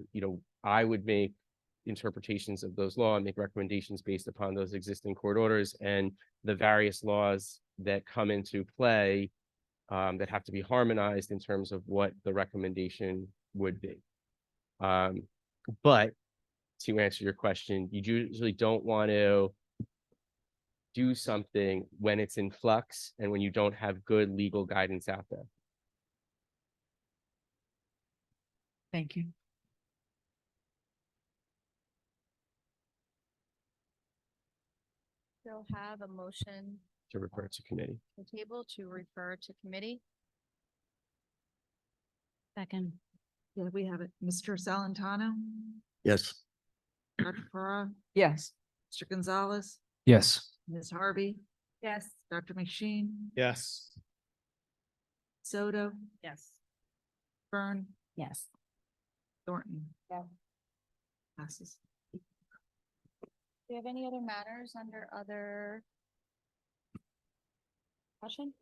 S5: I would make interpretations of those laws and make recommendations based upon those existing court orders and the various laws that come into play that have to be harmonized in terms of what the recommendation would be. But to answer your question, you usually don't want to do something when it's in flux and when you don't have good legal guidance out there.
S8: Thank you.
S4: Still have a motion
S5: To refer to committee.
S4: on the table to refer to committee.
S12: Second.
S1: Yeah, we have it. Mr. Salantano,
S11: Yes.
S1: Dr. Farrar,
S8: Yes.
S1: Mr. Gonzalez,
S14: Yes.
S1: Ms. Harvey,
S4: Yes.
S1: Dr. McSheen,
S9: Yes.
S1: Soto,
S18: Yes.
S1: Byrne,
S12: Yes.
S1: Thornton.
S4: Yeah.
S1: Passes.
S4: Do you have any other matters under other discussion?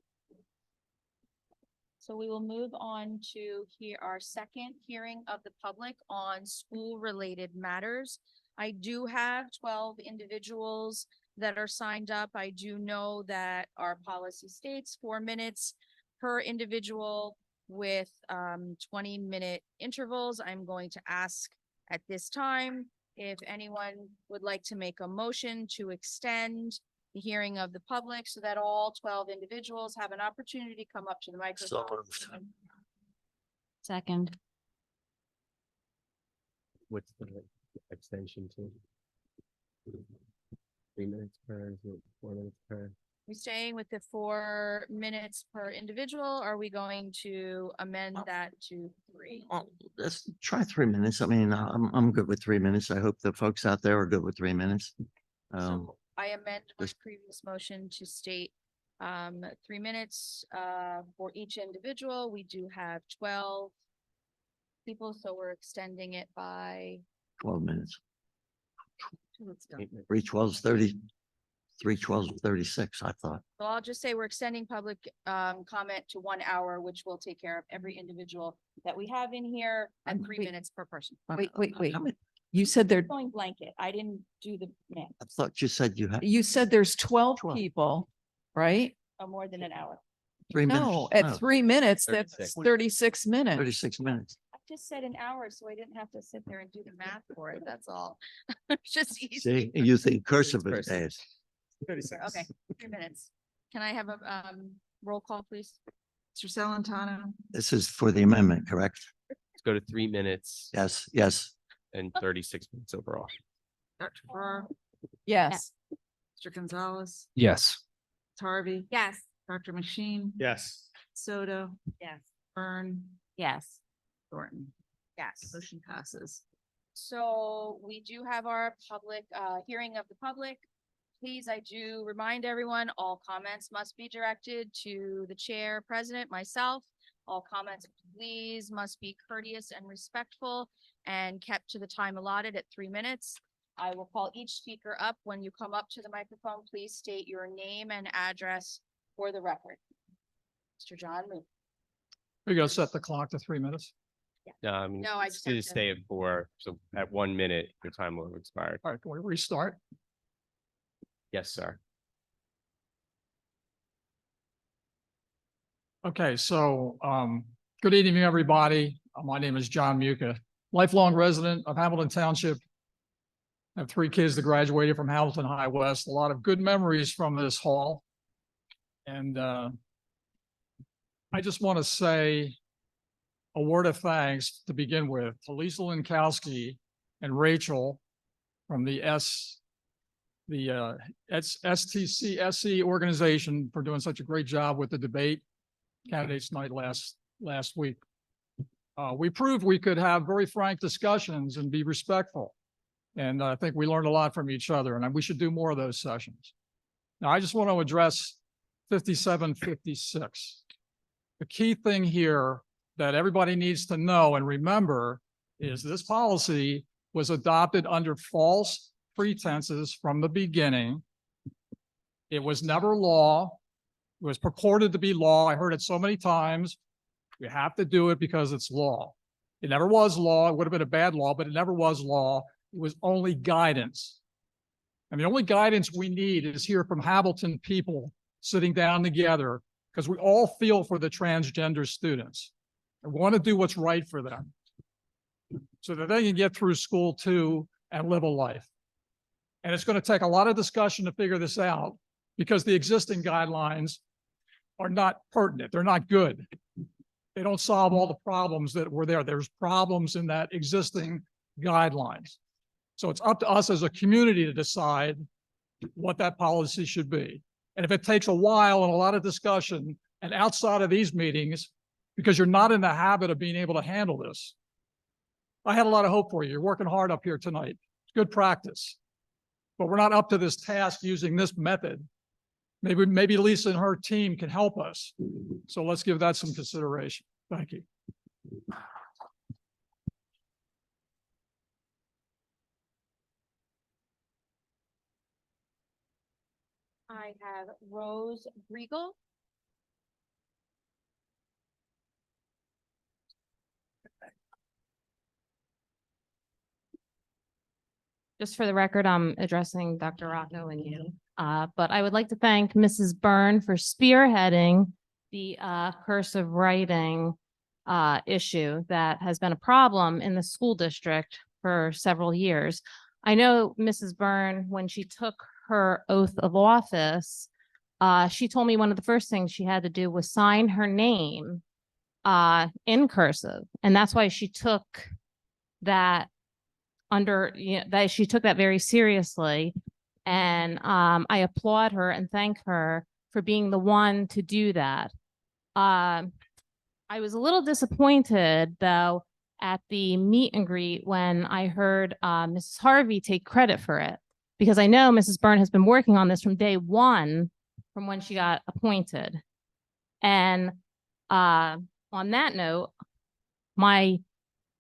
S4: So we will move on to our second hearing of the public on school-related matters. I do have 12 individuals that are signed up. I do know that our policy states 4 minutes per individual with 20-minute intervals. I'm going to ask at this time if anyone would like to make a motion to extend the hearing of the public so that all 12 individuals have an opportunity to come up to the microphone.
S12: Second.
S5: What's the extension to? 3 minutes per, is it 4 minutes per?
S4: We staying with the 4 minutes per individual? Are we going to amend that to 3?
S11: Well, let's try 3 minutes. I mean, I'm good with 3 minutes. I hope the folks out there are good with 3 minutes.
S4: So I amend my
S11: just-
S4: previous motion to state 3 minutes for each individual. We do have 12 people, so we're extending it by
S11: 12 minutes.
S1: Let's go.
S5: 8 minutes.
S11: 3 12's 30, 3 12's 36, I thought.
S4: So I'll just say we're extending public comment to 1 hour, which will take care of every individual that we have in here and 3
S8: Wait.
S4: minutes per person.
S8: Wait.
S11: How many-
S8: You said there,
S4: Going blanket. I didn't do the math.
S11: I thought you said you had
S8: you said there's 12
S11: 12.
S8: people, right?
S4: More than an hour.
S11: 3 minutes.
S8: No, at 3 minutes, that's
S5: 36.
S8: 36 minutes.
S11: 36 minutes.
S4: I just said an hour, so I didn't have to sit there and do the math for it. That's all. It's just easy.
S11: See, you think cursive is
S5: Cursive.
S11: fast.
S9: 36.
S4: Okay, 3 minutes. Can I have a roll call, please?
S1: Mr. Salantano,
S11: This is for the amendment, correct?
S5: Let's go to 3 minutes
S11: Yes, yes.
S5: and 36 minutes overall.
S1: Dr. Farrar,
S8: Yes.
S1: Mr. Gonzalez,
S14: Yes.
S1: Ms. Harvey,
S7: Yes.
S1: Dr. McSheen,
S9: Yes.
S1: Soto,
S18: Yes.
S1: Byrne,
S12: Yes.
S1: Thornton.
S4: Yes.
S1: Motion passes.
S4: So we do have our public hearing of the public. Please, I do remind everyone, all comments must be directed to the chair, president, myself. All comments, please, must be courteous and respectful and kept to the time allotted at 3 minutes. I will call each speaker up. When you come up to the microphone, please state your name and address for the record. Mr. John Moon.
S13: We're gonna set the clock to 3 minutes.
S4: No, I just
S5: To
S4: have to-
S5: stay at 4, so at 1 minute, your time will have expired.
S13: All right, can we restart?
S5: Yes, sir.
S13: Okay, so, good evening, everybody. My name is John Muka, lifelong resident of Hamilton Township. I have 3 kids that graduated from Hamilton High West, a lot of good memories from this hall. And, I just want to say a word of thanks to begin with to Lisa Linkowski and Rachel from the STCSC organization for doing such a great job with the debate candidates night last week. We proved we could have very frank discussions and be respectful. And I think we learned a lot from each other, and we should do more of those sessions. Now, I just want to address 5756. The key thing here that everybody needs to know and remember is this policy was adopted under false pretenses from the beginning. It was never law. It was purported to be law. I heard it so many times. We have to do it because it's law. It never was law. It would have been a bad law, but it never was law. It was only guidance. And the only guidance we need is here from Hamilton people sitting down together because we all feel for the transgender students and want to do what's right for them so that they can get through school too and live a life. And it's going to take a lot of discussion to figure this out,
S19: because the existing guidelines are not pertinent. They're not good. They don't solve all the problems that were there. There's problems in that existing guidelines. So it's up to us as a community to decide what that policy should be. And if it takes a while and a lot of discussion and outside of these meetings, because you're not in the habit of being able to handle this, I had a lot of hope for you. You're working hard up here tonight. It's good practice. But we're not up to this task using this method. Maybe Lisa and her team can help us. So let's give that some consideration. Thank you.
S4: I have Rose Regal.
S20: Just for the record, I'm addressing Dr. Rocco and you. But I would like to thank Mrs. Byrne for spearheading the cursive writing issue that has been a problem in the school district for several years. I know Mrs. Byrne, when she took her oath of office, she told me one of the first things she had to do was sign her name in cursive. And that's why she took that that she took that very seriously. And I applaud her and thank her for being the one to do that. I was a little disappointed though at the meet and greet when I heard Mrs. Harvey take credit for it, because I know Mrs. Byrne has been working on this from day one, from when she got appointed. And on that note, my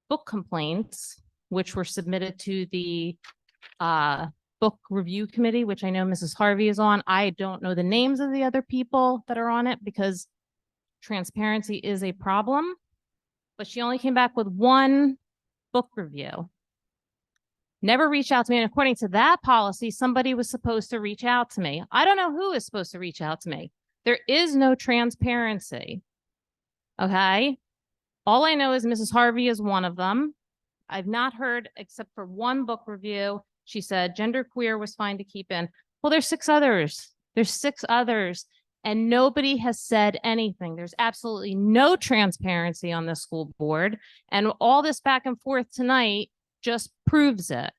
S20: book complaints, which were submitted to the book review committee, which I know Mrs. Harvey is on. I don't know the names of the other people that are on it because transparency is a problem, but she only came back with one book review. Never reached out to me. And according to that policy, somebody was supposed to reach out to me. I don't know who is supposed to reach out to me. There is no transparency. Okay. All I know is Mrs. Harvey is one of them. I've not heard, except for one book review. She said genderqueer was fine to keep in. Well, there's 6 others. There's 6 others. And nobody has said anything. There's absolutely no transparency on the school board. And all this back and forth tonight just proves it.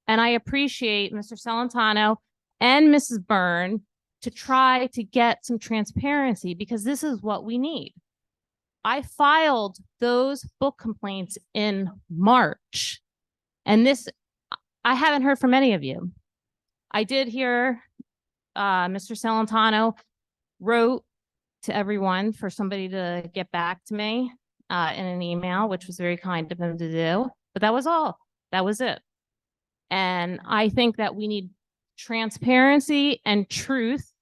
S20: And I appreciate Mr. Celentano and Mrs. Byrne to try to get some transparency, because this is what we need. I filed those book complaints in March, and I haven't heard from any of you. I did hear Mr. Celentano wrote to everyone for somebody to get back to me in an email, which was very kind of him to do, but that was all. That was it. And I think that we need transparency and truth,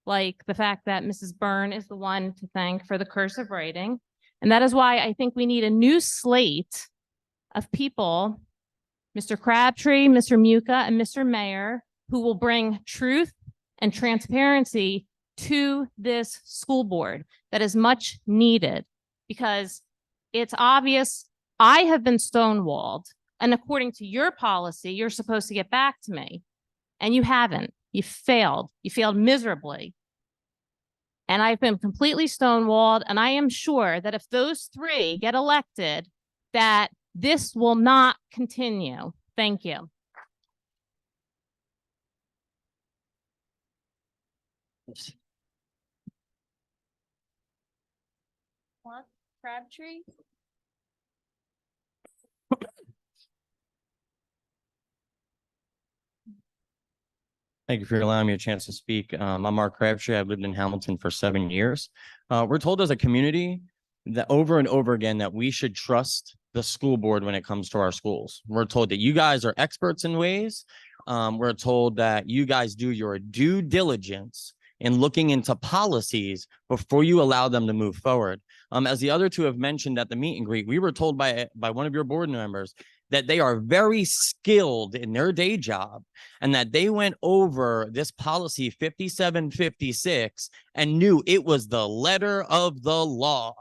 S20: like the fact that Mrs. Byrne is the one to thank for the cursive writing. And that is why I think we need a new slate of people, Mr. Crabtree, Mr. Muka, and Mr. Mayor, who will bring truth and transparency to this school board that is much needed, because it's obvious I have been stonewalled. And according to your policy, you're supposed to get back to me, and you haven't. You failed. You failed miserably. And I've been completely stonewalled. And I am sure that if those 3 get elected, that this will not continue. Thank you.
S4: Crabtree.
S21: Thank you for allowing me a chance to speak. I'm Mark Crabtree. I've lived in Hamilton for 7 years. We're told as a community that over and over again that we should trust the school board when it comes to our schools. We're told that you guys are experts in ways. We're told that you guys do your due diligence in looking into policies before you allow them to move forward. As the other 2 have mentioned at the meet and greet, we were told by one of your board members that they are very skilled in their day job and that they went over this policy 5756 and knew it was the letter of the law.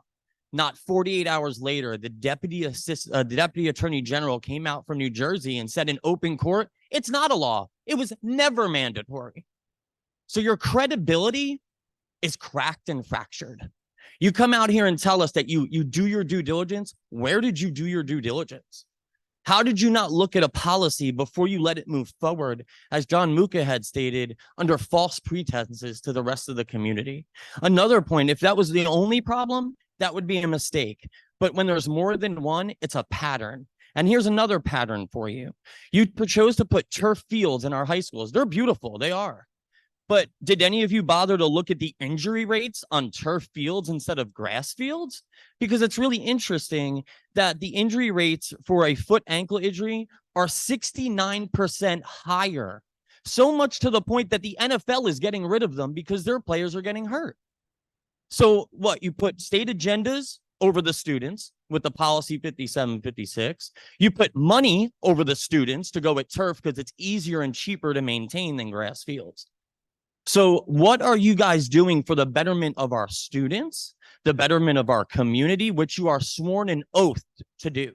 S21: Not 48 hours later, the deputy attorney general came out from New Jersey and said in open court, it's not a law. It was never mandatory. So your credibility is cracked and fractured. You come out here and tell us that you do your due diligence. Where did you do your due diligence? How did you not look at a policy before you let it move forward, as John Muka had stated, under false pretenses to the rest of the community? Another point, if that was the only problem, that would be a mistake. But when there's more than one, it's a pattern. And here's another pattern for you. You chose to put turf fields in our high schools. They're beautiful, they are. But did any of you bother to look at the injury rates on turf fields instead of grass fields? Because it's really interesting that the injury rates for a foot ankle injury are 69% higher. So much to the point that the NFL is getting rid of them because their players are getting hurt. So what, you put state agendas over the students with the policy 5756. You put money over the students to go at turf because it's easier and cheaper to maintain than grass fields. So what are you guys doing for the betterment of our students, the betterment of our community, which you are sworn an oath to do?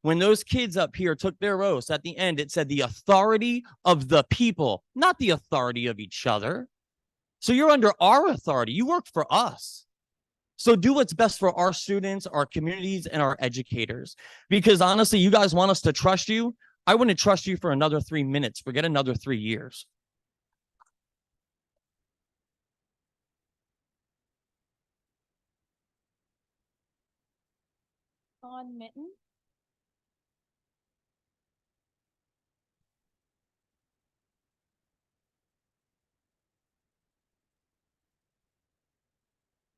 S21: When those kids up here took their oaths, at the end, it said the authority of the people, not the authority of each other. So you're under our authority. You work for us. So do what's best for our students, our communities, and our educators. Because honestly, you guys want us to trust you. I wouldn't trust you for another 3 minutes. Forget another 3 years.
S4: On Mitten.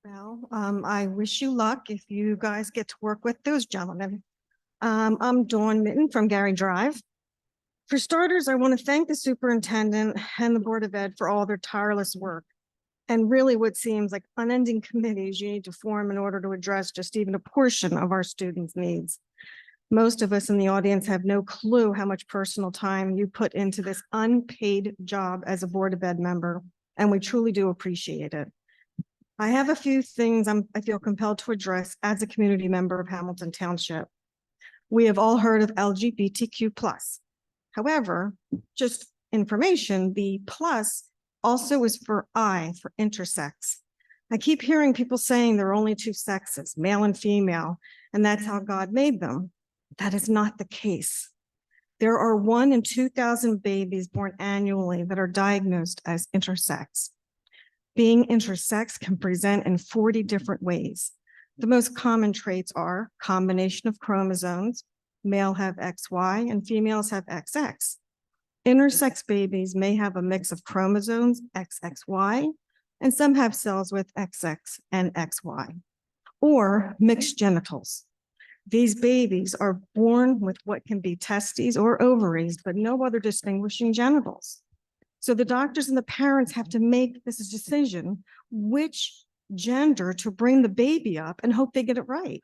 S10: Well, I wish you luck if you guys get to work with those gentlemen. I'm Dawn Mitten from Gary Drive. For starters, I want to thank the superintendent and the Board of Ed for all their tireless work. And really what seems like unending committees you need to form in order to address just even a portion of our students' needs. Most of us in the audience have no clue how much personal time you put into this unpaid job as a Board of Ed member, and we truly do appreciate it. I have a few things I feel compelled to address as a community member of Hamilton Township. We have all heard of LGBTQ+. However, just information, the plus also is for intersex. I keep hearing people saying there are only two sexes, male and female, and that's how God made them. That is not the case. There are 1 in 2,000 babies born annually that are diagnosed as intersex. Being intersex can present in 40 different ways. The most common traits are combination of chromosomes. Male have XY and females have XX. Intersex babies may have a mix of chromosomes, XXY, and some have cells with XX and XY, or mixed genitals. These babies are born with what can be testes or ovaries, but no other distinguishing genitals. So the doctors and the parents have to make this decision, which gender to bring the baby up and hope they get it right.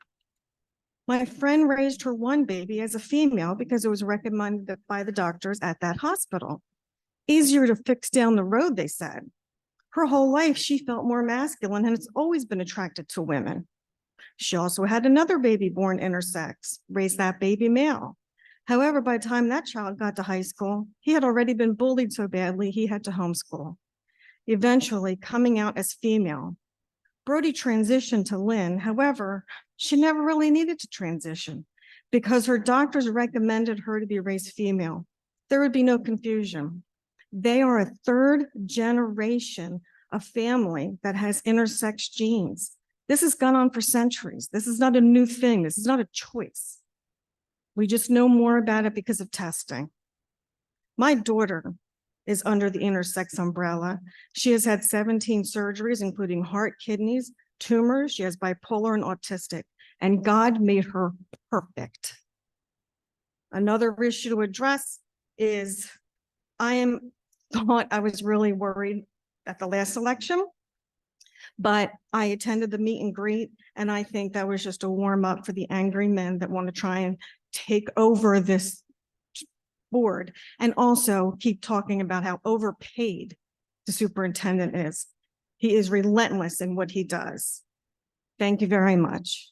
S10: My friend raised her one baby as a female because it was recommended by the doctors at that hospital. Easier to fix down the road, they said. Her whole life, she felt more masculine and has always been attracted to women. She also had another baby born intersex, raised that baby male. However, by the time that child got to high school, he had already been bullied so badly he had to homeschool. Eventually, coming out as female, Brody transitioned to Lynn. However, she never really needed to transition because her doctors recommended her to be raised female. There would be no confusion. They are a third generation of family that has intersex genes. This has gone on for centuries. This is not a new thing. This is not a choice. We just know more about it because of testing. My daughter is under the intersex umbrella. She has had 17 surgeries, including heart, kidneys, tumors. She has bipolar and autistic, and God made her perfect. Another issue to address is I was really worried at the last election, but I attended the meet and greet, and I think that was just a warm up for the angry men that want to try and take over this board and also keep talking about how overpaid the superintendent is. He is relentless in what he does. Thank you very much.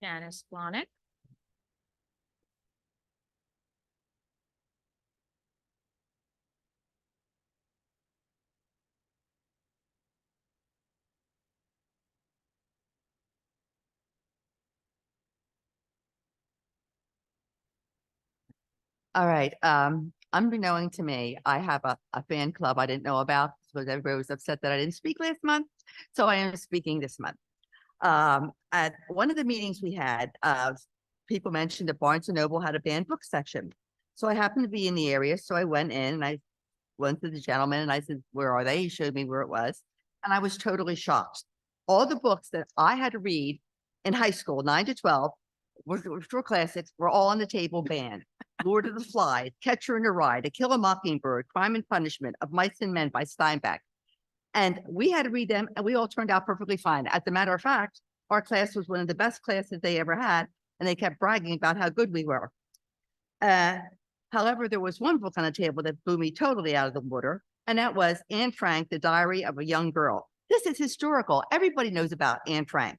S20: Janice Blahnik.
S16: All right, unbeknown to me, I have a fan club I didn't know about, because everybody was upset that I didn't speak last month. So I am speaking this month. At one of the meetings we had, people mentioned that Barnes and Noble had a banned book section. So I happened to be in the area, so I went in and I went to the gentleman and I said, "Where are they?" He showed me where it was. And I was totally shocked. All the books that I had to read in high school, 9 to 12, were classics, were all on the table banned. Lord of the Flies, Catcher in the Rye, To Kill a Mockingbird, Crime and Punishment, Of Mice and Men by Steinbeck. And we had to read them and we all turned out perfectly fine. As a matter of fact, our class was one of the best classes they ever had, and they kept bragging about how good we were. However, there was one book on the table that blew me totally out of the water, and that was Anne Frank, The Diary of a Young Girl. This is historical. Everybody knows about Anne Frank.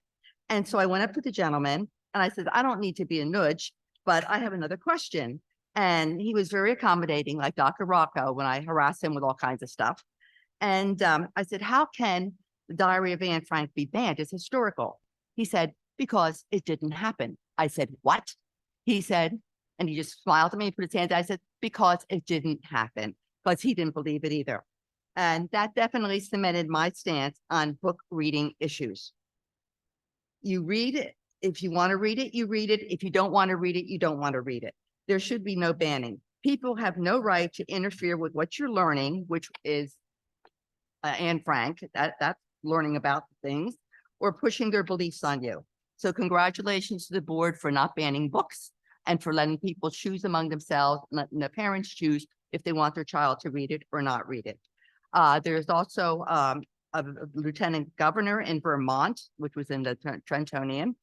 S16: And so I went up to the gentleman and I said, "I don't need to be a nudge, but I have another question." And he was very accommodating, like Dr. Rocco, when I harassed him with all kinds of stuff. And I said, "How can The Diary of Anne Frank be banned? It's historical." He said, "Because it didn't happen." I said, "What?" He said, and he just smiled at me, put his hand down. I said, "Because it didn't happen," because he didn't believe it either. And that definitely cemented my stance on book reading issues. You read it. If you want to read it, you read it. If you don't want to read it, you don't want to read it. There should be no banning. People have no right to interfere with what you're learning, which is Anne Frank, that's learning about things, or pushing their beliefs on you. So congratulations to the board for not banning books and for letting people choose among themselves, letting the parents choose if they want their child to read it or not read it. There's also a lieutenant governor in Vermont, which was in the Trentonian,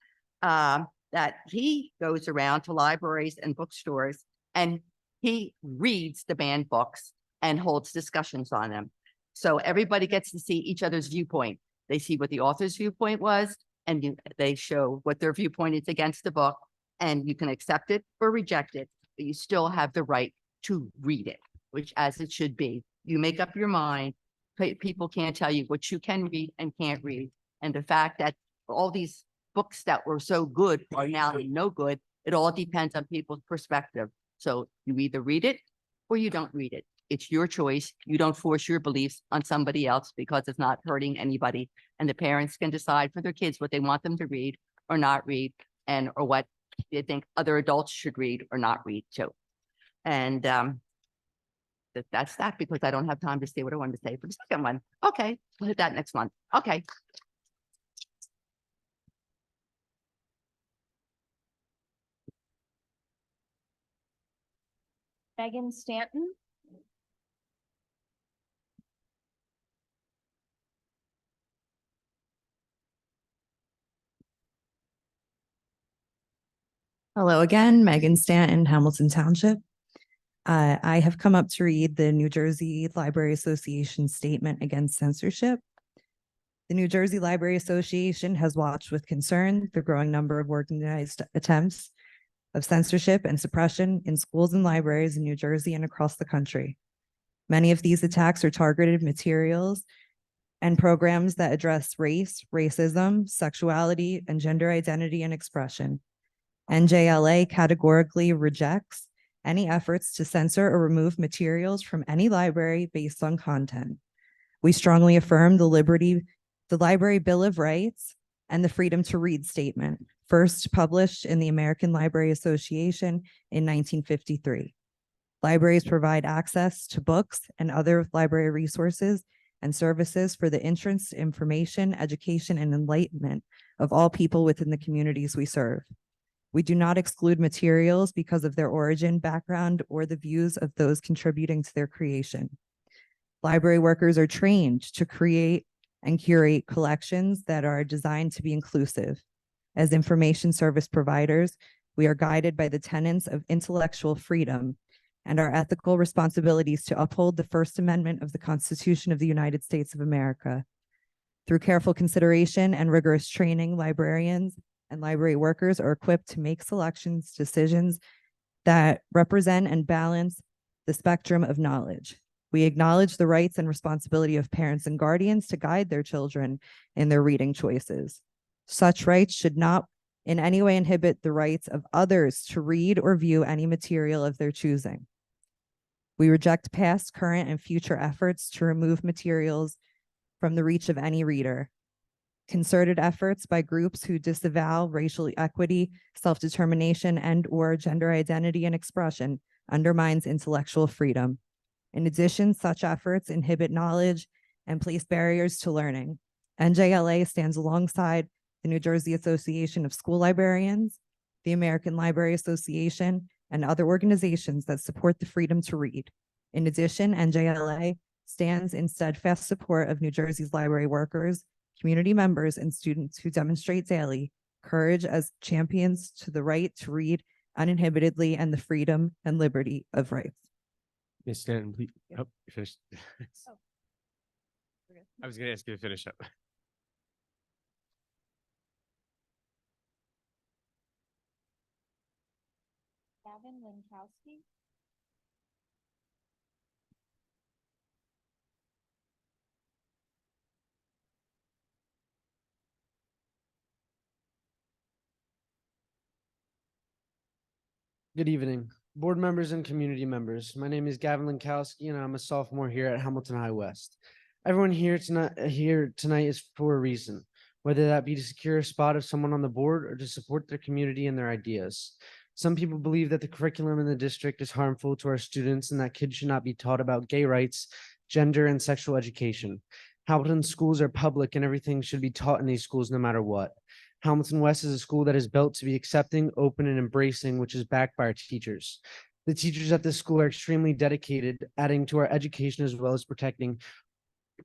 S16: that he goes around to libraries and bookstores and he reads the banned books and holds discussions on them. So everybody gets to see each other's viewpoint. They see what the author's viewpoint was, and they show what their viewpoint is against the book, and you can accept it or reject it, but you still have the right to read it, which as it should be. You make up your mind. People can't tell you what you can read and can't read. And the fact that all these books that were so good are now no good, it all depends on people's perspective. So you either read it or you don't read it. It's your choice. You don't force your beliefs on somebody else because it's not hurting anybody. And the parents can decide for their kids what they want them to read or not read, and or what they think other adults should read or not read too. And that's that, because I don't have time to say what I wanted to say for the second one. Okay, we'll hit that next month. Okay.
S4: Megan Stanton.
S22: Hello again, Megan Stanton, Hamilton Township. I have come up to read the New Jersey Library Association statement against censorship. The New Jersey Library Association has watched with concern the growing number of organized attempts of censorship and suppression in schools and libraries in New Jersey and across the country. Many of these attacks are targeted materials and programs that address race, racism, sexuality, and gender identity and expression. NJLA categorically rejects any efforts to censor or remove materials from any library based on content. We strongly affirm the Library Bill of Rights and the Freedom to Read statement, first published in the American Library Association in 1953. Libraries provide access to books and other library resources and services for the interest, information, education, and enlightenment of all people within the communities we serve. We do not exclude materials because of their origin, background, or the views of those contributing to their creation. Library workers are trained to create and curate collections that are designed to be inclusive. As information service providers, we are guided by the tenets of intellectual freedom and our ethical responsibilities to uphold the First Amendment of the Constitution of the United States of America. Through careful consideration and rigorous training, librarians and library workers are equipped to make decisions that represent and balance the spectrum of knowledge. We acknowledge the rights and responsibility of parents and guardians to guide their children in their reading choices. Such rights should not in any way inhibit the rights of others to read or view any material of their choosing. We reject past, current, and future efforts to remove materials from the reach of any reader. Concerted efforts by groups who disavow racial equity, self-determination, and/or gender identity and expression undermines intellectual freedom. In addition, such efforts inhibit knowledge and place barriers to learning. NJLA stands alongside the New Jersey Association of School Librarians, the American Library Association, and other organizations that support the freedom to read. In addition, NJLA stands in steadfast support of New Jersey's library workers, community members, and students who demonstrate daily courage as champions to the right to read uninhibitedly and the freedom and liberty of rights.
S5: Ms. Stanton, please. Oh, you finished. I was going to ask you to finish up.
S4: Gavin Linkowski.
S3: Good evening, board members and community members. My name is Gavin Linkowski, and I'm a sophomore here at Hamilton High West. Everyone here tonight is for a reason, whether that be to secure a spot of someone on the board or to support their community and their ideas. Some people believe that the curriculum in the district is harmful to our students and that kids should not be taught about gay rights, gender, and sexual education. Hamilton schools are public and everything should be taught in these schools no matter what. Hamilton West is a school that is built to be accepting, open, and embracing, which is backed by our teachers. The teachers at this school are extremely dedicated, adding to our education as well as protecting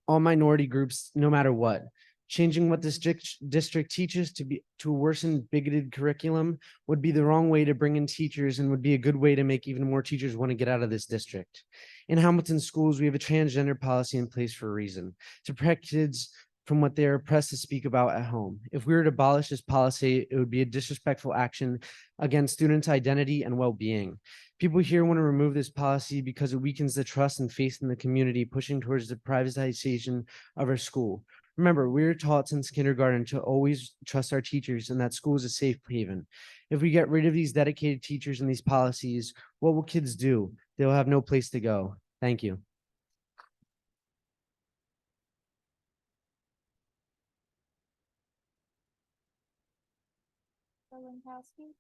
S3: all minority groups, no matter what. Changing what this district teaches to worsen bigoted curriculum would be the wrong way to bring in teachers and would be a good way to make even more teachers want to get out of this district. In Hamilton schools, we have a transgender policy in place for a reason, to protect kids from what they are oppressed to speak about at home. If we were to abolish this policy, it would be a disrespectful action against students' identity and well-being. People here want to remove this policy because it weakens the trust and faith in the community, pushing towards the privatization of our school. Remember, we were taught since kindergarten to always trust our teachers and that school is a safe haven. If we get rid of these dedicated teachers and these policies, what will kids do? They'll have no place to go. Thank you.
S4: Linkowski.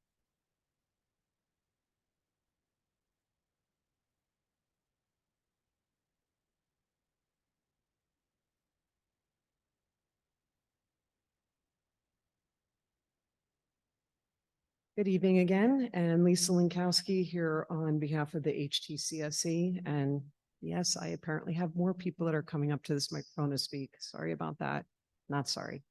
S15: Good evening again, and Lisa Linkowski here on behalf of the HTCSE. And yes, I apparently have more people that are coming up to this microphone to speak. Sorry about that. Not sorry.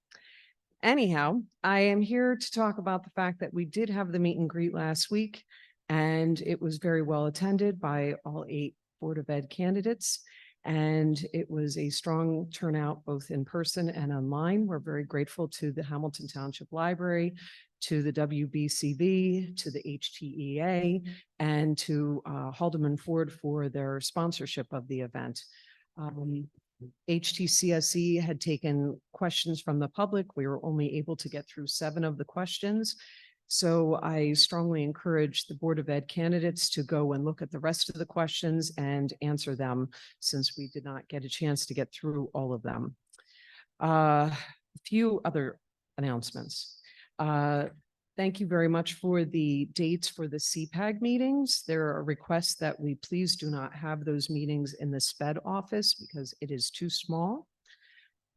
S15: Anyhow, I am here to talk about the fact that we did have the meet and greet last week, and it was very well attended by all 8 Board of Ed candidates. And it was a strong turnout both in person and online. We're very grateful to the Hamilton Township Library, to the WBCB, to the HTEA, and to Haldeman Ford for their sponsorship of the event. HTCSE had taken questions from the public. We were only able to get through 7 of the questions. So I strongly encourage the Board of Ed candidates to go and look at the rest of the questions and answer them, since we did not get a chance to get through all of them. A few other announcements. Thank you very much for the dates for the CPAG meetings. There are requests that we please do not have those meetings in the SPED office because it is too small.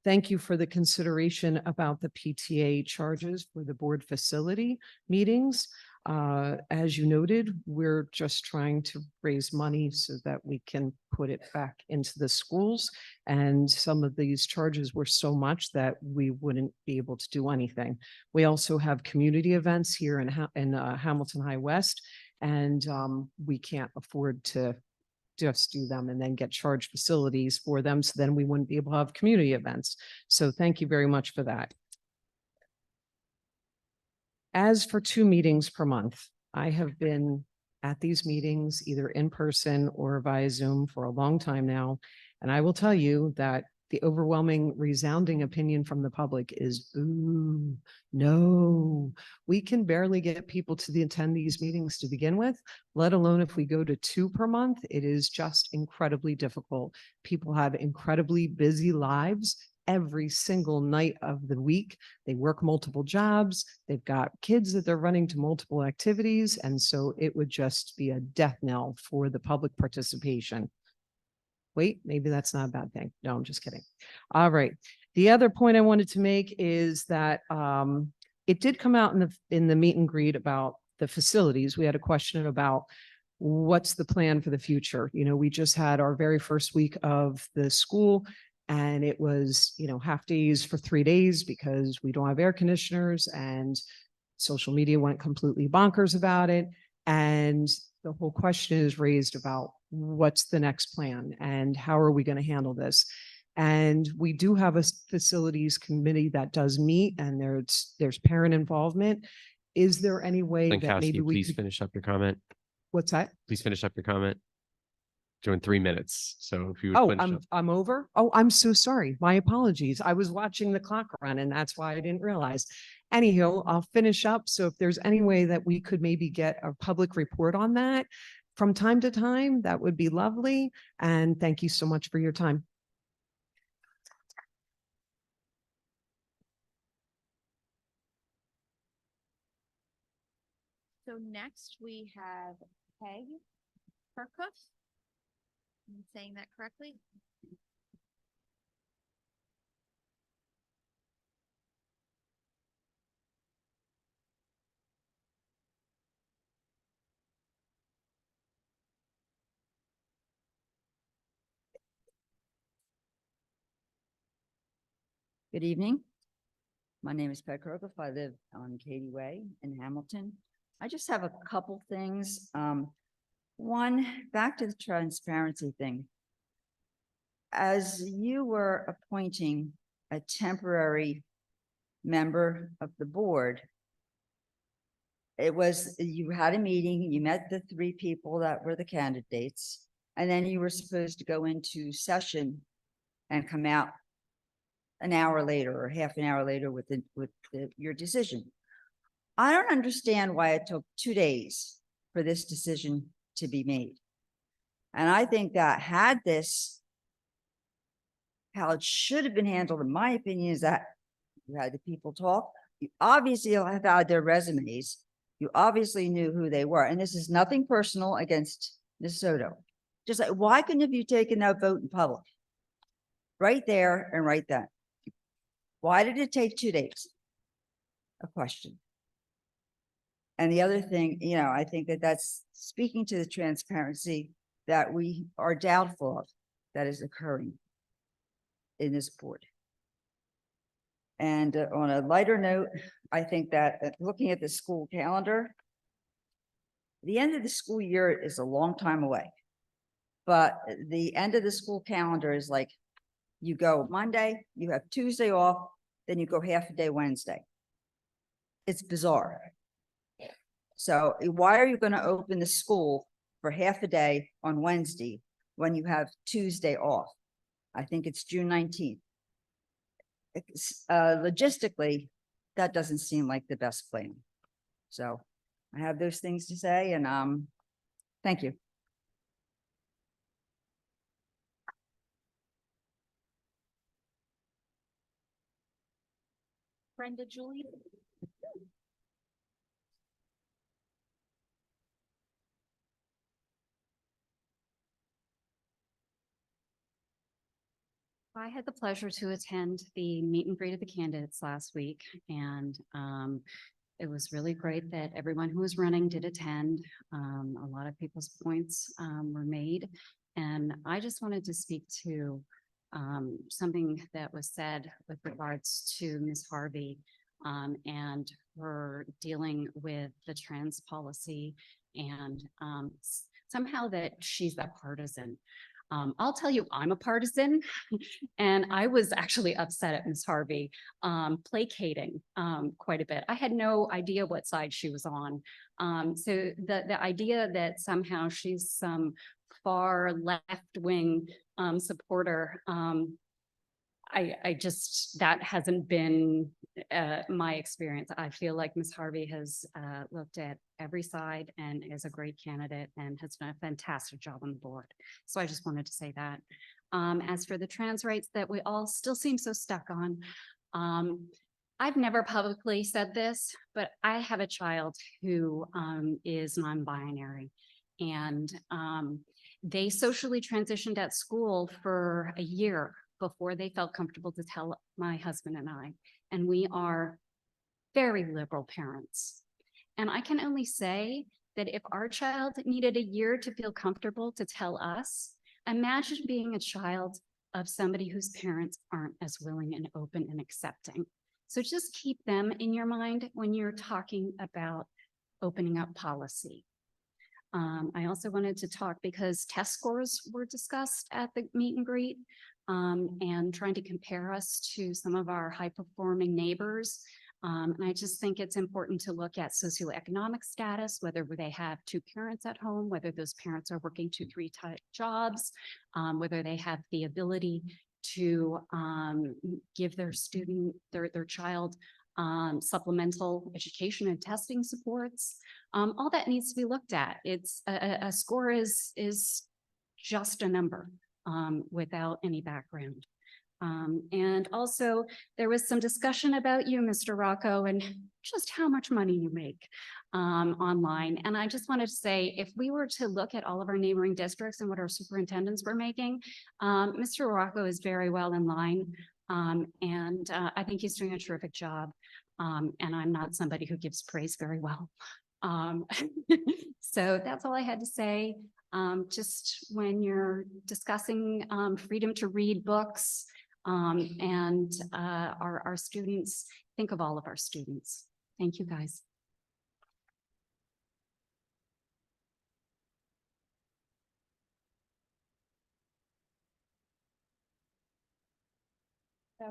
S15: Thank you for the consideration about the PTA charges for the board facility meetings. As you noted, we're just trying to raise money so that we can put it back into the schools. And some of these charges were so much that we wouldn't be able to do anything. We also have community events here in Hamilton High West, and we can't afford to just do them and then get charged facilities for them. So then we wouldn't be able to have community events. So thank you very much for that. As for 2 meetings per month, I have been at these meetings either in person or via Zoom for a long time now. And I will tell you that the overwhelming resounding opinion from the public is, ooh, no. We can barely get people to attend these meetings to begin with, let alone if we go to 2 per month. It is just incredibly difficult. People have incredibly busy lives every single night of the week. They work multiple jobs. They've got kids that they're running to multiple activities. And so it would just be a death knell for the public participation. Wait, maybe that's not a bad thing. No, I'm just kidding. All right. The other point I wanted to make is that it did come out in the meet and greet about the facilities. We had a question about what's the plan for the future. You know, we just had our very first week of the school, and it was, you know, half days for 3 days because we don't have air conditioners, and social media went completely bonkers about it. And the whole question is raised about what's the next plan and how are we going to handle this? And we do have a facilities committee that does meet, and there's parent involvement. Is there any way that maybe
S5: Lankowski,
S15: we
S5: please
S15: could,
S5: finish up your comment.
S15: what's that?
S5: Please finish up your comment. Doing 3 minutes. So if you would
S15: Oh,
S5: finish up.
S15: I'm over. Oh, I'm so sorry. My apologies. I was watching the clock run and that's why I didn't realize. Anyhow, I'll finish up. So if there's any way that we could maybe get a public report on that from time to time, that would be lovely. And thank you so much for your time.
S4: So next we have Peg Perkuff. Am I saying that correctly?
S6: Good evening. My name is Peg Krokoff. I live on Katy Way in Hamilton. I just have a couple things. One, back to the transparency thing. As you were appointing a temporary member of the board, you had a meeting, you met the 3 people that were the candidates, and then you were supposed to go into session and come out an hour later or half an hour later with your decision. I don't understand why it took 2 days for this decision to be made. And I think that how it should have been handled, in my opinion, is that you had the people talk. You obviously have had their resumes. You obviously knew who they were. And this is nothing personal against Ms. Soto. Just like, why couldn't have you taken that vote in public? Right there and right then. Why did it take 2 days? A question. And the other thing, you know, I think that's speaking to the transparency that we are doubtful of that is occurring in this board. And on a lighter note, I think that looking at the school calendar, the end of the school year is a long time away. But the end of the school calendar is like, you go Monday, you have Tuesday off, then you go half a day Wednesday. It's bizarre. So why are you going to open the school for half a day on Wednesday when you have Tuesday off? I think it's June 19th. Logistically, that doesn't seem like the best plan. So I have those things to say, and thank you.
S4: Brenda Julie.
S17: I had the pleasure to attend the meet and greet of the candidates last week, and it was really great that everyone who was running did attend. A lot of people's points were made, and I just wanted to speak to something that was said with regards to Ms. Harvey and her dealing with the trans policy, and somehow that she's a partisan. I'll tell you, I'm a partisan, and I was actually upset at Ms. Harvey placating quite a bit. I had no idea what side she was on. So the idea that somehow she's some far left-wing supporter I just, that hasn't been my experience. I feel like Ms. Harvey has looked at every side and is a great candidate and has done a fantastic job on the board. So I just wanted to say that. As for the trans rights that we all still seem so stuck on, I've never publicly said this, but I have a child who is non-binary, and they socially transitioned at school for a year before they felt comfortable to tell my husband and I. And we are very liberal parents. And I can only say that if our child needed a year to feel comfortable to tell us, imagine being a child of somebody whose parents aren't as willing and open and accepting. So just keep them in your mind when you're talking about opening up policy. I also wanted to talk because test scores were discussed at the meet and greet, and trying to compare us to some of our high performing neighbors. And I just think it's important to look at socioeconomic status, whether they have two parents at home, whether those parents are working 2-3 jobs, whether they have the ability to give their child supplemental education and testing supports. All that needs to be looked at. It's a score is just a number without any background. And also there was some discussion about you, Mr. Rocco, and just how much money you make online. And I just wanted to say, if we were to look at all of our neighboring districts and what our superintendents were making, Mr. Rocco is very well in line. And I think he's doing a terrific job. And I'm not somebody who gives praise very well. So that's all I had to say. Just when you're discussing freedom to read books and our students, think of all of our students. Thank you, guys.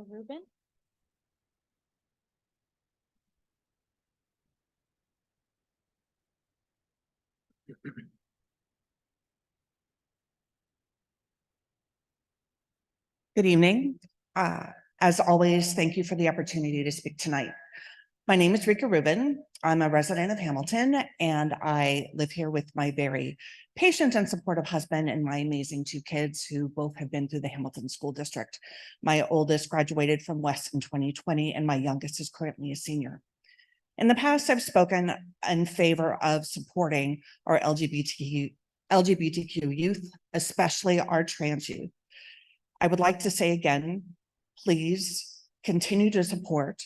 S4: Ruben?
S2: Good evening. As always, thank you for the opportunity to speak tonight. My name is Rika Rubin. I'm a resident of Hamilton, and I live here with my very patient and supportive husband and my amazing 2 kids who both have been through the Hamilton School District. My oldest graduated from West in 2020, and my youngest is currently a senior. In the past, I've spoken in favor of supporting our LGBTQ youth, especially our trans youth. I would like to say again, please continue to support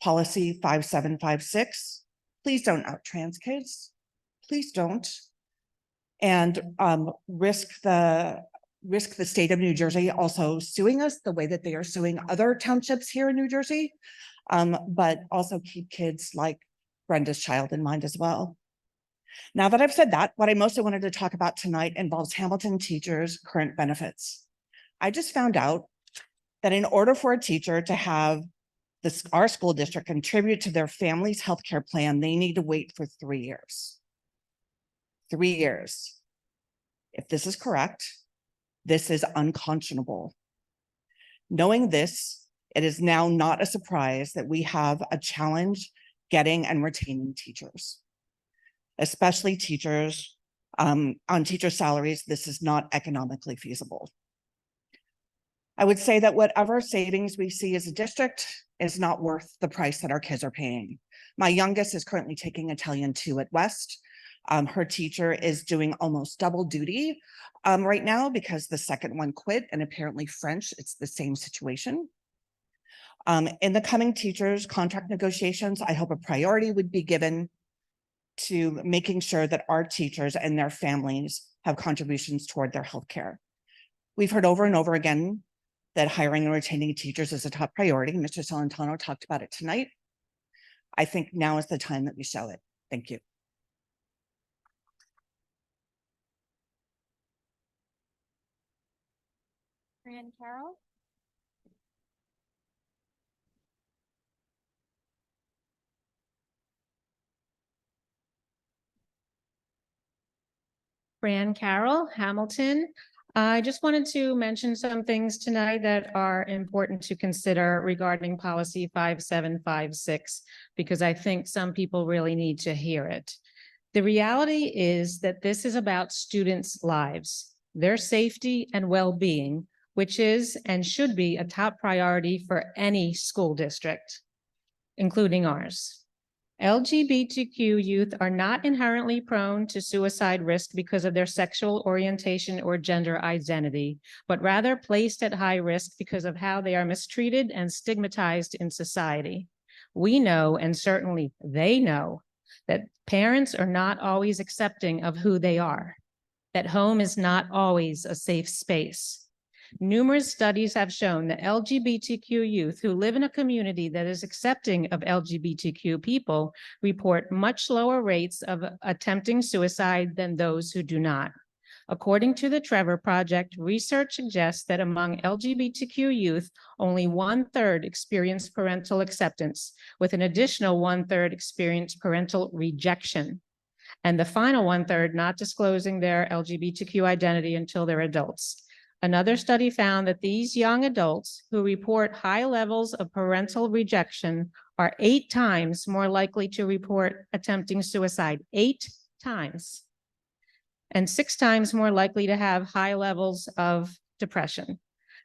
S2: policy 5756. Please don't out trans kids. Please don't. And risk the state of New Jersey also suing us the way that they are suing other townships here in New Jersey. But also keep kids like Brenda's child in mind as well. Now that I've said that, what I mostly wanted to talk about tonight involves Hamilton teachers' current benefits. I just found out that in order for a teacher to have our school district contribute to their family's healthcare plan, they need to wait for 3 years. 3 years. If this is correct, this is unconscionable. Knowing this, it is now not a surprise that we have a challenge getting and retaining teachers, especially teachers on teacher salaries. This is not economically feasible. I would say that whatever savings we see as a district is not worth the price that our kids are paying. My youngest is currently taking Italian 2 at West. Her teacher is doing almost double duty right now because the second one quit, and apparently French, it's the same situation. In the coming teachers' contract negotiations, I hope a priority would be given to making sure that our teachers and their families have contributions toward their healthcare. We've heard over and over again that hiring and retaining teachers is a top priority. Mr. Celentano talked about it tonight. I think now is the time that we show it. Thank you.
S4: Fran Carroll?
S11: Fran Carroll, Hamilton.
S20: I just wanted to mention some things tonight that are important to consider regarding policy 5756, because I think some people really need to hear it. The reality is that this is about students' lives, their safety and well-being, which is and should be a top priority for any school district, including ours. LGBTQ youth are not inherently prone to suicide risk because of their sexual orientation or gender identity, but rather placed at high risk because of how they are mistreated and stigmatized in society. We know, and certainly they know, that parents are not always accepting of who they are, that home is not always a safe space. Numerous studies have shown that LGBTQ youth who live in a community that is accepting of LGBTQ people report much lower rates of attempting suicide than those who do not. According to the Trevor Project, research suggests that among LGBTQ youth, only 1/3 experience parental acceptance, with an additional 1/3 experience parental rejection, and the final 1/3 not disclosing their LGBTQ identity until they're adults. Another study found that these young adults who report high levels of parental rejection are 8 times more likely to report attempting suicide, 8 times, and 6 times more likely to have high levels of depression.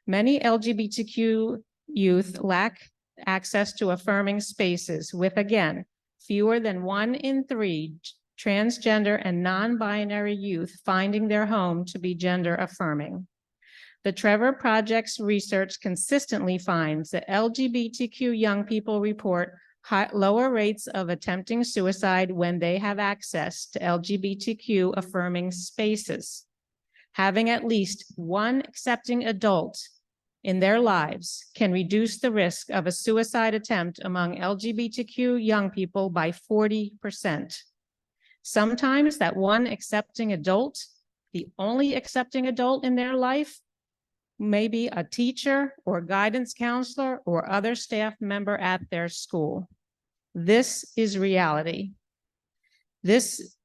S20: Many LGBTQ youth lack access to affirming spaces, with, again, fewer than 1 in 3 transgender and non-binary youth finding their home to be gender affirming. The Trevor Project's research consistently finds that LGBTQ young people report lower rates of attempting suicide when they have access to LGBTQ affirming spaces. Having at least one accepting adult in their lives can reduce the risk of a suicide attempt among LGBTQ young people by 40%. Sometimes that one accepting adult, the only accepting adult in their life, maybe a teacher or guidance counselor or other staff member at their school. This is reality. This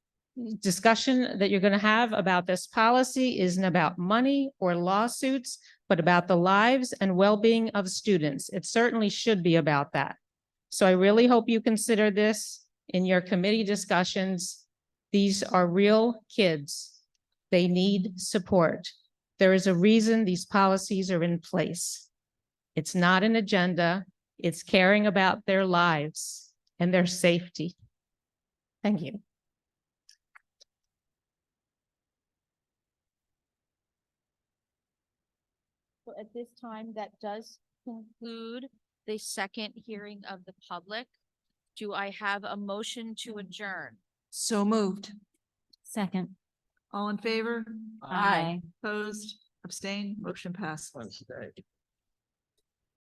S20: discussion that you're going to have about this policy isn't about money or lawsuits, but about the lives and well-being of students. It certainly should be about that. So I really hope you consider this in your committee discussions. These are real kids. They need support. There is a reason these policies are in place. It's not an agenda. It's caring about their lives and their safety. Thank you.
S4: So at this time, that does conclude the second hearing of the public. Do I have a motion to adjourn?
S1: So moved.
S12: Second.
S1: All in favor?
S12: Aye.
S1: Opposed, abstained, motion passes.